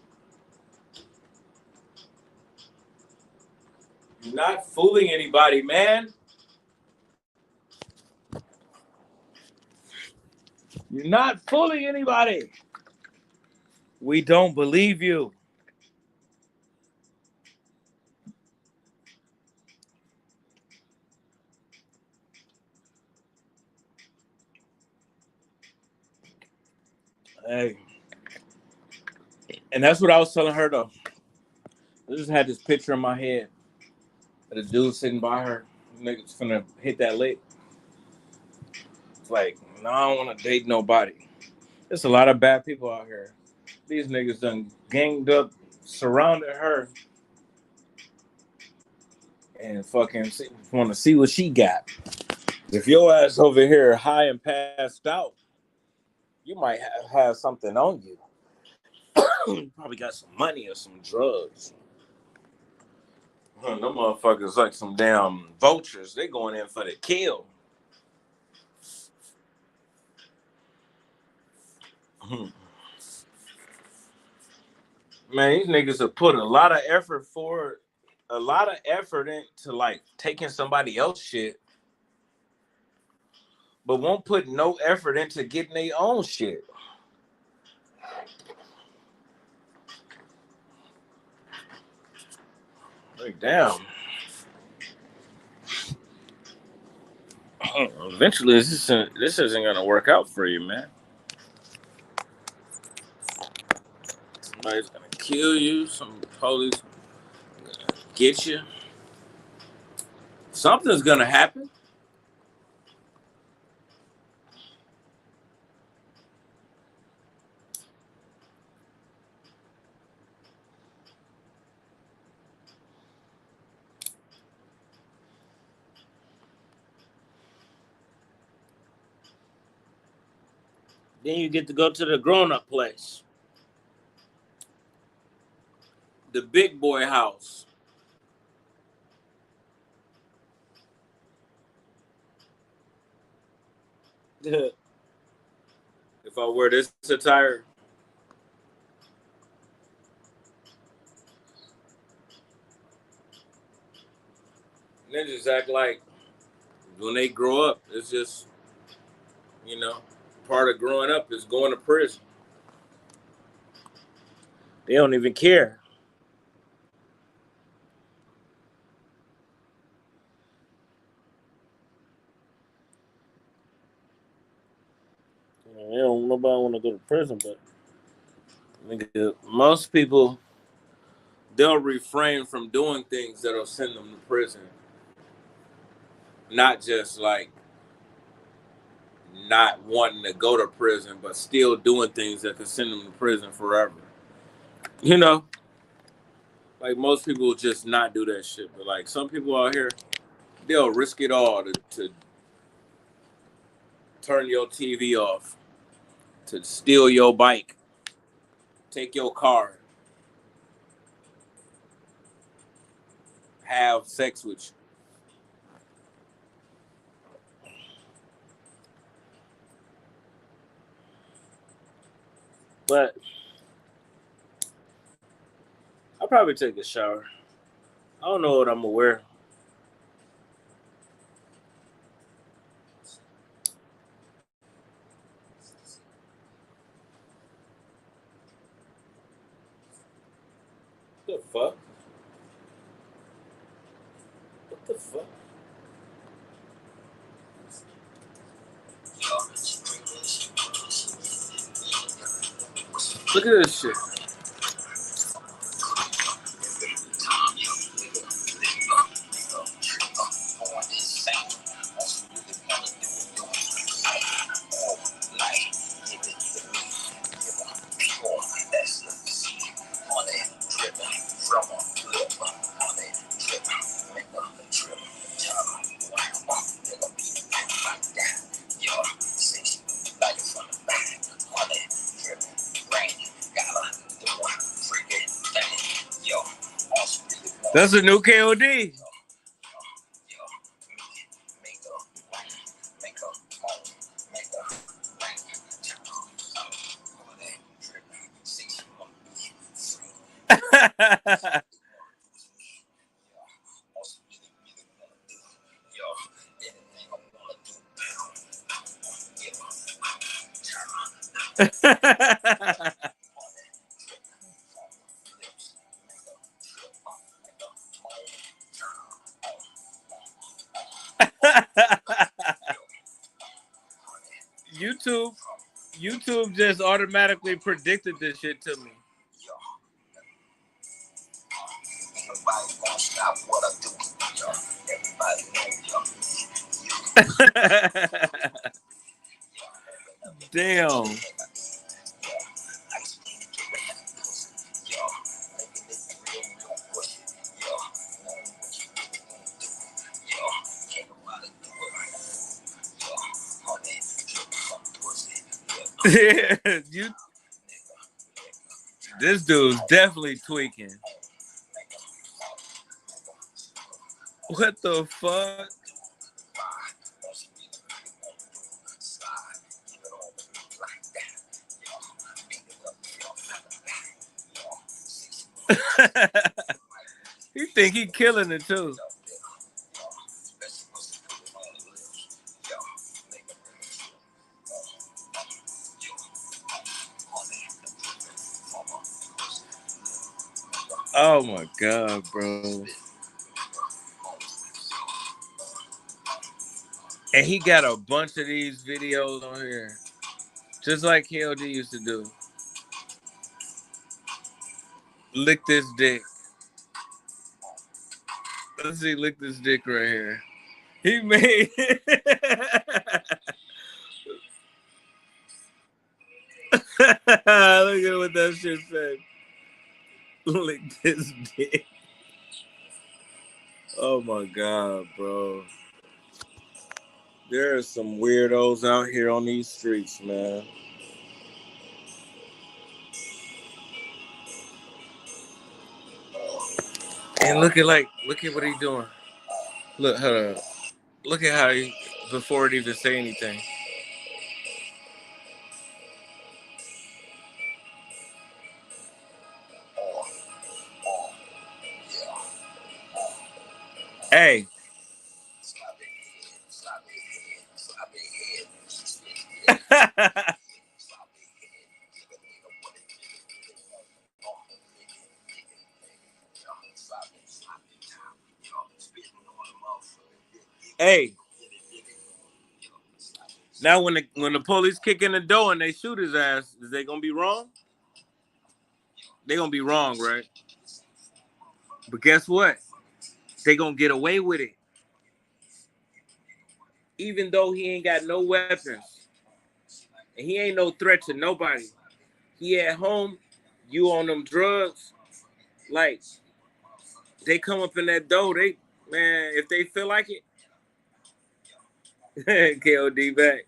You're not fooling anybody, man. You're not fooling anybody. We don't believe you. Hey. And that's what I was telling her, though. I just had this picture in my head of the dude sitting by her. Niggas finna hit that lick. It's like, no, I don't want to date nobody. There's a lot of bad people out here. These niggas done ganged up, surrounded her, and fucking want to see what she got. If your ass over here high and passed out, you might have something on you. You probably got some money or some drugs. Them motherfuckers like some damn vultures. They going in for the kill. Man, these niggas have put a lot of effort into like taking somebody else's shit, but won't put no effort into getting their own shit. Like, damn. Eventually, this isn't gonna work out for you, man. Somebody's gonna kill you. Some police gonna get you. Something's gonna happen. Then you get to go to the grown-up place, the big boy house. If I wear this attire, they just act like when they grow up, it's just, you know, part of growing up is going to prison. They don't even care. They don't. Nobody want to go to prison, but most people they'll refrain from doing things that'll send them to prison. Not just like not wanting to go to prison, but still doing things that could send them to prison forever. You know, like most people will just not do that shit. But like some people out here, they'll risk it all to turn your TV off, to steal your bike, take your car, have sex with you. But I'll probably take a shower. I don't know what I'm gonna wear. The fuck? What the fuck? Look at this shit. That's a new KOD. YouTube just automatically predicted this shit to me. Damn. This dude's definitely tweaking. What the fuck? He think he killing it too. Oh my god, bro. And he got a bunch of these videos on here. Just like KLD used to do. Lick this dick. Let's see, lick this dick right here. He made Look at what that shit said. Lick this dick. Oh my god, bro. There are some weirdos out here on these streets, man. And look at what he doing. Look, hold on. Look at how he, before it even say anything. Hey. Hey. Now when the police kick in the door and they shoot his ass, is they gonna be wrong? They gonna be wrong, right? But guess what? They gonna get away with it. Even though he ain't got no weapons. And he ain't no threat to nobody. He at home, you on them drugs. Like, they come up in that door, man, if they feel like it, KOD back.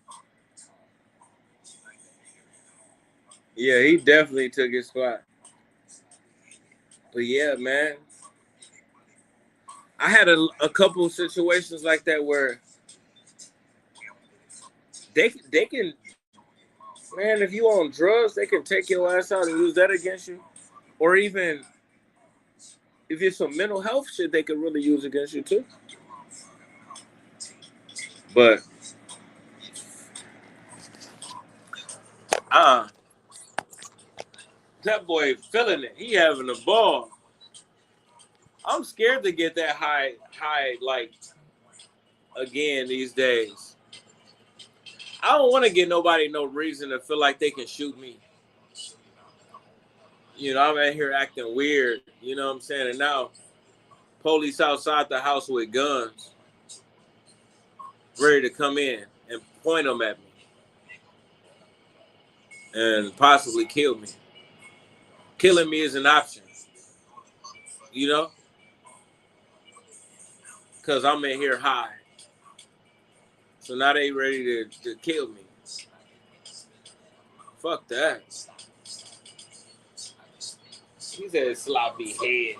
Yeah, he definitely took his spot. But yeah, man. I had a couple of situations like that where they can, man, if you on drugs, they can take your ass out and use that against you. Or even if it's some mental health shit, they could really use against you too. But that boy feeling it. He having a ball. I'm scared to get that high like again these days. I don't want to give nobody no reason to feel like they can shoot me. You know, I'm out here acting weird. You know what I'm saying? And now, police outside the house with guns, ready to come in and point them at me and possibly kill me. Killing me is an option, you know, because I'm in here high. So now they ready to kill me. Fuck that. He said sloppy head.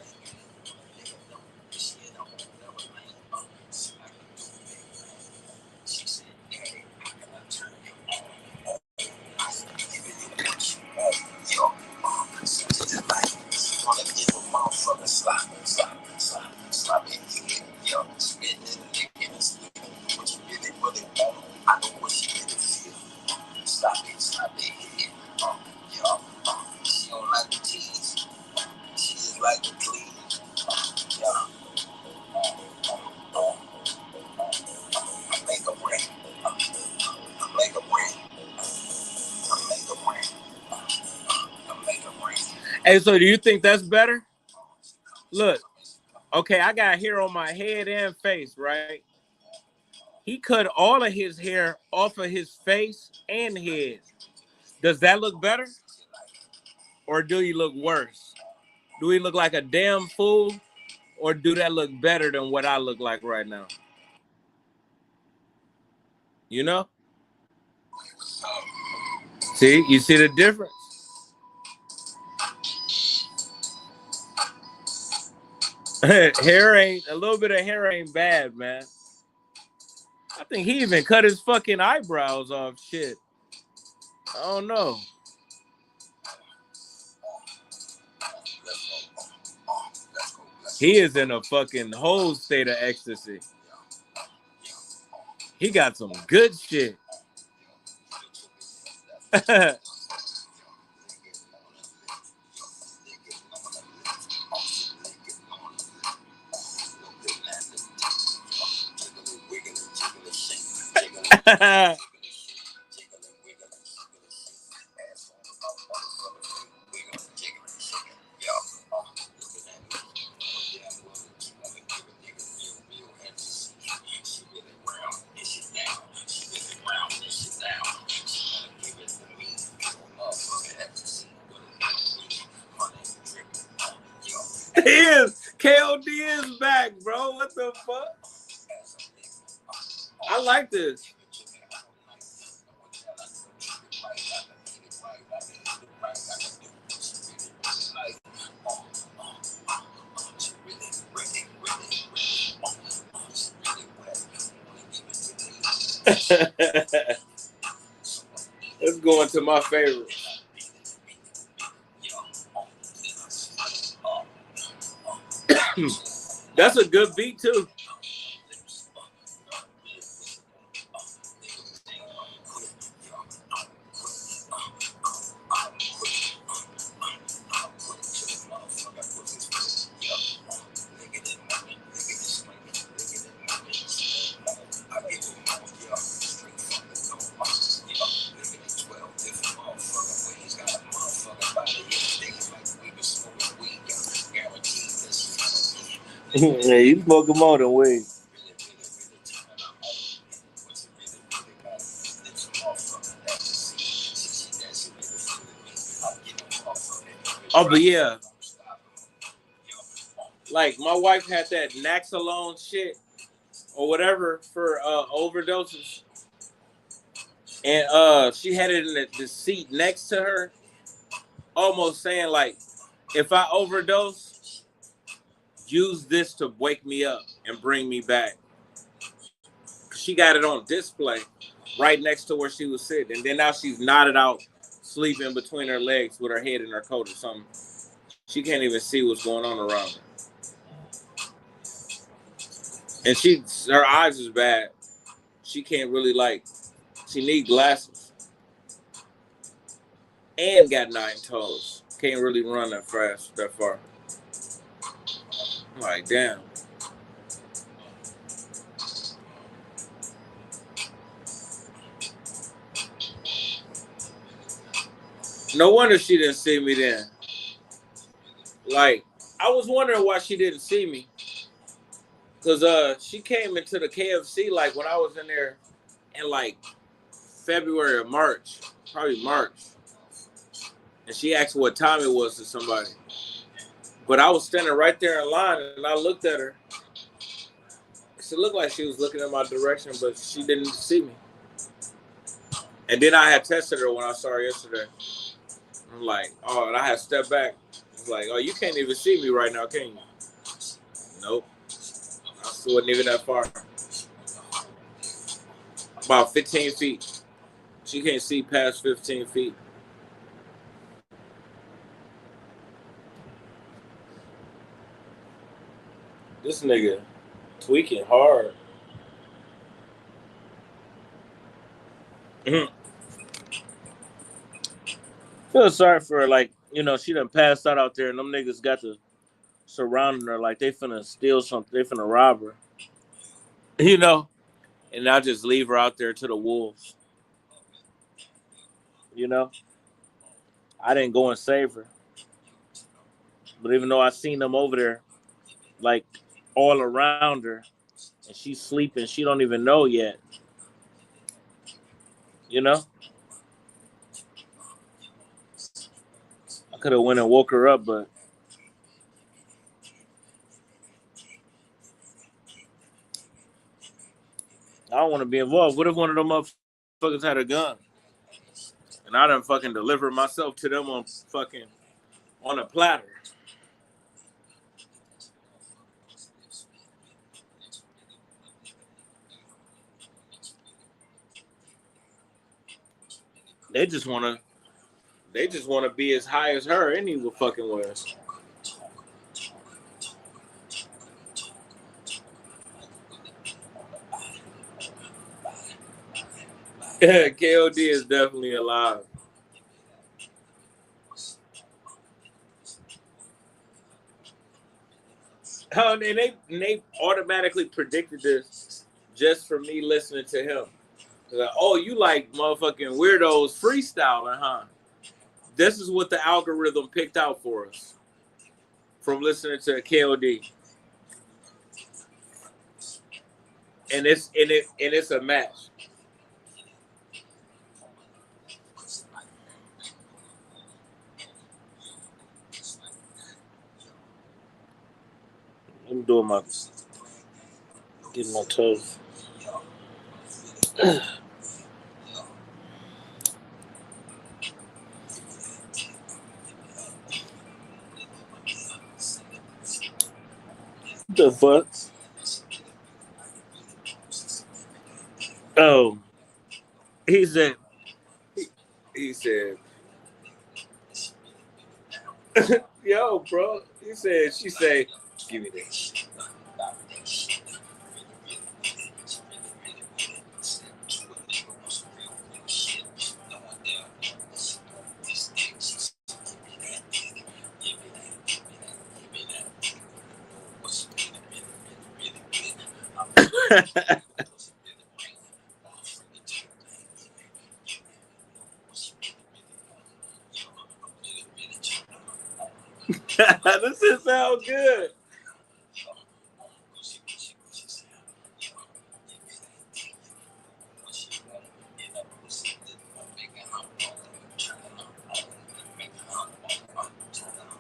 Hey, so do you think that's better? Look, okay, I got hair on my head and face, right? He cut all of his hair off of his face and head. Does that look better? Or do he look worse? Do he look like a damn fool? Or do that look better than what I look like right now? You know? See, you see the difference? A little bit of hair ain't bad, man. I think he even cut his fucking eyebrows off. Shit. I don't know. He is in a fucking whole state of ecstasy. He got some good shit. KOD is back, bro. What the fuck? I like this. Let's go into my favorite. That's a good beat too. Yeah, you smoking more than weed. Oh, but yeah, like my wife had that Naxalone shit or whatever for overdoses, and she had it in the seat next to her, almost saying like, if I overdose, use this to wake me up and bring me back. She got it on display right next to where she was sitting, and then now she's nodded out, sleeping between her legs with her head in her coat or something. She can't even see what's going on around her. And her eyes is bad. She can't really she need glasses. And got 9 toes. Can't really run that fast, that far. I'm like, damn. No wonder she didn't see me then. Like, I was wondering why she didn't see me. Because she came into the KFC, like, when I was in there in, like, February or March. Probably March. And she asked what time it was to somebody. But I was standing right there in line, and I looked at her. It looked like she was looking in my direction, but she didn't see me. And then I had tested her when I saw her yesterday. I'm like, oh, and I had stepped back. It's like, oh, you can't even see me right now, can you? Nope. I still wasn't even that far. About 15 feet. She can't see past 15 feet. This nigga tweaking hard. Mm-hmm. Feel sorry for her, like, you know, she done passed out there, and them niggas got to surrounding her like they finna steal something, they finna rob her. You know? And I'll just leave her out there to the wolves. You know? I didn't go and save her. But even though I seen them over there, like, all around her, and she's sleeping, she don't even know yet. You know? I could have went and woke her up, but I don't want to be involved. What if one of them motherfuckers had a gun? And I done fucking delivered myself to them on a platter. They just wanna be as high as her any fucking way. KOD is definitely alive. Oh, and they automatically predicted this just for me listening to him. Like, oh, you like motherfucking weirdos freestyling, huh? This is what the algorithm picked out for us from listening to KOD. And it's a match. I'm doing getting my toes. The fuck? Oh, he said. He said, "Yo, bro." He said, "She say, give me this." This is sound good.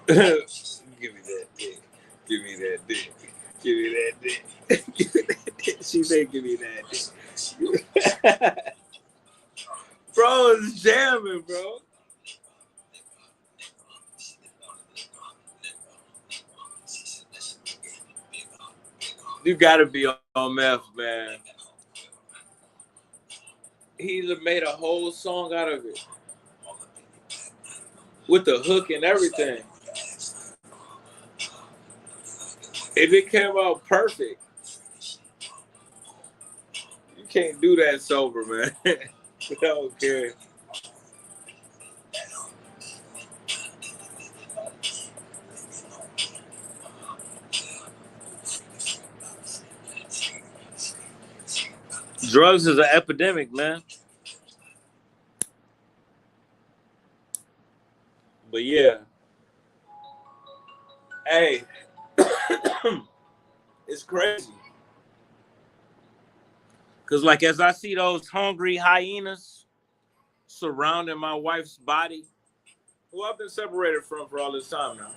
Give me that dick. Give me that dick. Give me that dick. Give me that dick. She said, "Give me that dick." Bro, it's jamming, bro. You gotta be on meth, man. He made a whole song out of it with the hook and everything. And it came out perfect. You can't do that sober, man. I don't care. drugs is an epidemic, man. But yeah, hey, it's crazy. Cause like as I see those hungry hyenas surrounding my wife's body, who I've been separated from for all this time now.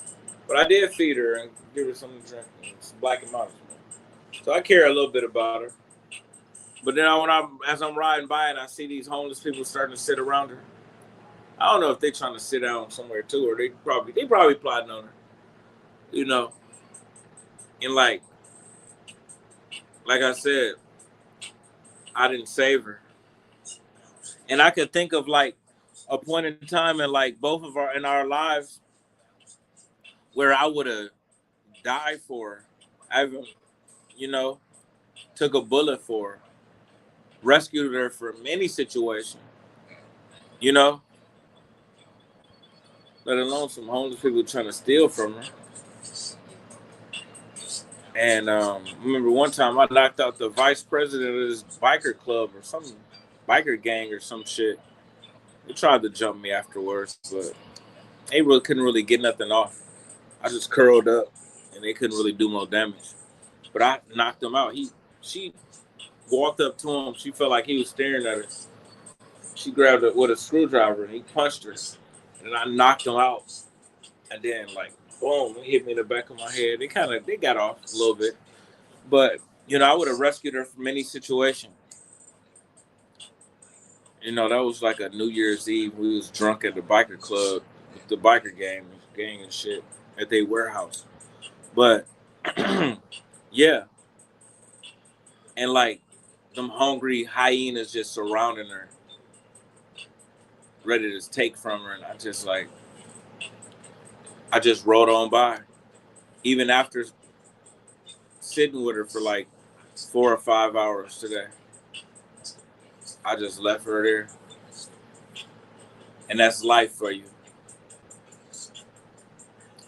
But I did feed her and give her something to drink, some Black and Models. So I care a little bit about her. But then as I'm riding by and I see these homeless people starting to sit around her, I don't know if they're trying to sit down somewhere too, or they probably plotting on her, you know. And like I said, I didn't save her, and I could think of like a point in time in like both of our lives where I would have died for her. I've, you know, took a bullet for her, rescued her from any situation, you know, let alone some homeless people trying to steal from her. And remember one time I knocked out the vice president of this biker club or some biker gang or some shit. They tried to jump me afterwards, but they couldn't really get nothing off. I just curled up and they couldn't really do more damage. But I knocked him out. She walked up to him. She felt like he was staring at her. She grabbed it with a screwdriver and he punched her. And I knocked him out. And then like boom, he hit me in the back of my head. They got off a little bit. But, you know, I would have rescued her from any situation. You know, that was like a New Year's Eve. We was drunk at the biker club with the biker gang and shit at their warehouse. But, yeah. And like, them hungry hyenas just surrounding her, ready to take from her. And I just rode on by. Even after sitting with her for like 4 or 5 hours today. I just left her there. And that's life for you.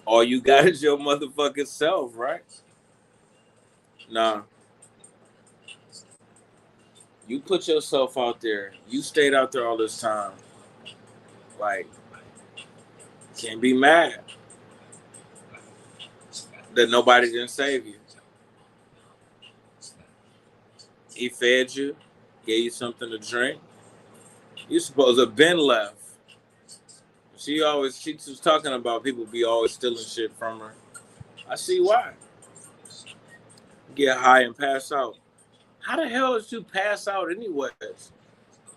All you got is your motherfucking self, right? Nah. You put yourself out there. You stayed out there all this time. Like, can't be mad that nobody didn't save you. He fed you, gave you something to drink. You supposed to have been left. She was talking about people be always stealing shit from her. I see why. Get high and pass out. How the hell did you pass out anyways?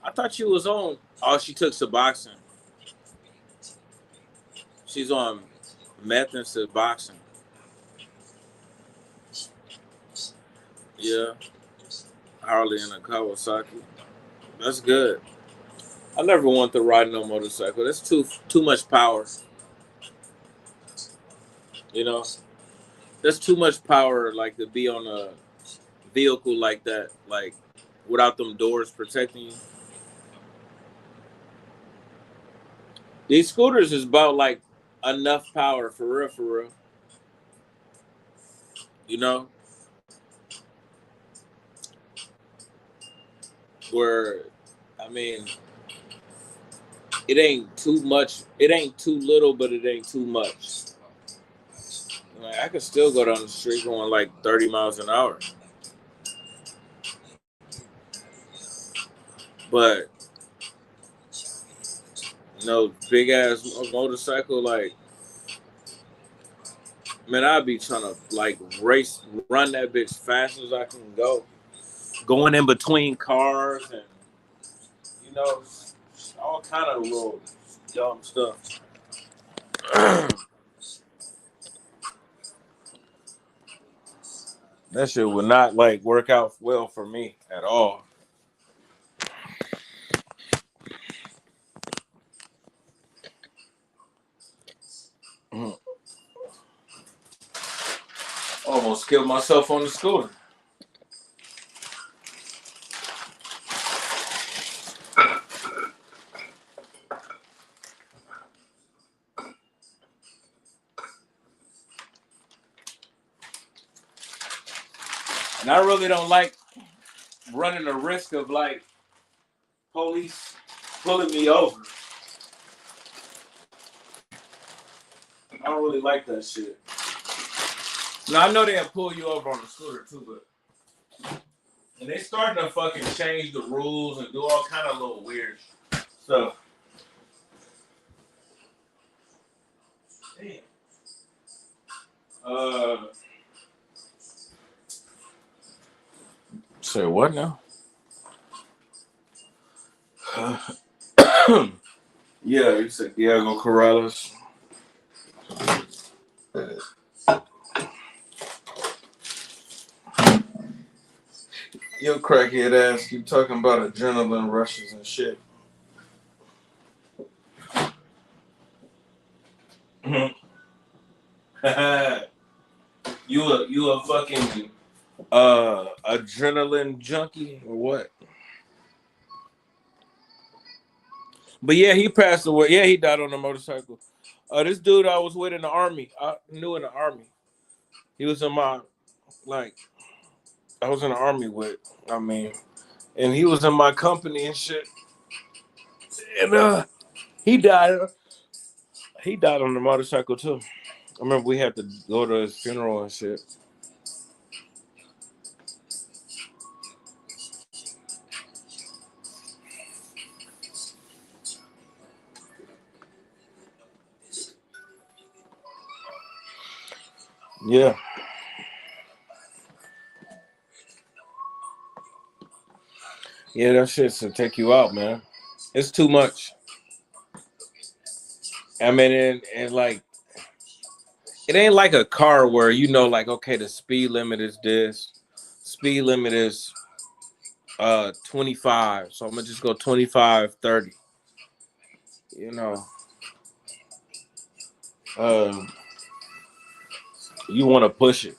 I thought you was on. Oh, she took Suboxone. She's on meth and Suboxone. Yeah. Harley and a Kawasaki. That's good. I never want to ride no motorcycle. That's too much power. You know? That's too much power, like, to be on a vehicle like that, like, without them doors protecting you. These scooters is about, like, enough power, for real. You know? Where, I mean, it ain't too much. It ain't too little, but it ain't too much. Like, I could still go down the street going like 30 miles an hour. But, you know, big ass motorcycle, like, man, I'd be trying to like run that bitch fast as I can go. Going in between cars and, you know, all kind of little dumb stuff. That shit would not like work out well for me at all. Almost killed myself on the scooter. And I really don't like running the risk of like police pulling me over. I don't really like that shit. Now I know they'll pull you over on the scooter too, but and they starting to fucking change the rules and do all kind of little weird stuff. Damn. Say what now? Yeah, you said Diego Corrales. Yo, crackhead ass, keep talking about adrenaline rushes and shit. you a fucking adrenaline junkie or what? But yeah, he passed away. Yeah, he died on a motorcycle. This dude I was with in the army, I knew in the army. He was in my like I was in the army with. I mean, and he was in my company and shit. And he died. He died on the motorcycle too. I remember we had to go to his funeral and shit. Yeah. Yeah, that shit should take you out, man. It's too much. I mean, and like, it ain't like a car where you know, like, okay, the speed limit is this, speed limit is 25, so I'm gonna just go 25, 30. You know, you want to push it.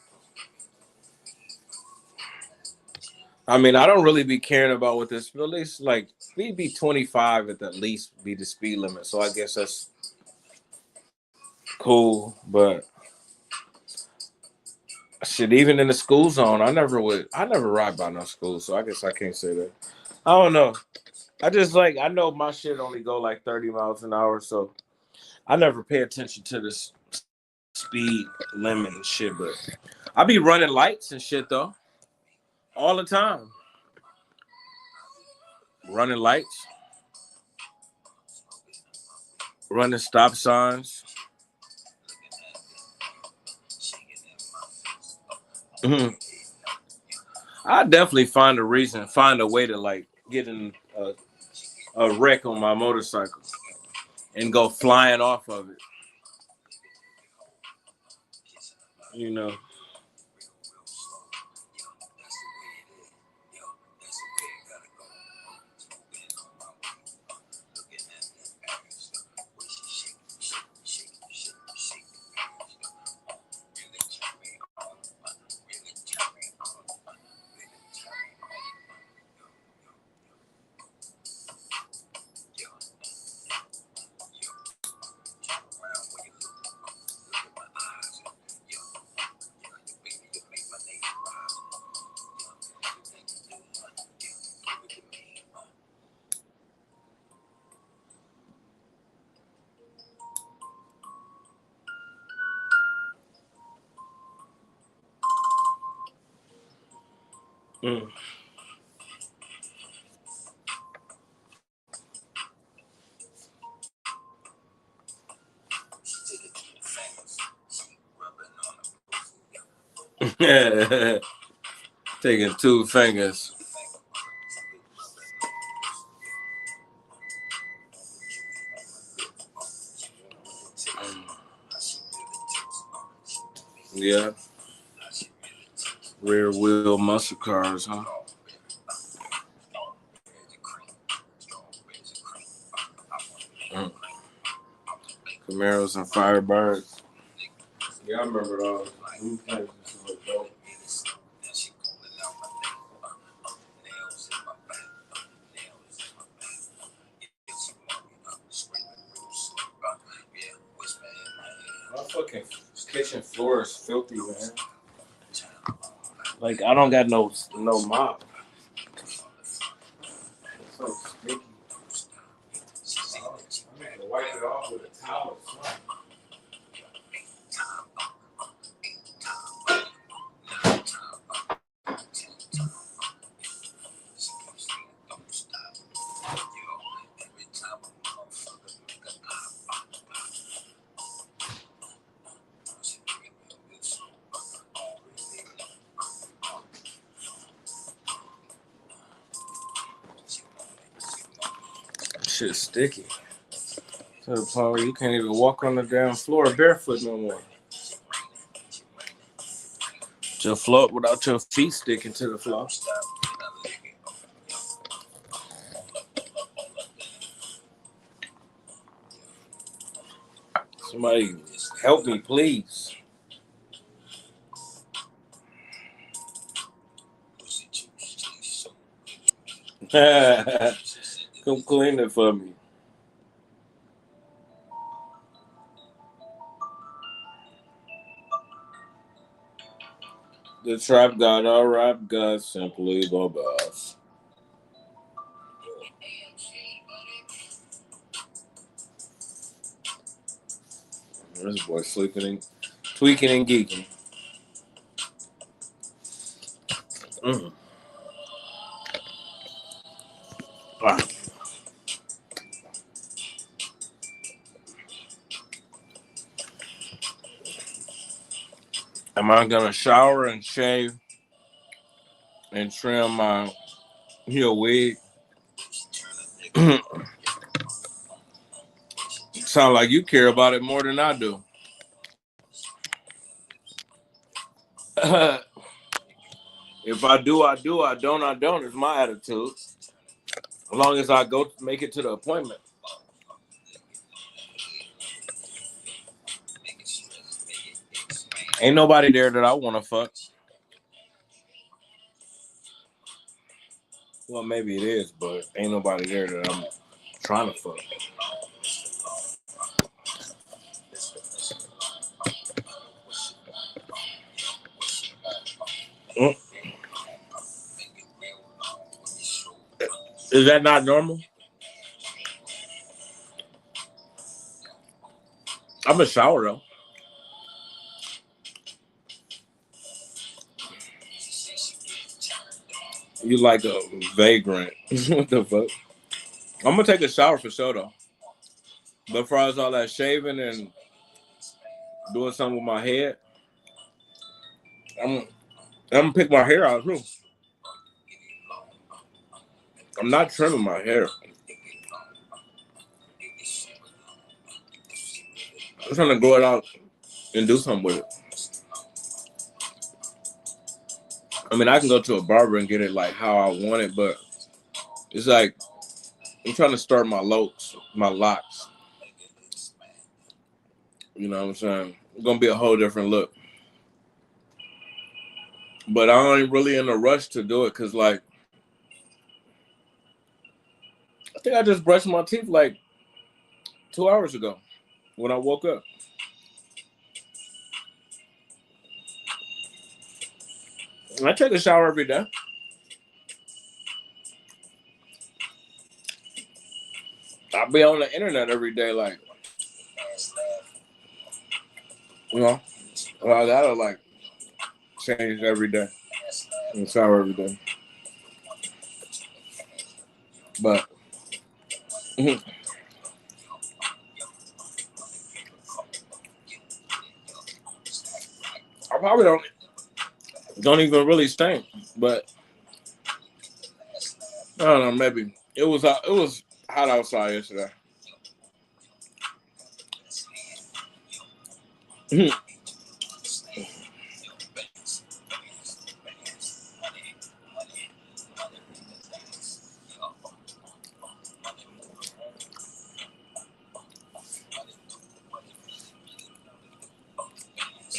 I mean, I don't really be caring about what this, at least like, speed be 25 at the least be the speed limit. So I guess that's cool, but shit, even in the school zone, I never ride by no school, so I guess I can't say that. I don't know. I just like I know my shit only go like 30 miles an hour, so I never pay attention to this speed limit and shit. But I be running lights and shit though, all the time. Running lights, running stop signs. Mhm. I definitely find a way to like get in a wreck on my motorcycle and go flying off of it. You know. Mm. Taking two fingers. Yeah. Rear wheel muscle cars, huh? Mm. Camaros and Firebirds. Yeah, I remember those. My fucking kitchen floor is filthy, man. Like I don't got no mop. Shit's sticky. To the point where you can't even walk on the damn floor barefoot no more. Just float without your feet sticking to the floor. Somebody help me, please. Come clean it for me. The trap god, all rap god, simply Bobas. This boy sleeping and tweaking and geeking. Ah. Am I gonna shower and shave and trim my wig? Sound like you care about it more than I do. If I do, I do. I don't, I don't. It's my attitude. As long as I go make it to the appointment. Ain't nobody there that I want to fuck. Well, maybe it is, but ain't nobody there that I'm trying to fuck. Is that not normal? I'm a shower though. You like a vagrant. What the fuck? I'm gonna take a shower for sure though. But as far as all that shaving and doing something with my head, I'm gonna pick my hair out too. I'm not trimming my hair. I'm trying to grow it out and do something with it. I mean, I can go to a barber and get it like how I want it, but it's like I'm trying to start my locks. You know what I'm saying? It's gonna be a whole different look. But I ain't really in a rush to do it because, like, I think I just brushed my teeth like 2 hours ago when I woke up. I take a shower every day. I be on the internet every day, like, you know, I gotta like change every day and shower every day. But I probably don't even really stink, but I don't know. Maybe it was hot outside yesterday.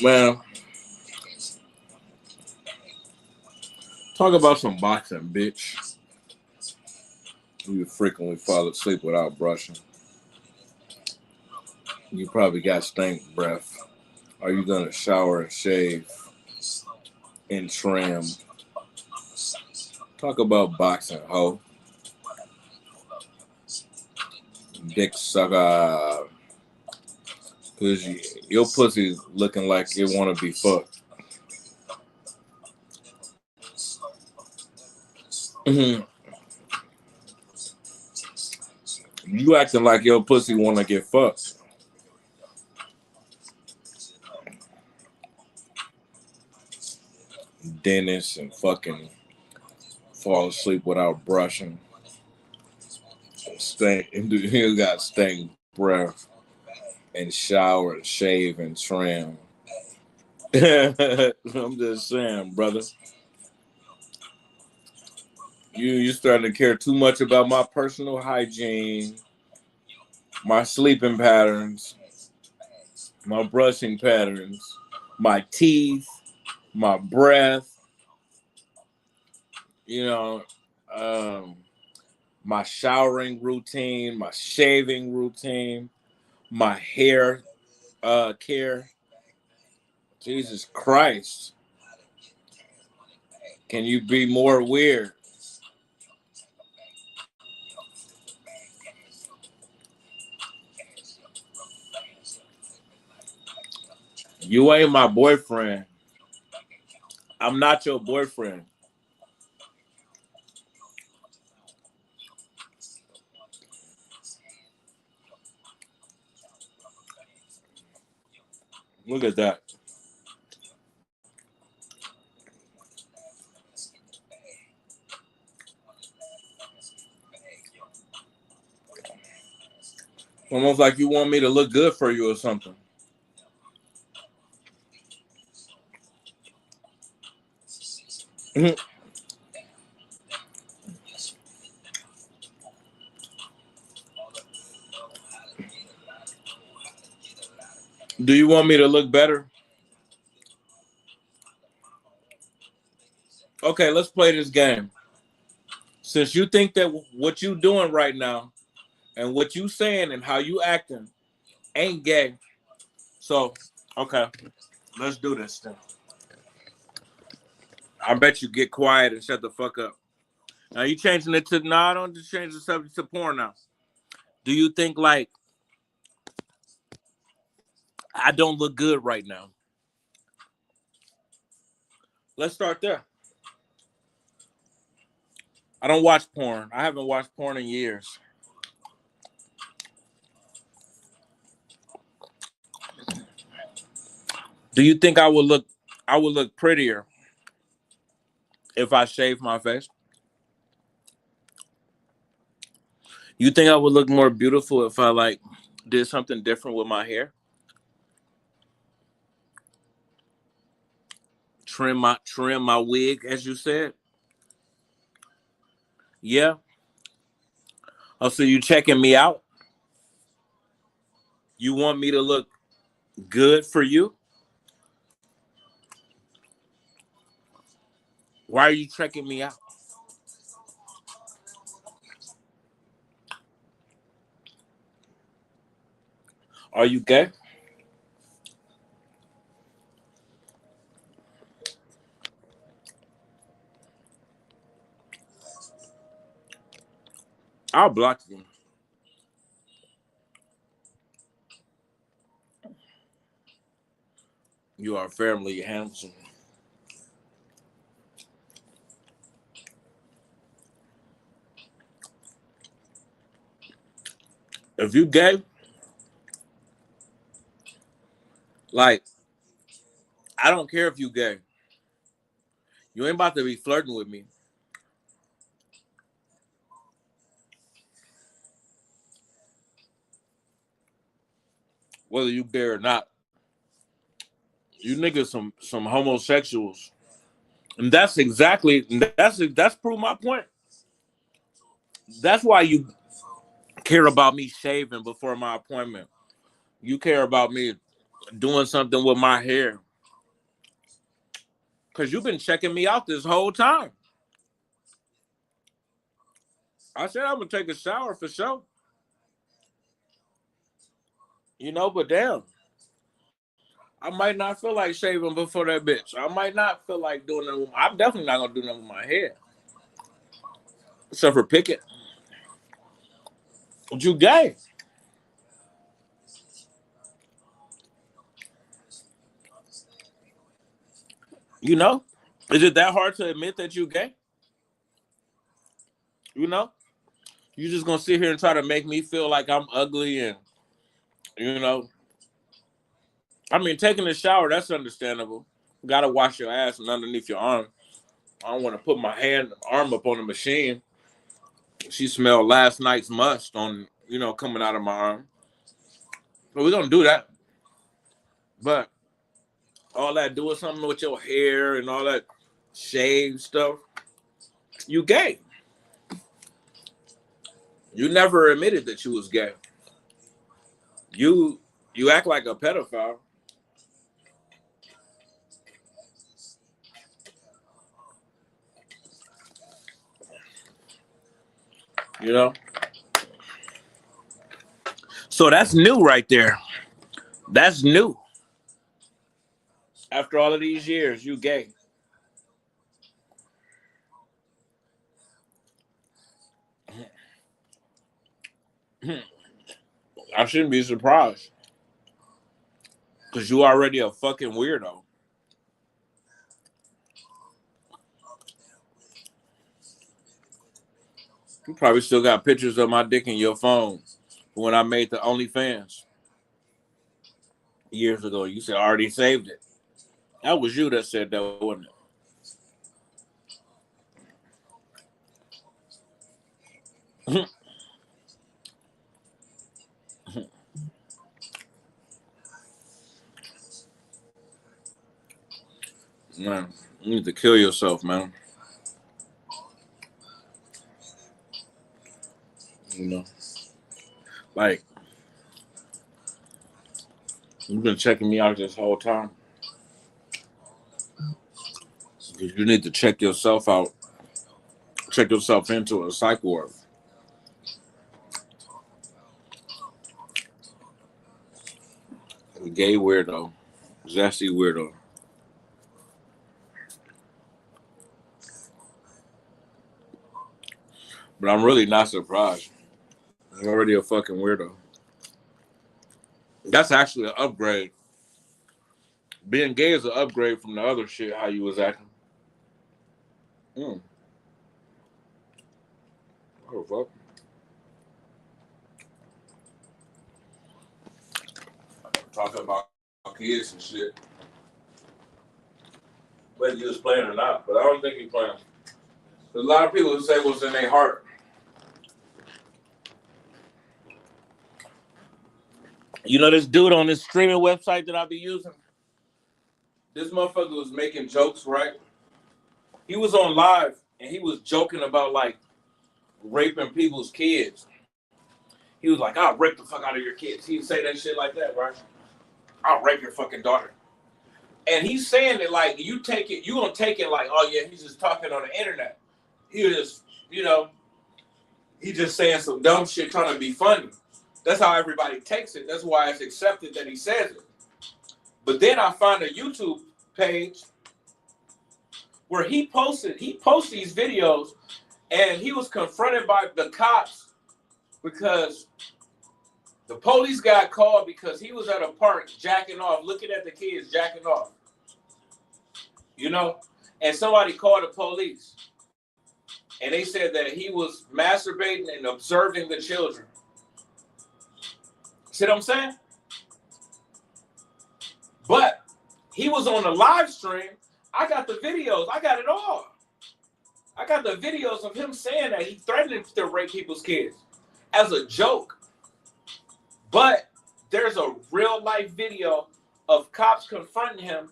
Man, talk about some boxing, bitch. You frequently fall asleep without brushing. You probably got stink breath. Are you gonna shower and shave and trim? Talk about boxing, ho. Dick sucker. Cause your pussy looking like it want to be fucked. Mhm. You acting like your pussy want to get fucked. Dentist and fucking fall asleep without brushing. Stink. You got stank breath and shower and shave and trim. I'm just saying, brother. You starting to care too much about my personal hygiene, my sleeping patterns, my brushing patterns, my teeth, my breath, you know, um, my showering routine, my shaving routine, my hair care. Jesus Christ. Can you be more weird? You ain't my boyfriend. I'm not your boyfriend. Look at that. Almost like you want me to look good for you or something. Do you want me to look better? Okay, let's play this game. Since you think that what you doing right now and what you saying and how you acting ain't gay, so okay, let's do this then. I bet you get quiet and shut the fuck up. Now you changing it to no, I don't just change the subject to porn now. Do you think like I don't look good right now? Let's start there. I don't watch porn. I haven't watched porn in years. Do you think I would look prettier if I shaved my face? You think I would look more beautiful if I like did something different with my hair? Trim my wig, as you said? Yeah. Oh, so you checking me out? You want me to look good for you? Why are you checking me out? Are you gay? I'll block you. You are fairly handsome. If you gay, like I don't care if you gay. You ain't about to be flirting with me, whether you gay or not. You niggas some homosexuals, and that's proved my point. That's why you care about me shaving before my appointment. You care about me doing something with my hair because you've been checking me out this whole time. I said I'm gonna take a shower for sure, but damn, I might not feel like shaving before that bitch. I might not feel like doing it. I'm definitely not gonna do nothing with my hair, except for pick it. But you gay? You know? Is it that hard to admit that you gay? You know? You just gonna sit here and try to make me feel like I'm ugly and, you know. I mean, taking a shower, that's understandable. You gotta wash your ass and underneath your arm. I don't want to put my arm up on the machine. She smelled last night's must on, coming out of my arm. But we're gonna do that. But all that doing something with your hair and all that shave stuff, you gay. You never admitted that you was gay. You act like a pedophile. You know? So that's new right there. That's new. After all of these years, you gay. I shouldn't be surprised. Because you already a fucking weirdo. You probably still got pictures of my dick in your phone when I made the OnlyFans years ago. You said I already saved it. That was you that said that, wasn't it? Man, you need to kill yourself, man. You know, like, you've been checking me out this whole time. You need to check yourself out. Check yourself into a psych ward. A gay weirdo. Zesty weirdo. But I'm really not surprised. I'm already a fucking weirdo. That's actually an upgrade. Being gay is an upgrade from the other shit, how you was acting. Mm. Oh, fuck. Talking about kids and shit. Whether you was playing or not, but I don't think he playing. There's a lot of people who say what's in their heart. You know this dude on this streaming website that I be using? This motherfucker was making jokes, right? He was on live and he was joking about like raping people's kids. He was like, I'll rape the fuck out of your kids. He'd say that shit like that, right? I'll rape your fucking daughter. And he's saying it like you gonna take it like, oh yeah, he's just talking on the internet. He was, he just saying some dumb shit trying to be funny. That's how everybody takes it. That's why it's accepted that he says it. But then I found a YouTube page where he posts these videos and he was confronted by the cops because the police got called because he was at a park jacking off, looking at the kids jacking off. And somebody called the police. And they said that he was masturbating and observing the children. See what I'm saying? But he was on a live stream. I got the videos. I got it all. I got the videos of him saying that he threatened to rape people's kids as a joke. But there's a real life video of cops confronting him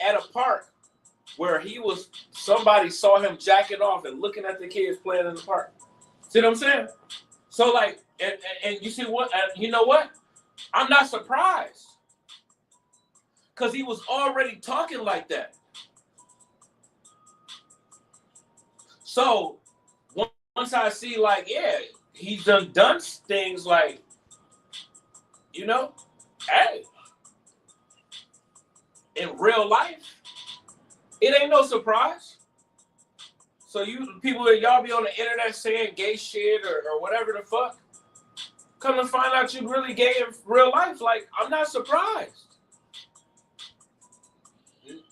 at a park where somebody saw him jacking off and looking at the kids playing in the park. See what I'm saying? So like, and you see what, you know what? I'm not surprised. Because he was already talking like that. So once I see like, yeah, he's done things like, hey, in real life, it ain't no surprise. So you people that y'all be on the internet saying gay shit or whatever the fuck, come to find out you really gay in real life. Like, I'm not surprised.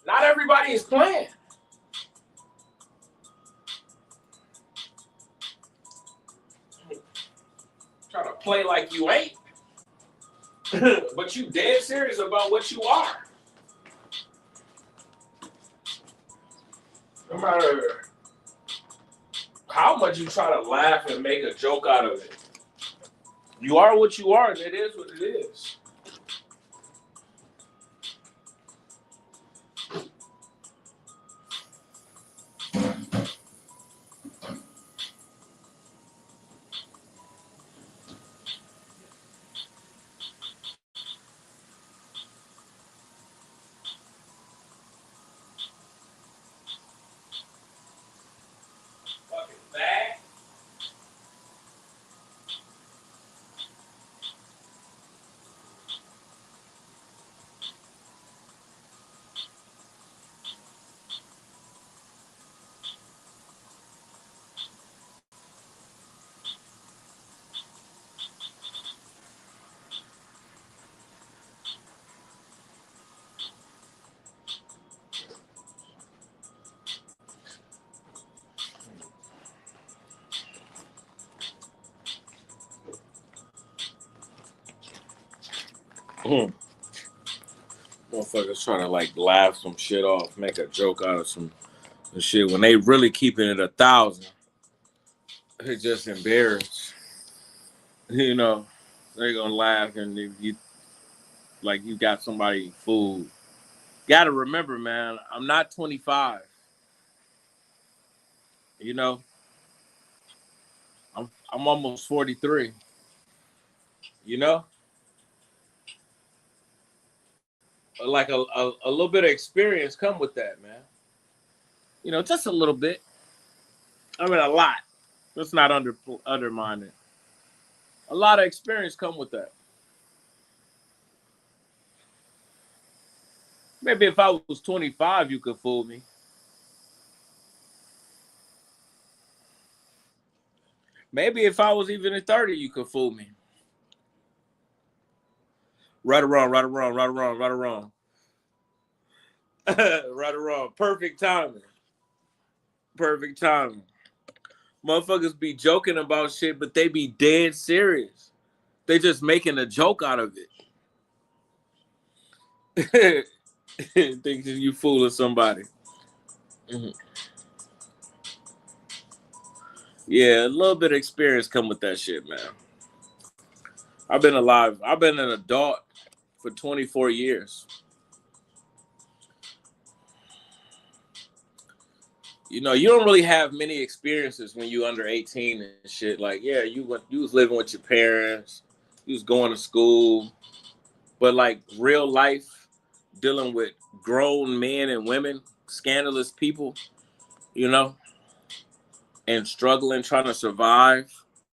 Not everybody is playing. Trying to play like you ain't. But you dead serious about what you are. No matter how much you try to laugh and make a joke out of it, you are what you are, and it is what it is. Fucking bag. Motherfuckers trying to like laugh some shit off, make a joke out of some shit when they really keeping it 1,000. They just embarrassed. You know, they gonna laugh and you like you got somebody fooled. Gotta remember, man, I'm not 25. You know, I'm almost 43. You know, like a little bit of experience come with that, man. You know, just a little bit. I mean, a lot. Let's not undermine it. A lot of experience come with that. Maybe if I was 25, you could fool me. Maybe if I was even at 30, you could fool me. Right or wrong, right or wrong, right or wrong, right or wrong. Right or wrong. Perfect timing. Perfect timing. Motherfuckers be joking about shit, but they be dead serious. They just making a joke out of it. Thinking you fooling somebody. Mm-hmm. Yeah, a little bit of experience come with that shit, man. I've been alive. I've been an adult for 24 years. You know, you don't really have many experiences when you under 18 and shit. Like, yeah, you was living with your parents, you was going to school, but like real life, dealing with grown men and women, scandalous people, you know, and struggling, trying to survive,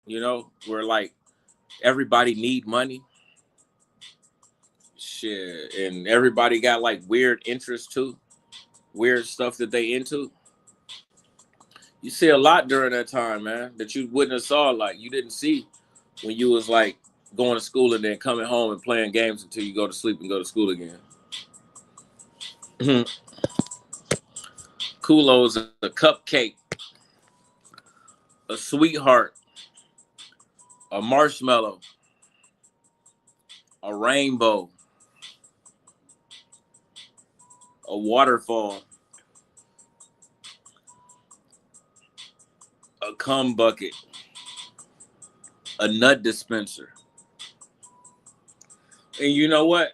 you know, where like everybody need money, shit, and everybody got like weird interests too, weird stuff that they into. You see a lot during that time, man, that you wouldn't have saw, like you didn't see when you was like going to school and then coming home and playing games until you go to sleep and go to school again. Kulo's a cupcake, a sweetheart, a marshmallow, a rainbow, a waterfall, a cum bucket, a nut dispenser. And you know what?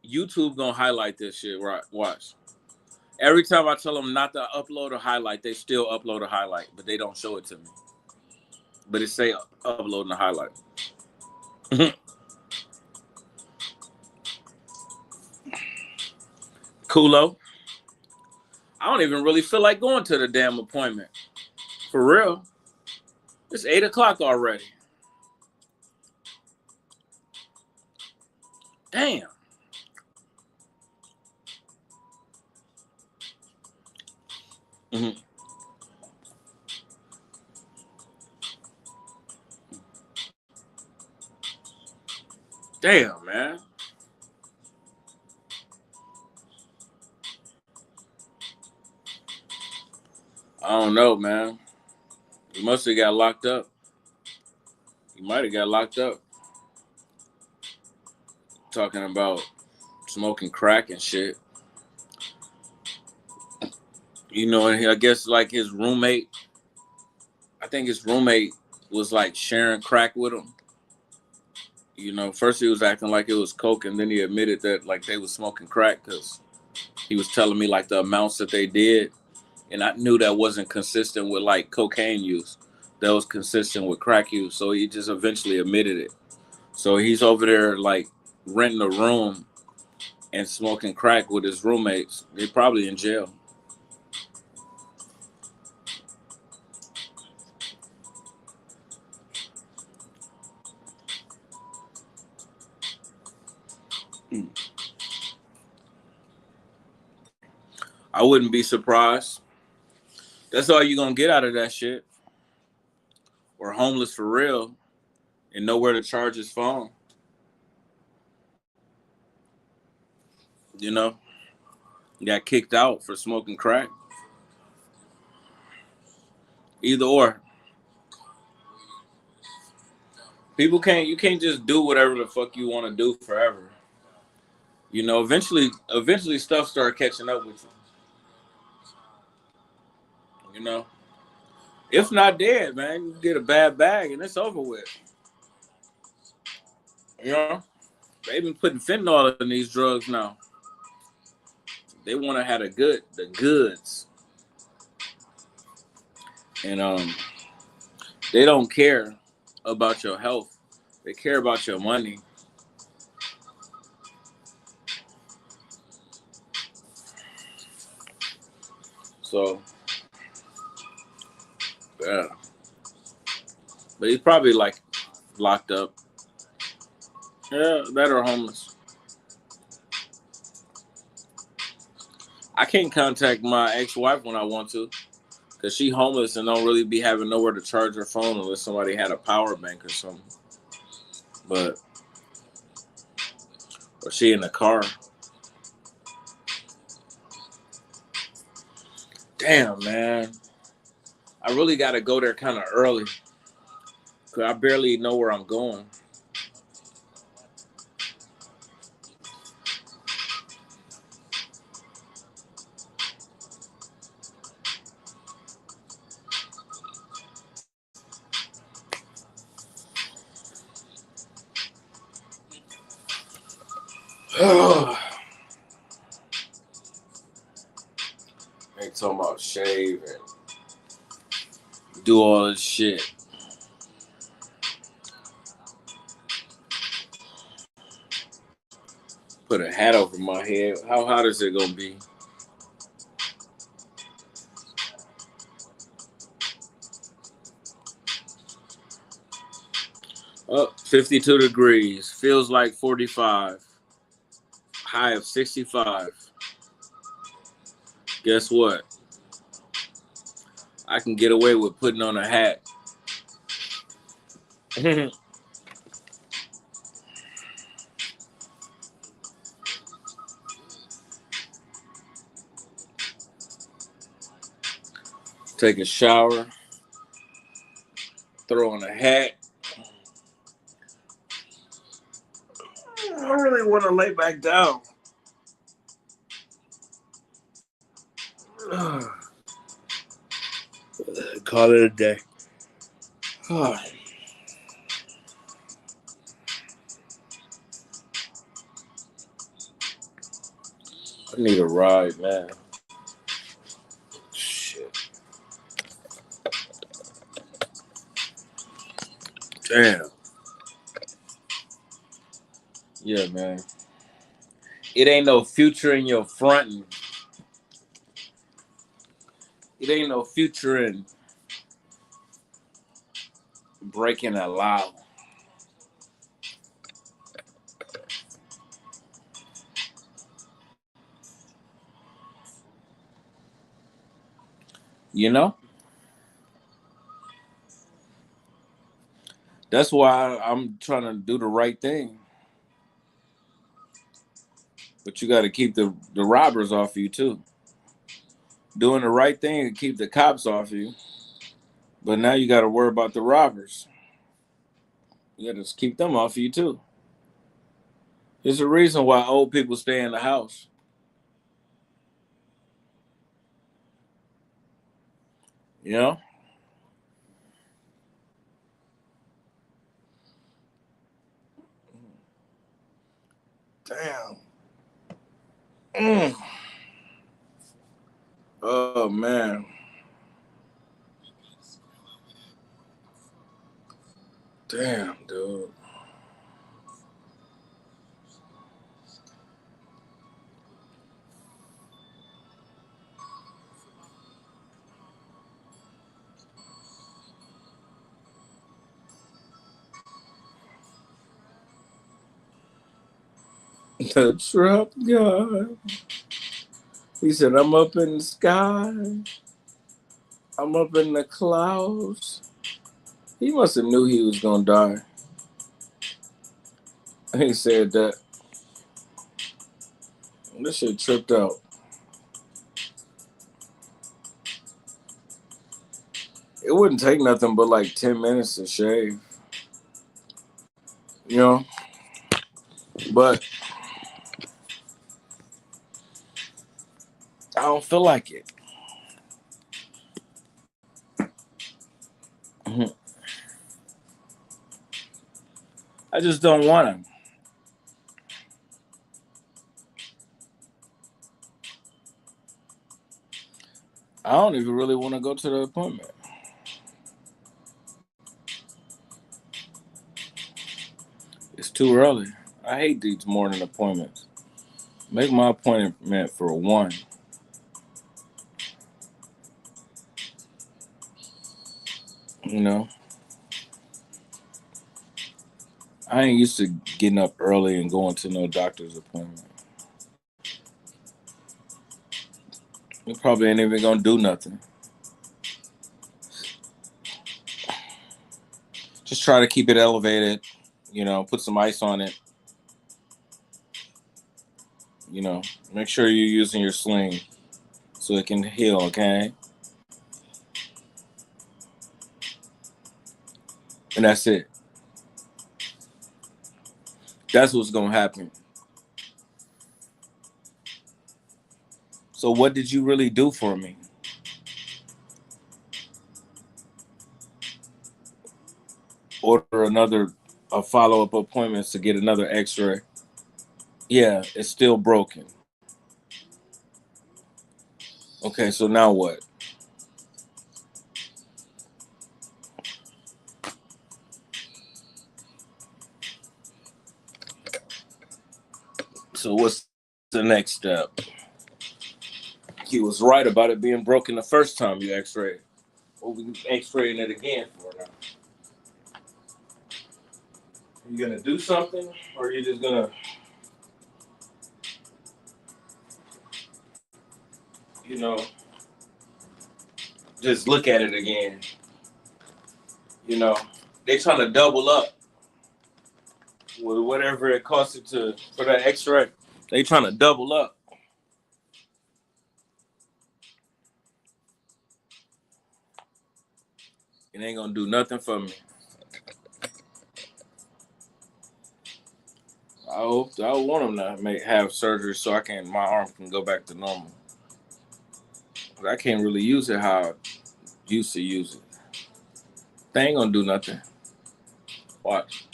YouTube gonna highlight this shit, right? Watch. Every time I tell them not to upload a highlight, they still upload a highlight, but they don't show it to me. But it say uploading a highlight. Kulo. I don't even really feel like going to the damn appointment. For real. It's 8 o'clock already. Damn. Mm-hmm. Damn, man. I don't know, man. He must have got locked up. He might have got locked up. Talking about smoking crack and shit. You know, and I guess like his roommate, I think his roommate was like sharing crack with him. You know, first he was acting like it was coke, and then he admitted that like they was smoking crack because he was telling me like the amounts that they did, and I knew that wasn't consistent with like cocaine use. That was consistent with crack use. So he just eventually admitted it. So he's over there like renting a room and smoking crack with his roommates. They're probably in jail. I wouldn't be surprised. That's all you're gonna get out of that shit. Or homeless for real and nowhere to charge his phone. You know? Got kicked out for smoking crack. Either or. You can't just do whatever the fuck you want to do forever. You know, eventually stuff start catching up with you. You know? If not dead, man, you get a bad bag and it's over with. You know? They've been putting fentanyl in these drugs now. They want to have the goods. And they don't care about your health. They care about your money. So, yeah. But he's probably like locked up. Yeah, that or homeless. I can't contact my ex-wife when I want to because she homeless and don't really be having nowhere to charge her phone unless somebody had a power bank or something. But, or she in the car. Damn, man. I really got to go there kind of early because I barely know where I'm going. Ain't talking about shave and do all this shit. Put a hat over my head. How hot is it gonna be? Oh, 52 degrees. Feels like 45. High of 65. Guess what? I can get away with putting on a hat. Take a shower. Throw on a hat. I don't really want to lay back down. Call it a day. I need a ride, man. Shit. Damn. Yeah, man. It ain't no future in your fronting. It ain't no future in breaking a law. You know? That's why I'm trying to do the right thing. But you got to keep the robbers off you, too. doing the right thing to keep the cops off you. But now you got to worry about the robbers. You got to keep them off of you too. There's a reason why old people stay in the house. You know? Damn. Mm. Oh man. Damn, dude. The trap guy. He said, I'm up in the sky. I'm up in the clouds. He must have knew he was gonna die. He said that. This shit tripped out. It wouldn't take nothing but like 10 minutes to shave. You know? But I don't feel like it. Mhm. I just don't want him. I don't even really want to go to the appointment. It's too early. I hate these morning appointments. Make my appointment for 1. You know? I ain't used to getting up early and going to no doctor's appointment. We probably ain't even gonna do nothing. Just try to keep it elevated. You know, put some ice on it. You know, make sure you're using your sling so it can heal, okay? And that's it. That's what's gonna happen. So what did you really do for me? Order a follow-up appointment to get another x-ray. Yeah, it's still broken. Okay, so now what? So what's the next step? He was right about it being broken the first time you x-rayed. What we x-raying it again for now? You gonna do something, or are you just gonna, you know, just look at it again? You know, they trying to double up with whatever it costs it to for that x-ray. They trying to double up. It ain't gonna do nothing for me. I want them to have surgery so my arm can go back to normal. But I can't really use it how I used to use it. They ain't gonna do nothing. Watch.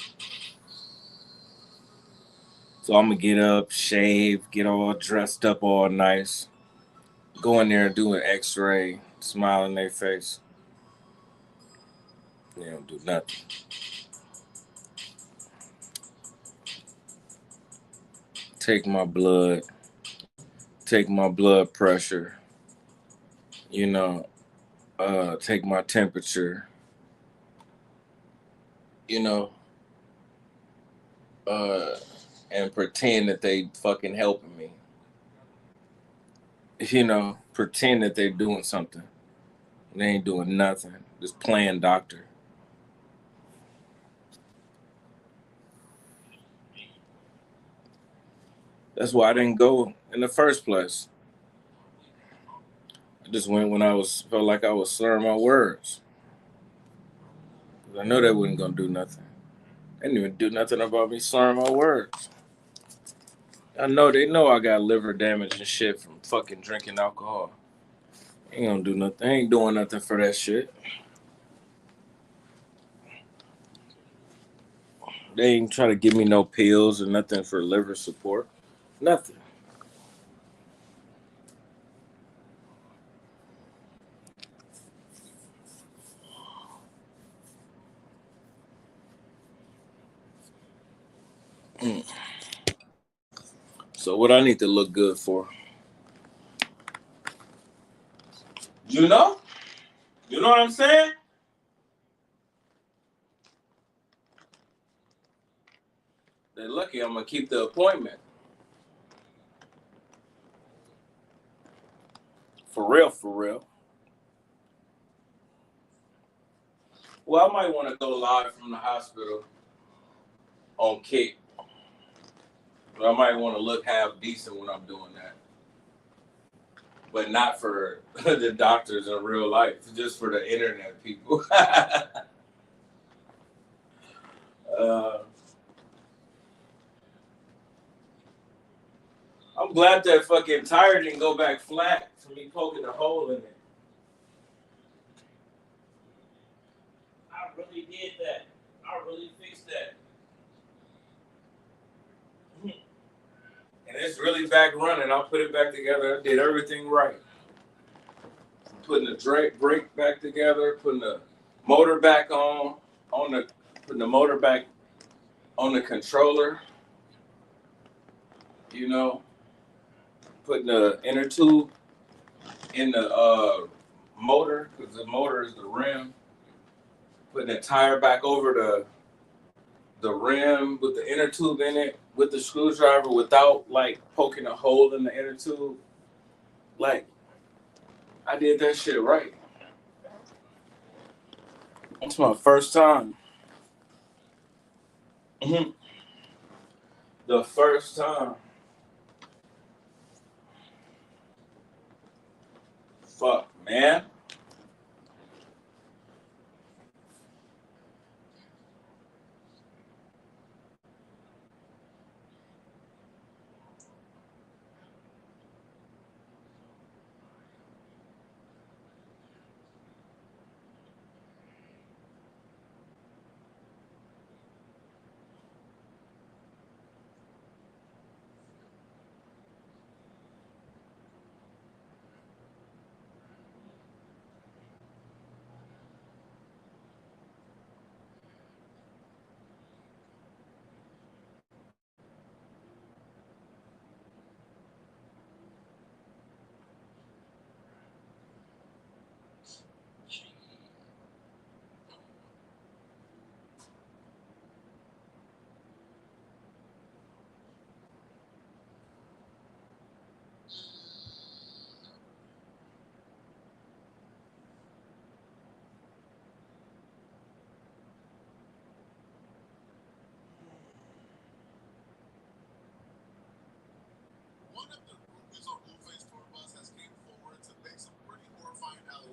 So I'm gonna get up, shave, get all dressed up, all nice, go in there and do an X-ray, smile in their face. They don't do nothing. Take my blood, take my blood pressure, you know, take my temperature, you know, uh, and pretend that they fucking helping me. You know, pretend that they're doing something. They ain't doing nothing. Just playing doctor. That's why I didn't go in the first place. Just went when felt like I was slurring my words. I know that wasn't gonna do nothing. They didn't even do nothing about me slurring my words. I know they know I got liver damage and shit from fucking drinking alcohol. Ain't gonna do nothing. Ain't doing nothing for that shit. They ain't trying to give me no pills or nothing for liver support. Nothing. So what I need to look good for? You know? You know what I'm saying? They're lucky I'm gonna keep the appointment. For real, for real. Well, I might want to go live from the hospital on Kick. But I might want to look half decent when I'm doing that. But not for the doctors in real life, just for the internet people. I'm glad that fucking tire didn't go back flat from me poking a hole in it. I really did that. I really fixed that. And it's really back running. I'll put it back together. I did everything right. Putting the brake back together, putting the motor back putting the motor back on the controller. You know, putting the inner tube in the motor, because the motor is the rim. Putting the tire back over the rim with the inner tube in it with the screwdriver without like poking a hole in the inner tube. Like, I did that shit right. It's my first time. The first time. Fuck, man.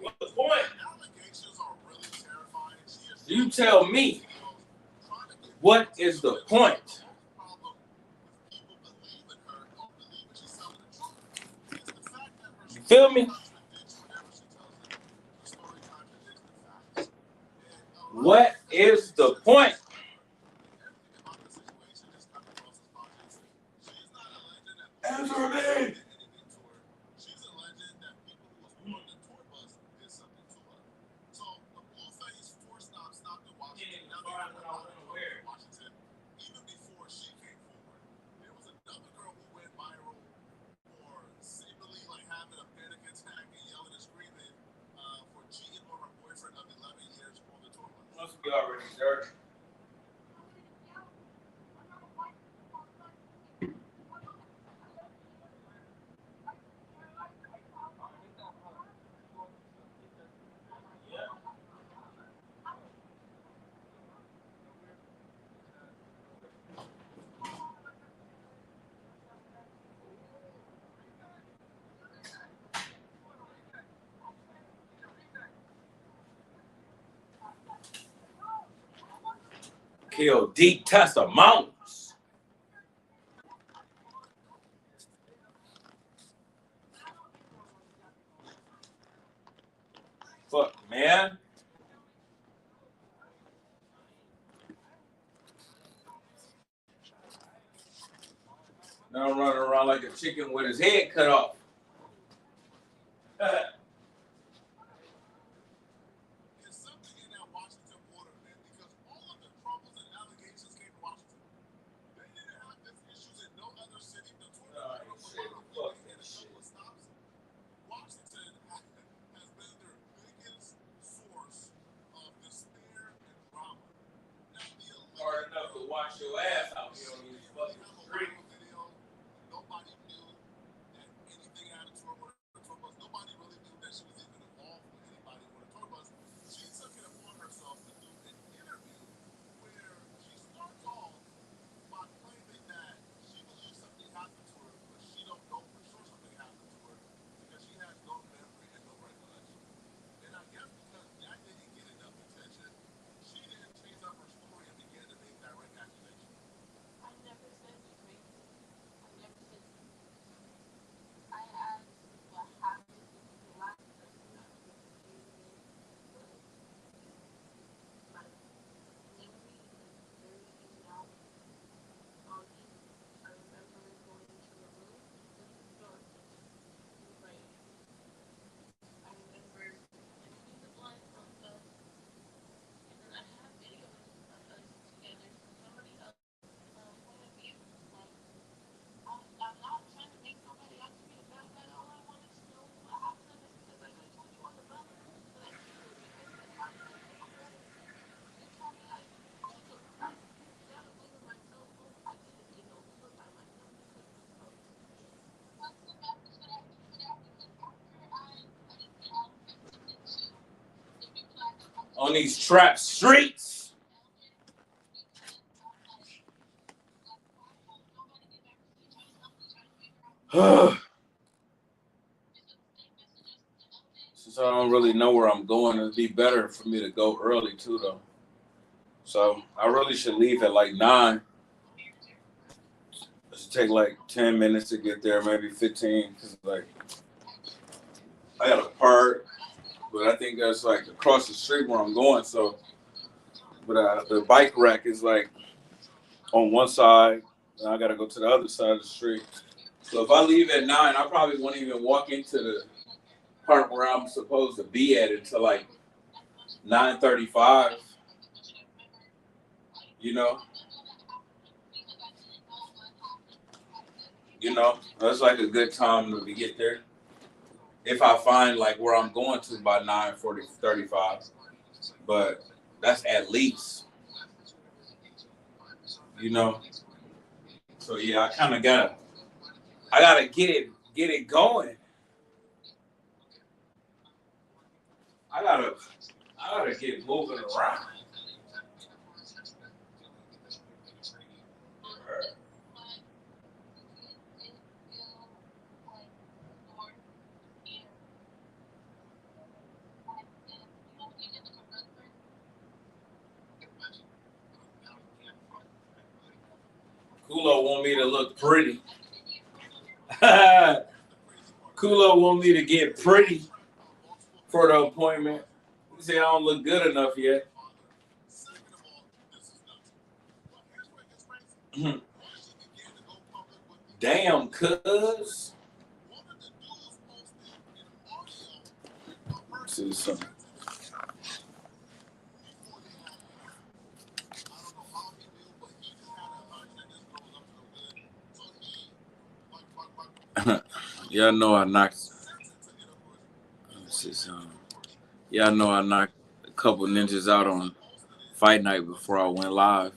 What's the point? You tell me. What is the point? You feel me? What is the point? Answer me. Must be already dirty. Kill deep testimonies. Fuck, man. Now I'm running around like a chicken with his head cut off. Hard enough to wash your ass out here on these fucking streets. On these trap streets. Since I don't really know where I'm going, it'd be better for me to go early too, though. So I really should leave at like 9. It should take like 10 minutes to get there, maybe 15. Cause like I got a park, but I think that's like across the street where I'm going. So, but the bike rack is like on one side, and I gotta go to the other side of the street. So if I leave at 9, I probably won't even walk into the part where I'm supposed to be at until like 9:35. You know, that's like a good time to get there. If I find like where I'm going to by 9:35, but that's at least, you know. So yeah, I kind of gotta get it going. I gotta get moving around. Kulo want me to look pretty. Kulo want me to get pretty for the appointment. He said I don't look good enough yet. Damn, cuz. See something. Y'all know I knocked. Y'all know I knocked a couple ninjas out on fight night before I went live.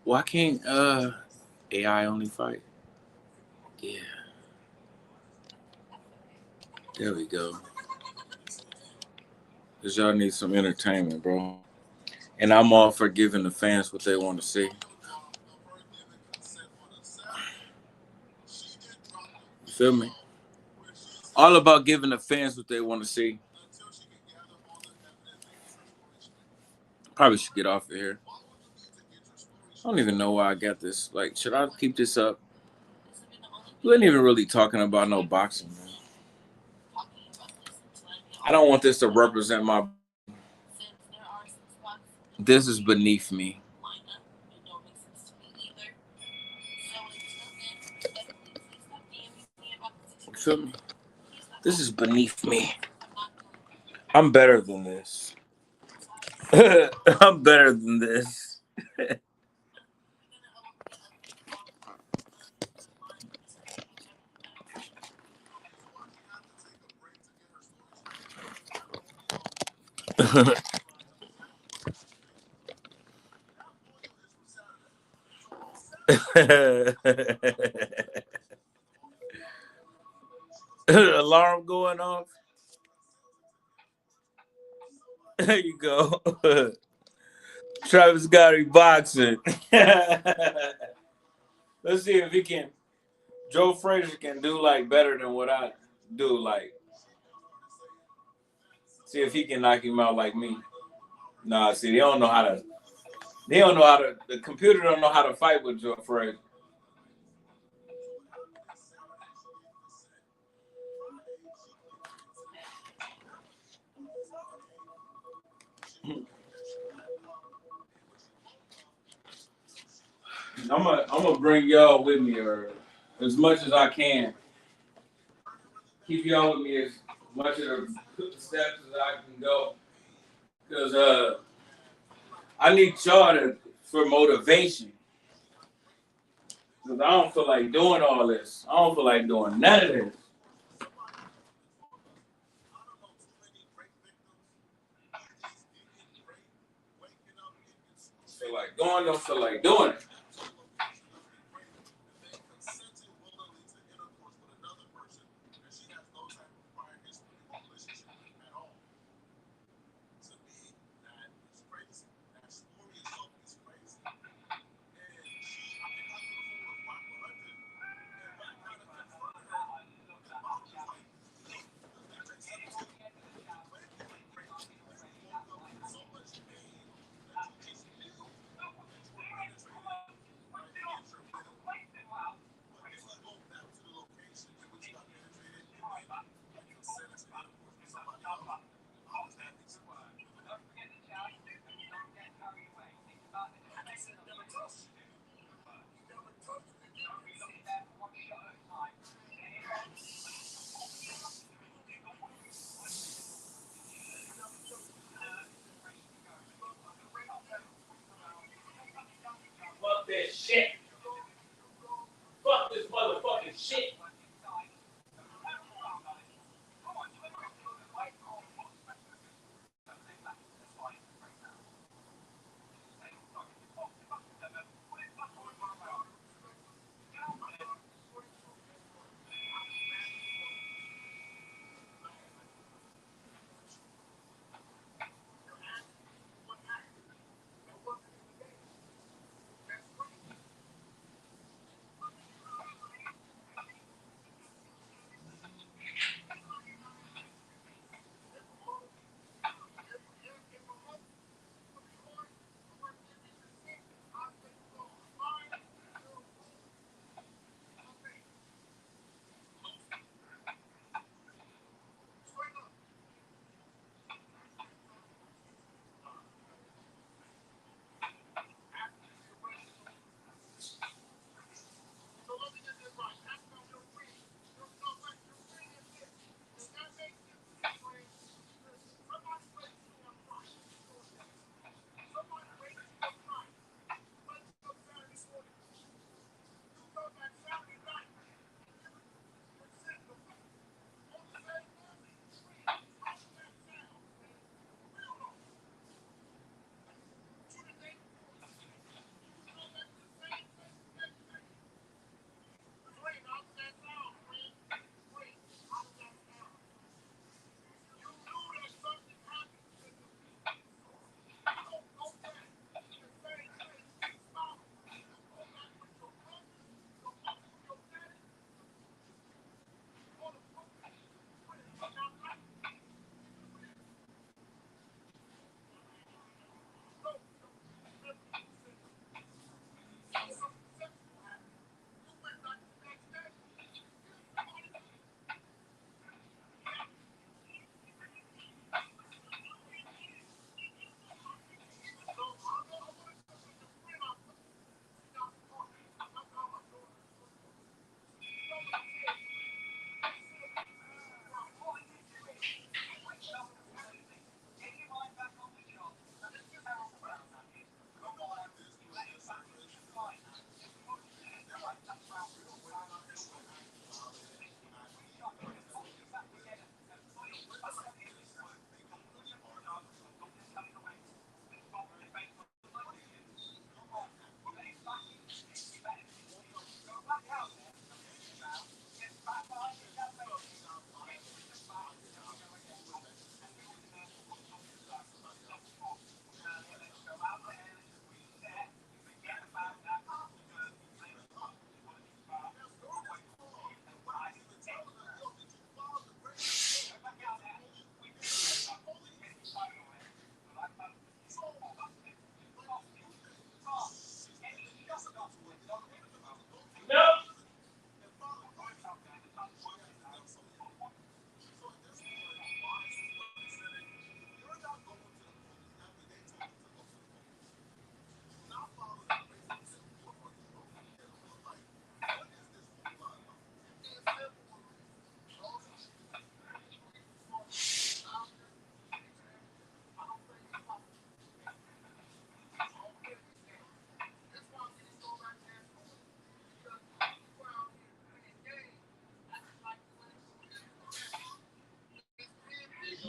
Why can't AI only fight? Yeah. There we go. Because y'all need some entertainment, bro. And I'm all for giving the fans what they want to see. Feel me? All about giving the fans what they want to see. Probably should get off of here. I don't even know why I got this. Like, should I keep this up? We ain't even really talking about no boxing, man. I don't want this to represent my. This is beneath me. Feel me? This is beneath me. I'm better than this. I'm better than this. Alarm going off. There you go. Travis Scott boxing. Let's see if he can. Joe Frazier can do like better than what I do. Like, see if he can knock him out like me. Nah, see, they don't know how to. They don't know how to. The computer don't know how to fight with Joe Frazier. I'm gonna bring y'all with me, or as much as I can. Keep y'all with me as much of the steps as I can go, because I need y'all for motivation. Because I don't feel like doing all this. I don't feel like doing none of this. Feel like going, don't feel like doing it.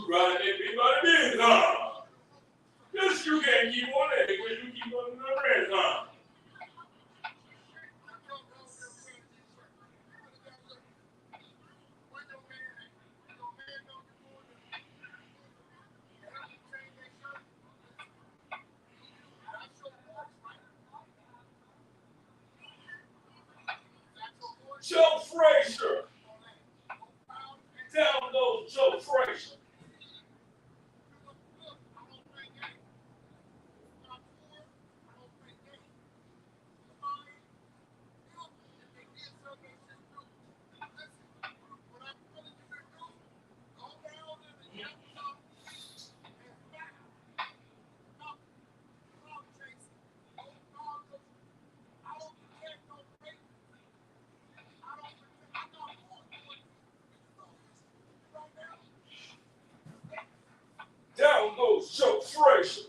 Right, they be by the business, huh? This you can't keep on that, because you keep on the rent, huh? Joe Frazier. Down goes Joe Frazier. Down goes Joe Frazier.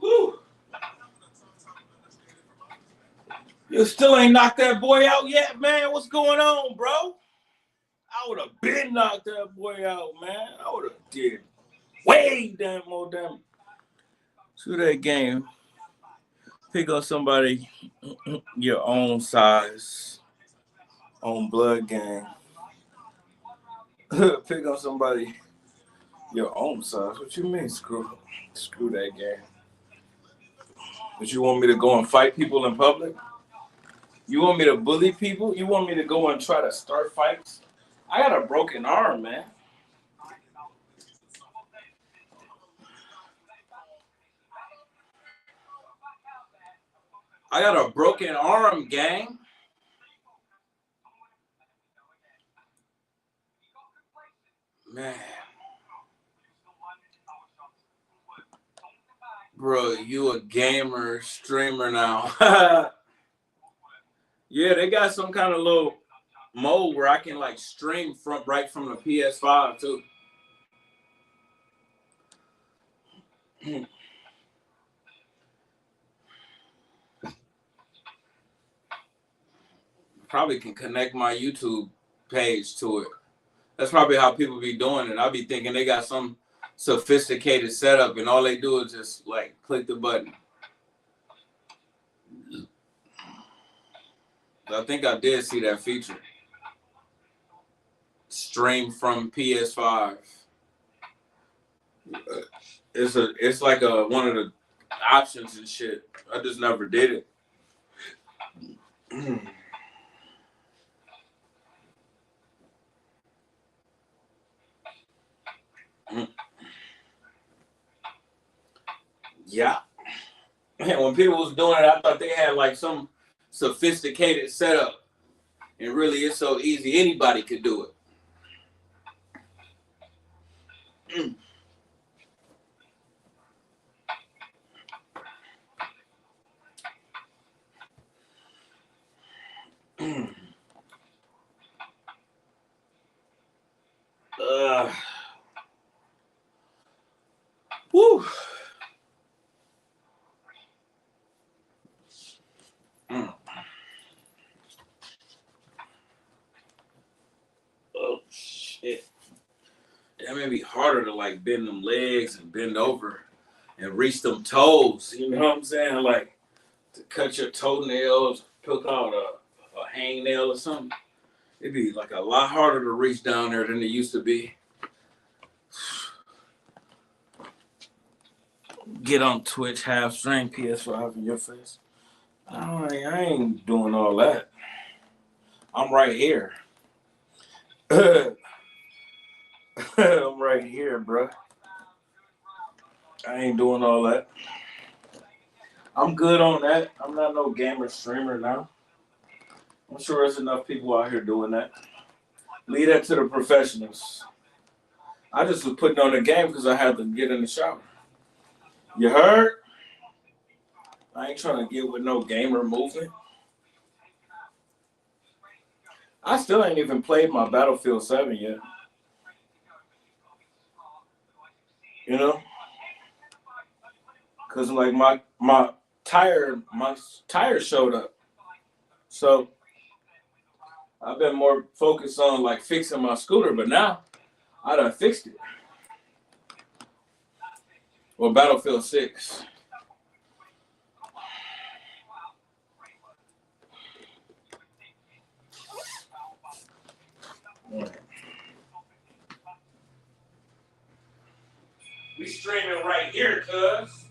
Woo. You still ain't knocked that boy out yet, man. What's going on, bro? I would have been knocked that boy out, man. I would have did way damn more damn to that game. Pick up somebody your own size, own blood gang. Pick up somebody your own size. What you mean, screw that game? But you want me to go and fight people in public? You want me to bully people? You want me to go and try to start fights? I got a broken arm, man. I got a broken arm, gang. Man. Bro, you a gamer, streamer now. Yeah, they got some kind of little mode where I can like stream right from the PS5 too. Probably can connect my YouTube page to it. That's probably how people be doing it. I be thinking they got some sophisticated setup and all they do is just like click the button. I think I did see that feature. Stream from PS5. It's like one of the options and shit. I just never did it. Yeah. And when people was doing it, I thought they had like some sophisticated setup. And really, it's so easy. Anybody could do it. Woo. Oh shit. That may be harder to like bend them legs and bend over and reach them toes. You know what I'm saying? Like to cut your toenails, pick out a hangnail or something. It'd be like a lot harder to reach down there than it used to be. Get on Twitch, half string, PS5 in your face. I ain't doing all that. I'm right here. I'm right here, bro. I ain't doing all that. I'm good on that. I'm not no gamer streamer now. I'm sure there's enough people out here doing that. Leave that to the professionals. I just was putting on the game because I had to get in the shower. You heard? I ain't trying to get with no gamer movement. I still ain't even played my Battlefield 7 yet. You know? Cause like my tire showed up. So I've been more focused on like fixing my scooter, but now I done fixed it. Well, Battlefield 6. We streaming right here, cuz.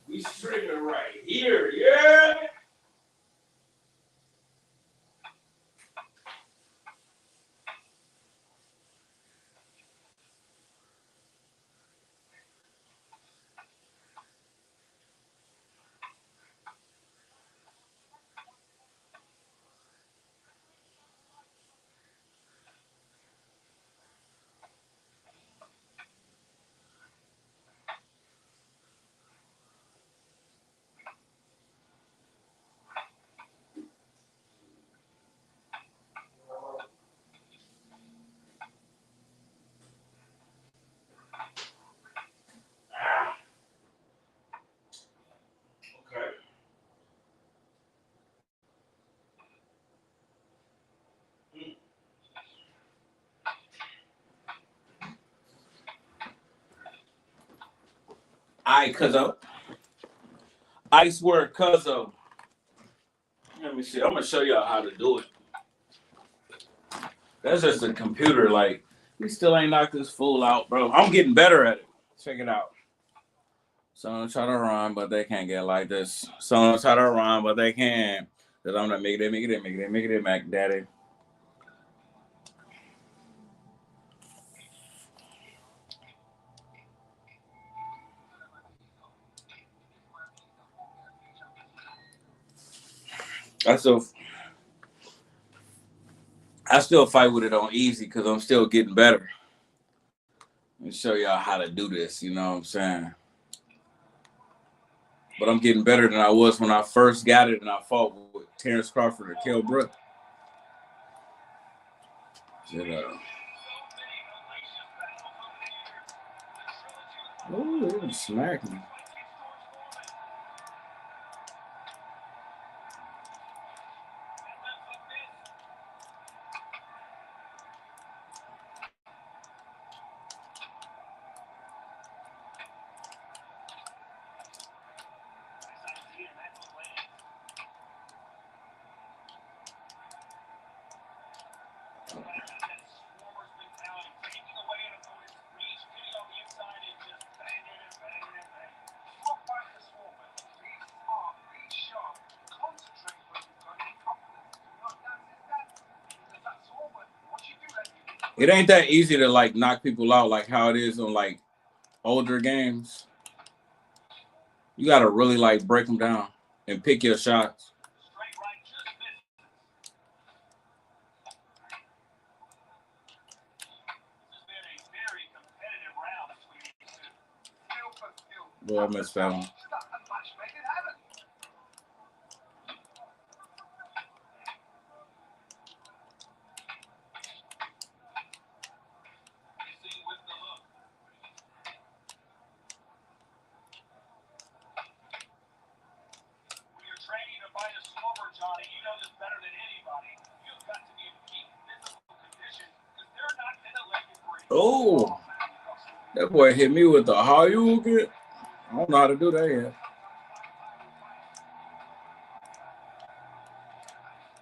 We streaming right here, yeah. Okay. Alright, cuzzo. Ice word, cuzzo. Let me see. I'm gonna show y'all how to do it. That's just a computer. Like, we still ain't knocked this fool out, bro. I'm getting better at it. Check it out. Some try to run, but they can't get like this. Some try to run, but they can. Cause I'm gonna make it, Mac Daddy. I still fight with it on easy because I'm still getting better. Let me show y'all how to do this. You know what I'm saying? But I'm getting better than I was when I first got it and I fought with Terrence Crawford or Kell Brook. Oh, they didn't smack me. It ain't that easy to like knock people out like how it is on like older games. You gotta really like break them down and pick your shots. Boy, I missed that one. Oh, that boy hit me with the how you get. I don't know how to do that yet.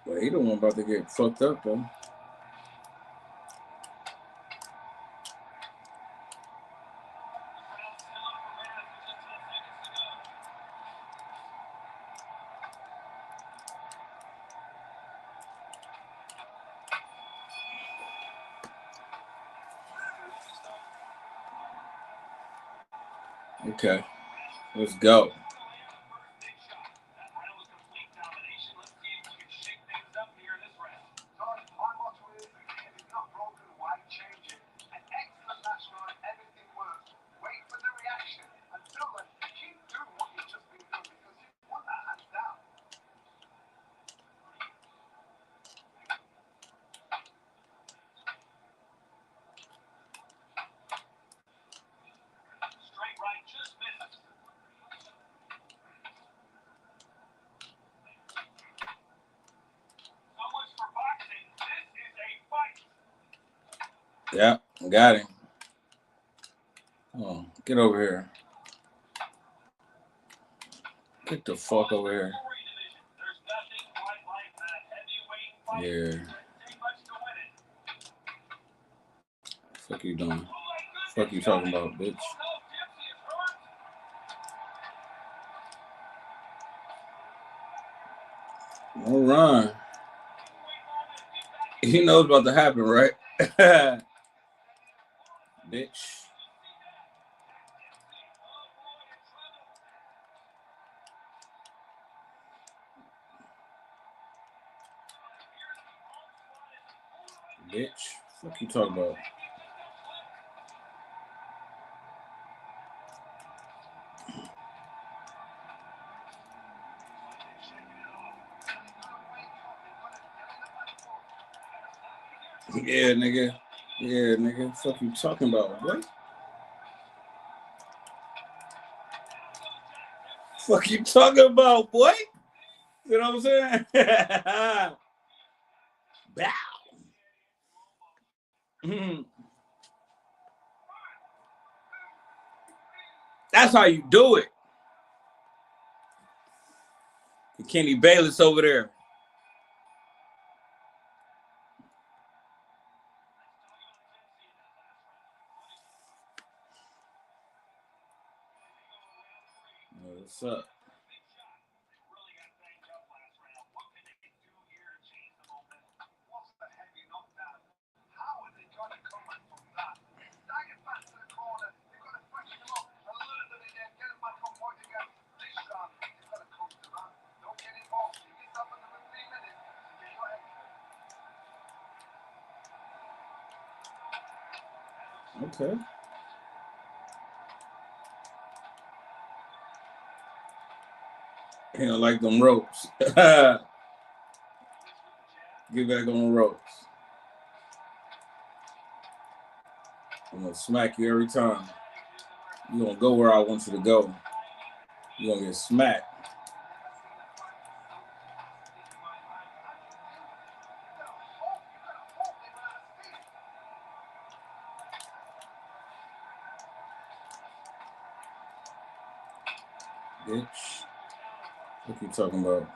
But he don't want about to get fucked up though. Okay. Let's go. Yeah, got him. Oh, get over here. Get the fuck over here. Yeah. Fuck you doing? Fuck you talking about, bitch? No run. He knows about to happen, right? Bitch. Bitch. Fuck you talking about? Yeah, nigga. Yeah, nigga. Fuck you talking about, boy? Fuck you talking about, boy? You know what I'm saying? Bow. That's how you do it. Kenny Bayless over there. What's up? Okay. He don't like them ropes. Get back on the ropes. I'm gonna smack you every time. You gonna go where I want you to go. You gonna get smacked. Bitch. What you talking about?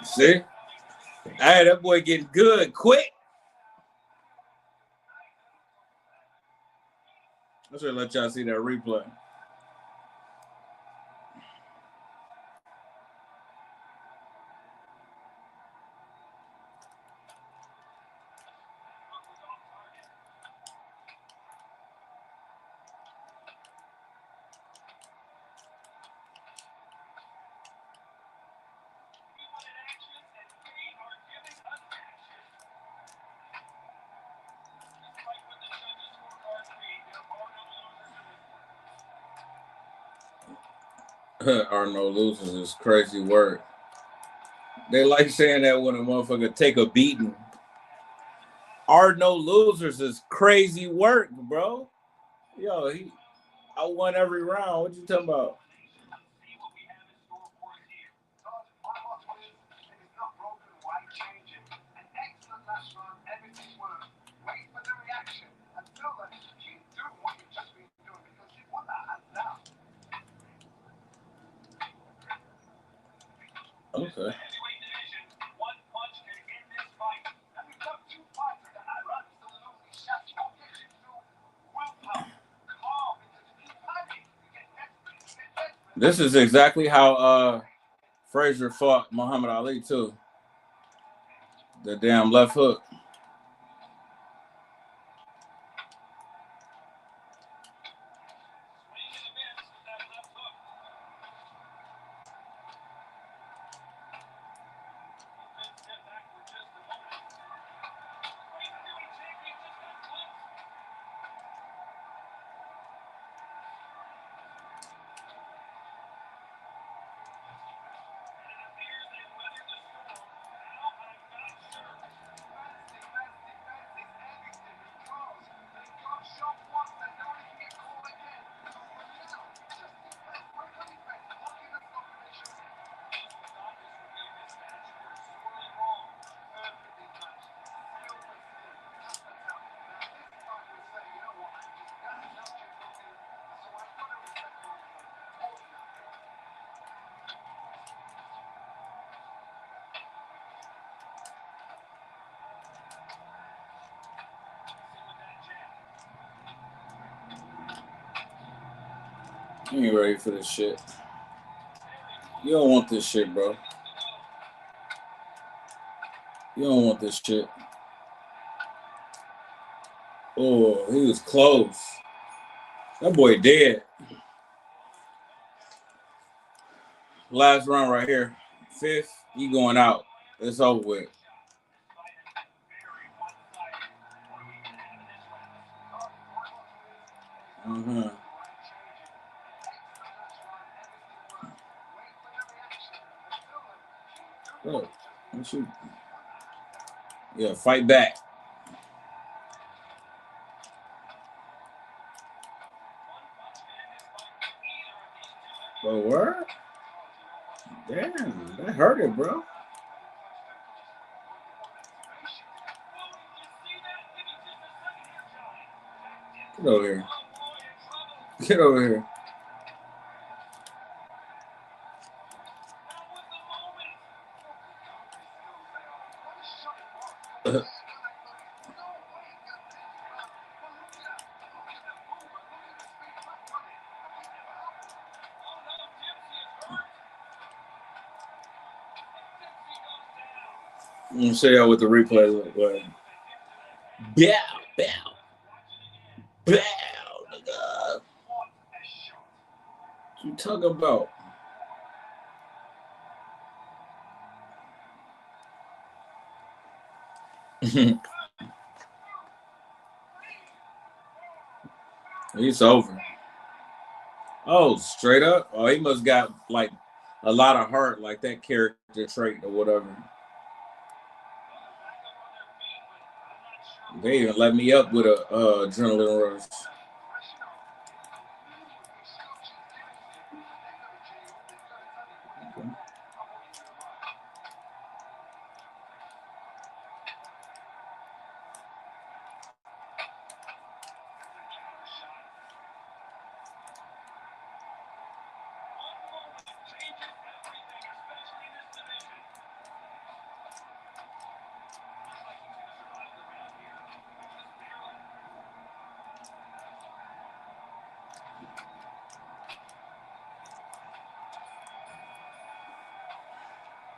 See? Hey, that boy getting good quick. I should let y'all see that replay. Arnold loses is crazy work. They like saying that when a motherfucker take a beating. Arnold losers is crazy work, bro. Yo, I won every round. What you talking about? Okay. This is exactly how Frazier fought Muhammad Ali too. The damn left hook. You ain't ready for this shit. You don't want this shit, bro. You don't want this shit. Oh, he was close. That boy dead. Last round right here. Fifth, he going out. It's over with. Mm-hmm. Oh, don't you? Yeah, fight back. Bro, what? Damn, that hurt it, bro. Get over here. Get over here. Let me show y'all what the replay look like. Bow, bow, bow, nigga. What you talking about? It's over. Oh, straight up? Oh, he must got like a lot of heart, like that character trait or whatever. They even let me up with a adrenaline rush. Okay.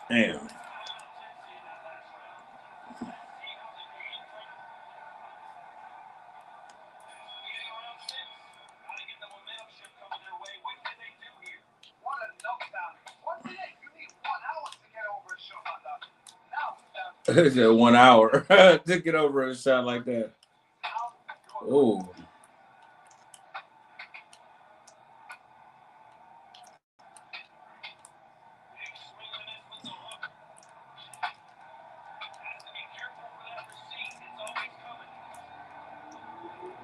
Damn. It said 1 hour to get over a shot like that. Oh.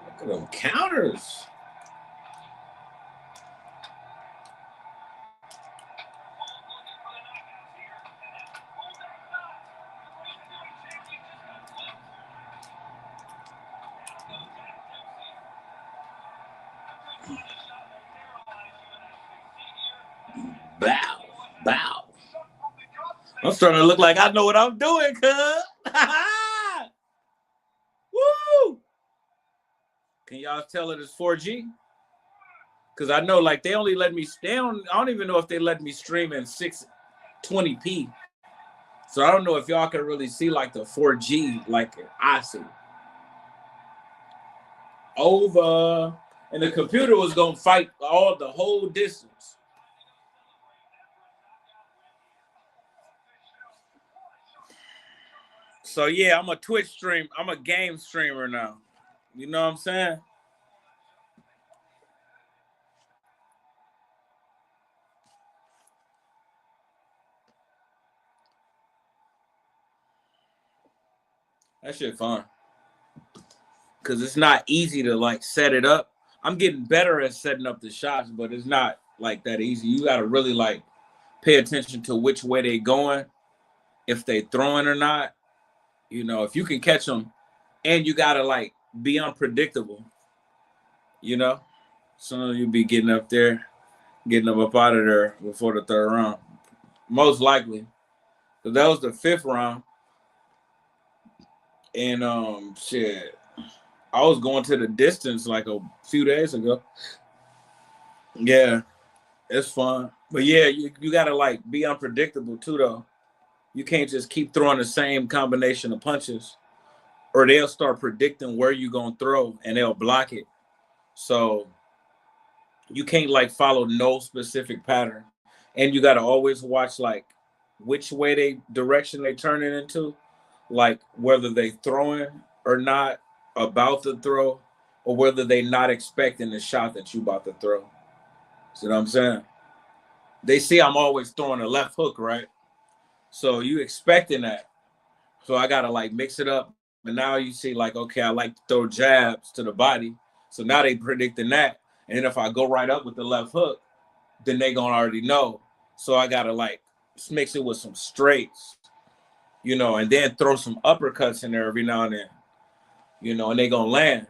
Look at them counters. Bow, bow. I'm starting to look like I know what I'm doing, cuz. Woo! Can y'all tell it is 4G? Because I know, like, they only let me, I don't even know if they let me stream in 620p. So I don't know if y'all can really see like the 4G like I see. Over. And the computer was gonna fight all the whole distance. So yeah, I'm a Twitch stream. I'm a game streamer now. You know what I'm saying? That shit fun. Cause it's not easy to like set it up. I'm getting better at setting up the shots, but it's not like that easy. You gotta really like pay attention to which way they going, if they throwing or not. You know, if you can catch them, and you gotta like be unpredictable. You know, so you be getting up there, getting them up out of there before the third round, most likely. So that was the fifth round, and shit, I was going to the distance like a few days ago. Yeah, it's fun, but yeah, you gotta like be unpredictable too, though. You can't just keep throwing the same combination of punches, or they'll start predicting where you're gonna throw, and they'll block it. So you can't like follow no specific pattern, and you gotta always watch like which way they direction they turn it into, like whether they throwing or not about to throw, or whether they not expecting the shot that you about to throw. See what I'm saying? They see I'm always throwing a left hook, right? So you expecting that. So I gotta like mix it up. And now you see like, okay, I like to throw jabs to the body. So now they predicting that. And then if I go right up with the left hook, then they gonna already know. So I gotta like mix it with some straights, you know, and then throw some uppercuts in there every now and then, you know, and they gonna land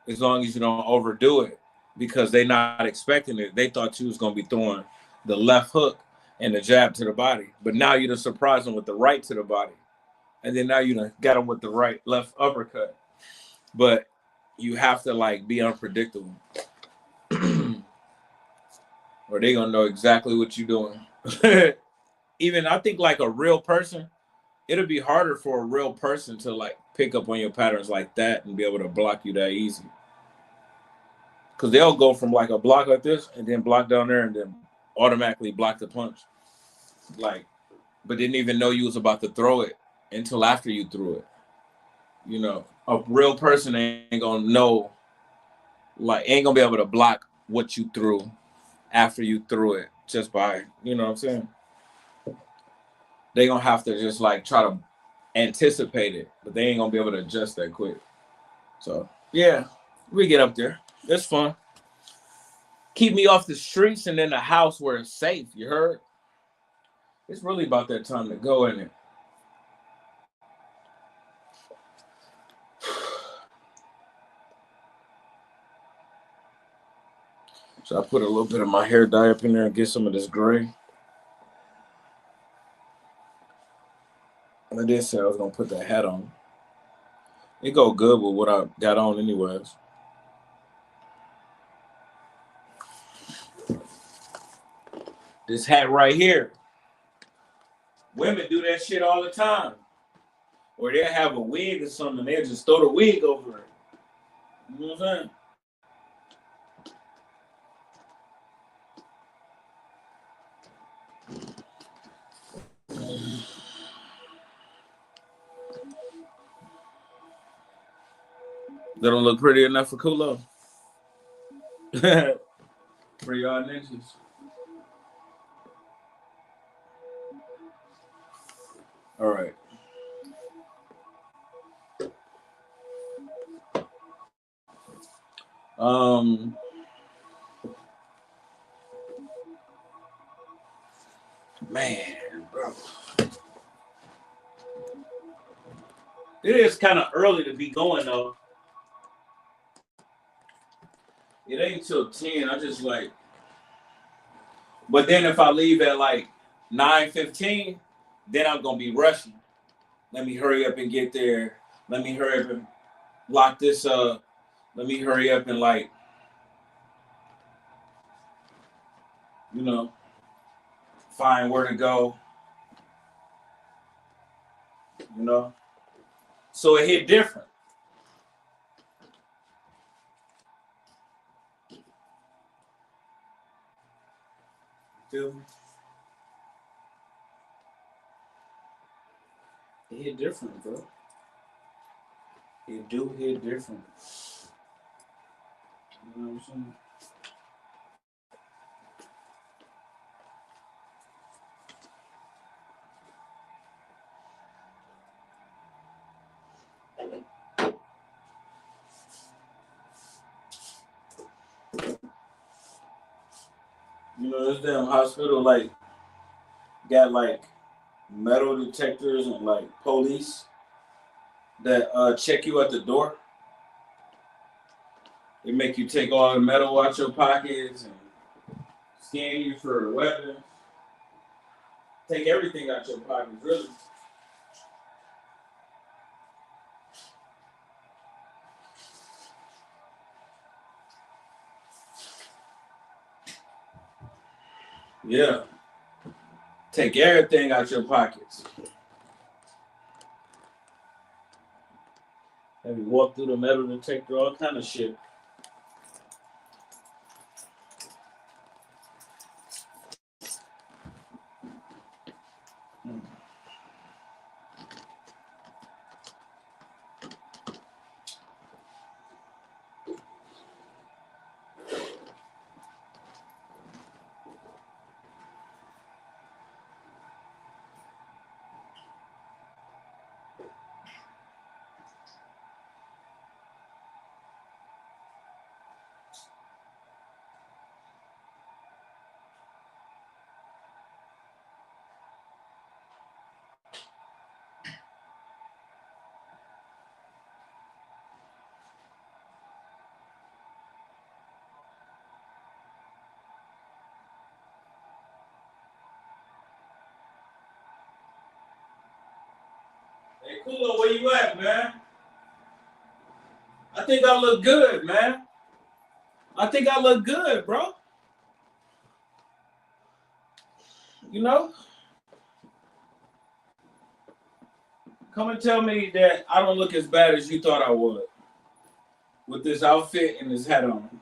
as long as you don't overdo it, because they not expecting it. They thought you was gonna be throwing the left hook and the jab to the body, but now you done surprise them with the right to the body, and then now you done got them with the right left uppercut. But you have to like be unpredictable, or they gonna know exactly what you're doing. Even I think like a real person, it'll be harder for a real person to like pick up on your patterns like that and be able to block you that easy. Because they'll go from like a block like this and then block down there and then automatically block the punch. Like, but didn't even know you was about to throw it until after you threw it. You know, a real person ain't gonna know, like, ain't gonna be able to block what you threw after you threw it just by, you know what I'm saying? They gonna have to just like try to anticipate it, but they ain't gonna be able to adjust that quick. So yeah, we get up there. It's fun. Keep me off the streets and in a house where it's safe. You heard? It's really about that time to go in it. So I put a little bit of my hair dye up in there and get some of this gray. I did say I was gonna put that hat on. It go good with what I got on anyways. This hat right here. Women do that shit all the time. Or they'll have a wig or something, they'll just throw the wig over it. You know what I'm saying? That don't look pretty enough for Kulo. For y'all ninjas. All right. Man, bro. It is kind of early to be going though. It ain't till 10. I just like, but then if I leave at like 9:15, then I'm gonna be rushing. Let me hurry up and get there. Let me hurry up and lock this up. Let me hurry up and like, you know, find where to go. you know? So it hit different. Feel me? It hit different, bro. It do hit different. You know what I'm saying? You know, this damn hospital, like, got, like, metal detectors and, like, police that check you at the door. They make you take all the metal out your pockets and scan you for weapons. Take everything out your pockets, really. Yeah. Take everything out your pockets. Have you walk through the metal detector, all kind of shit. Hey, Kulo, where you at, man? I think I look good, man. I think I look good, bro. You know? Come and tell me that I don't look as bad as you thought I would. With this outfit and this hat on.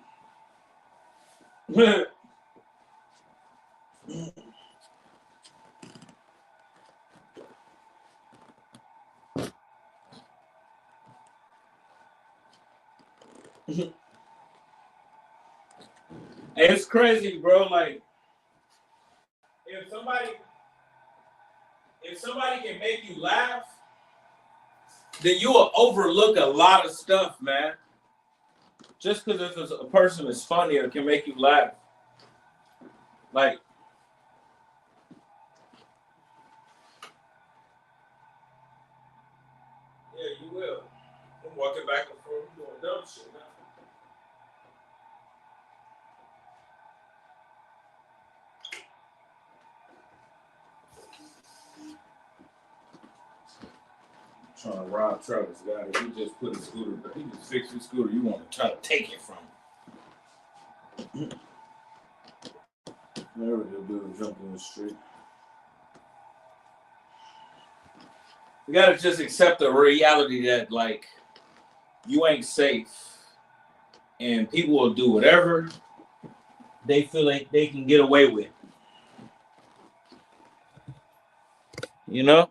It's crazy, bro. Like, if somebody can make you laugh, then you will overlook a lot of stuff, man. Just because if a person is funny or can make you laugh. Like, yeah, you will. I'm walking back and forth doing dumb shit now. Trying to rob Travis got it. He just put his scooter, but he just fixed his scooter. You want to try to take it from him. There we go, dude jumped in the street. We gotta just accept the reality that, like, you ain't safe. And people will do whatever they feel like they can get away with. You know?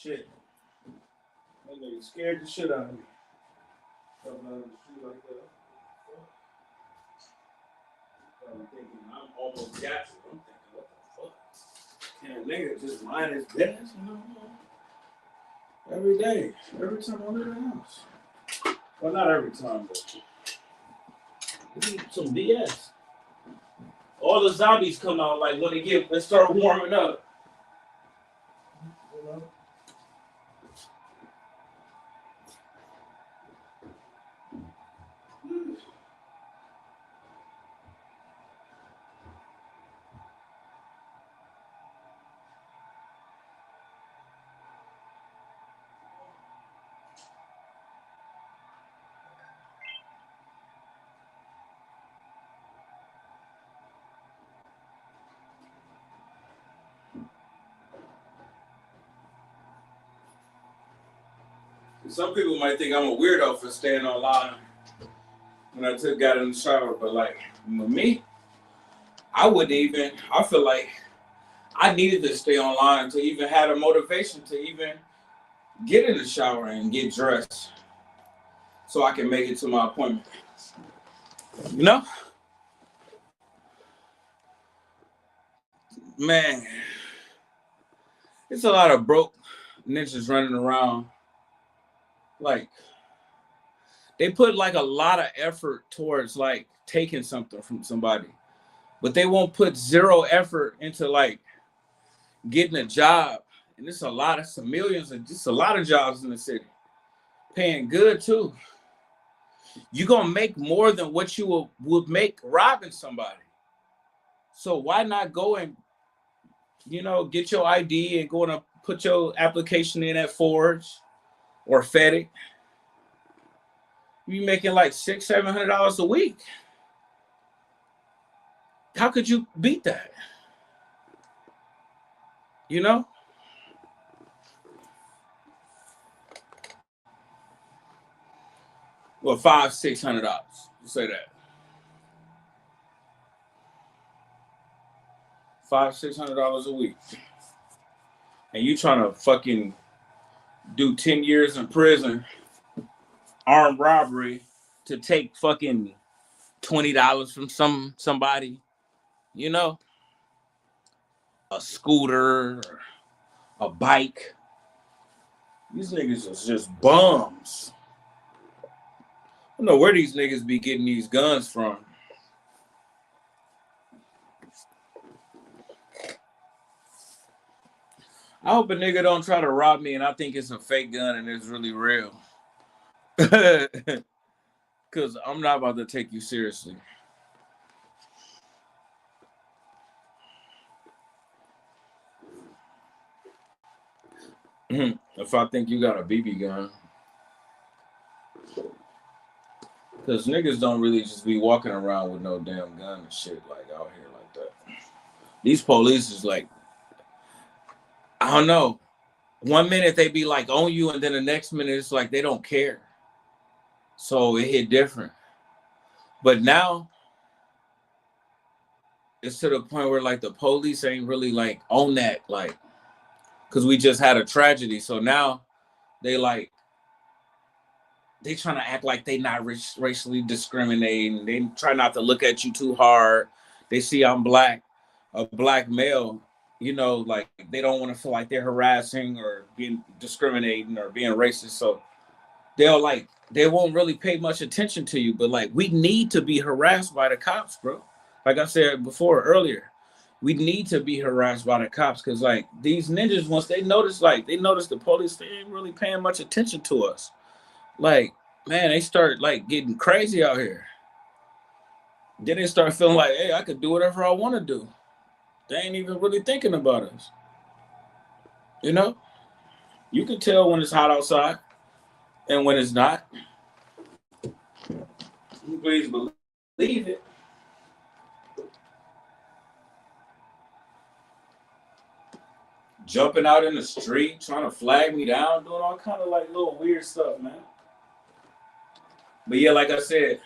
Shit. That nigga scared the shit out of me. Coming out of the street like that. I'm thinking, I'm almost got you. I'm thinking, what the fuck? Can a nigga just mind his business, you know? Every day. Every time I'm in the house. Well, not every time, but some BS. All the zombies come out like when they start warming up. You know? Some people might think I'm a weirdo for staying online when I got in the shower, but like with me, I wouldn't even. I feel like I needed to stay online to even have the motivation to even get in the shower and get dressed so I can make it to my appointment. You know? Man, it's a lot of broke ninjas running around. Like, they put like a lot of effort towards like taking something from somebody, but they won't put zero effort into like getting a job. And it's some millions and just a lot of jobs in the city. Paying good too. You're gonna make more than what you would make robbing somebody. So why not go and get your ID and go and put your application in at Forge or FedEx? You making like $600-700 a week. How could you beat that? You know? Well, $500-600. Say that. $500-600 a week. And you trying to fucking do 10 years in prison, armed robbery, to take fucking $20 from somebody, a scooter, a bike. These niggas is just bums. I don't know where these niggas be getting these guns from. I hope a nigga don't try to rob me and I think it's a fake gun and it's really real. Because I'm not about to take you seriously. If I think you got a BB gun. Because niggas don't really just be walking around with no damn gun and shit like out here like that. These police is like, I don't know. One minute they be like on you and then the next minute it's like they don't care. So it hit different. But now it's to the point where like the police ain't really like on that, like, because we just had a tragedy. So now they trying to act like they not racially discriminating. They try not to look at you too hard. They see I'm black, a black male, like they don't want to feel like they're harassing or being discriminating or being racist. So they won't really pay much attention to you. But like, we need to be harassed by the cops, bro. Like I said before earlier, we need to be harassed by the cops because like these ninjas, once they notice the police, they ain't really paying much attention to us. Like, man, they start like getting crazy out here. Then they start feeling like, hey, I could do whatever I want to do. They ain't even really thinking about us. You can tell when it's hot outside and when it's not. Please believe it. Jumping out in the street, trying to flag me down, doing all kind of like little weird stuff, man. But yeah, like I said,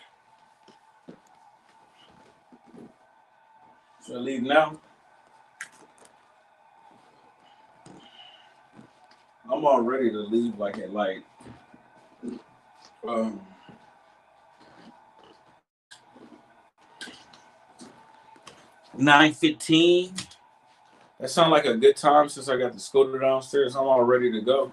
should I leave now? I'm all ready to leave like at 9:15. That sounds like a good time since I got the scooter downstairs. I'm all ready to go.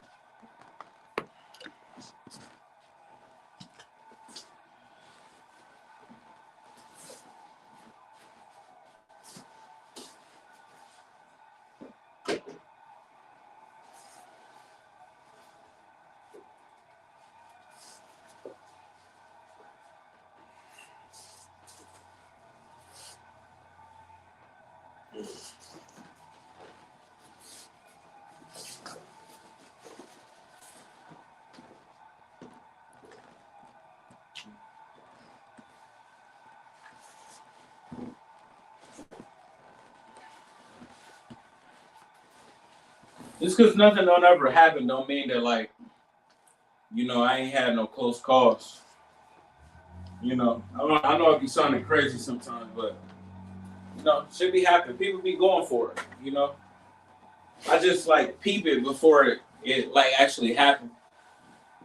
Just because nothing don't ever happen don't mean that like You know, I ain't had no close calls. You know, I know I be sounding crazy sometimes, but you know, shit be happening. People be going for it. You know, I just like peep it before it like actually happened.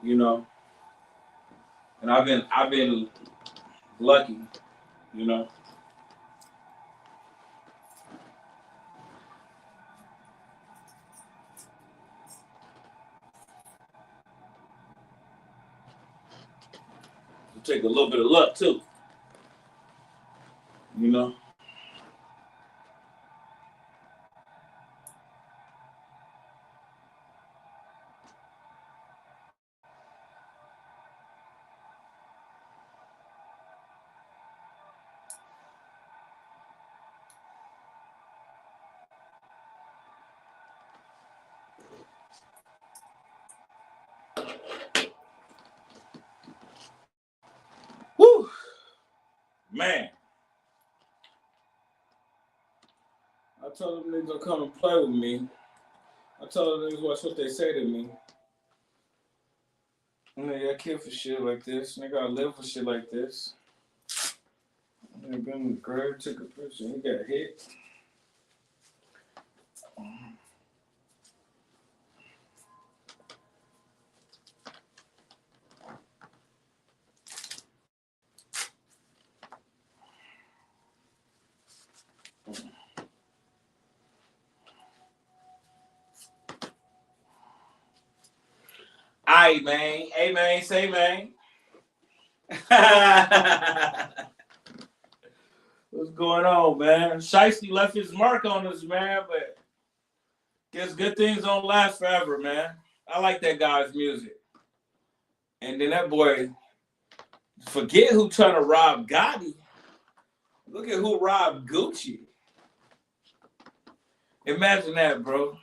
You know, and I've been lucky. You know, it take a little bit of luck too. You know. Woo, man. I told them niggas to come and play with me. I told them niggas watch what they say to me. Nigga, I kill for shit like this. Nigga, I live for shit like this. Nigga, been in the grave, took a picture, he got hit. Aight, man. Hey, man. Say, man. What's going on, man? Shiesty left his mark on us, man, but guess good things don't last forever, man. I like that guy's music. And then that boy, forget who trying to rob Gotti. Look at who robbed Gucci. Imagine that, bro.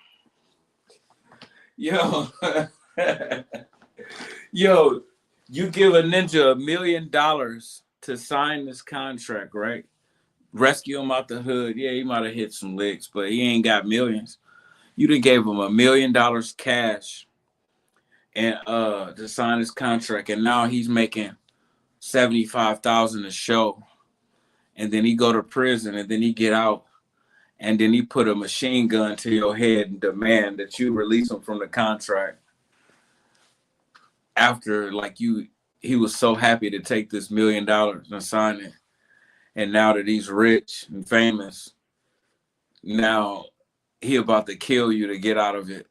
Yo. Yo, you give a ninja $1 million to sign this contract, right? Rescue him out the hood. Yeah, he might have hit some licks, but he ain't got millions. You done gave him $1 million cash and to sign his contract, and now he's making 75,000 a show. And then he go to prison, and then he get out, and then he put a machine gun to your head and demand that you release him from the contract. After he was so happy to take this $1 million and sign it. And now that he's rich and famous, now he about to kill you to get out of it.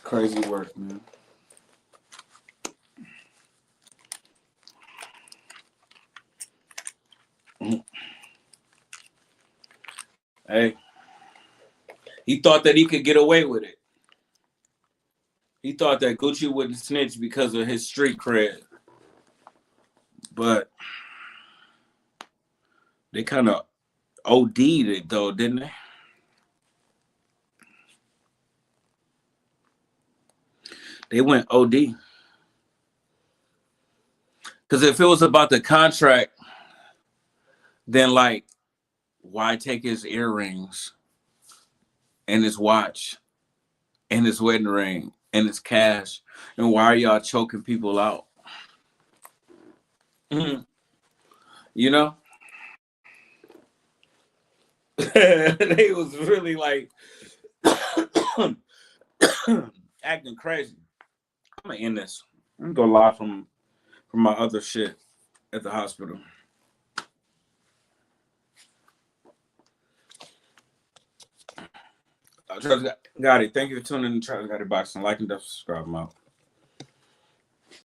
Crazy work, man. Hey, he thought that he could get away with it. He thought that Gucci wouldn't snitch because of his street cred. But they kind of OD'd it, though, didn't they? They went OD. Because if it was about the contract, then, like, why take his earrings and his watch and his wedding ring and his cash? And why are y'all choking people out? Mm-hmm. You know? They was really like acting crazy. I'm gonna end this. I'm gonna go live from my other shit at the hospital. Travis Gotti, thank you for tuning in to Travis Gotti Boxing. Like and subscribe. I'm out.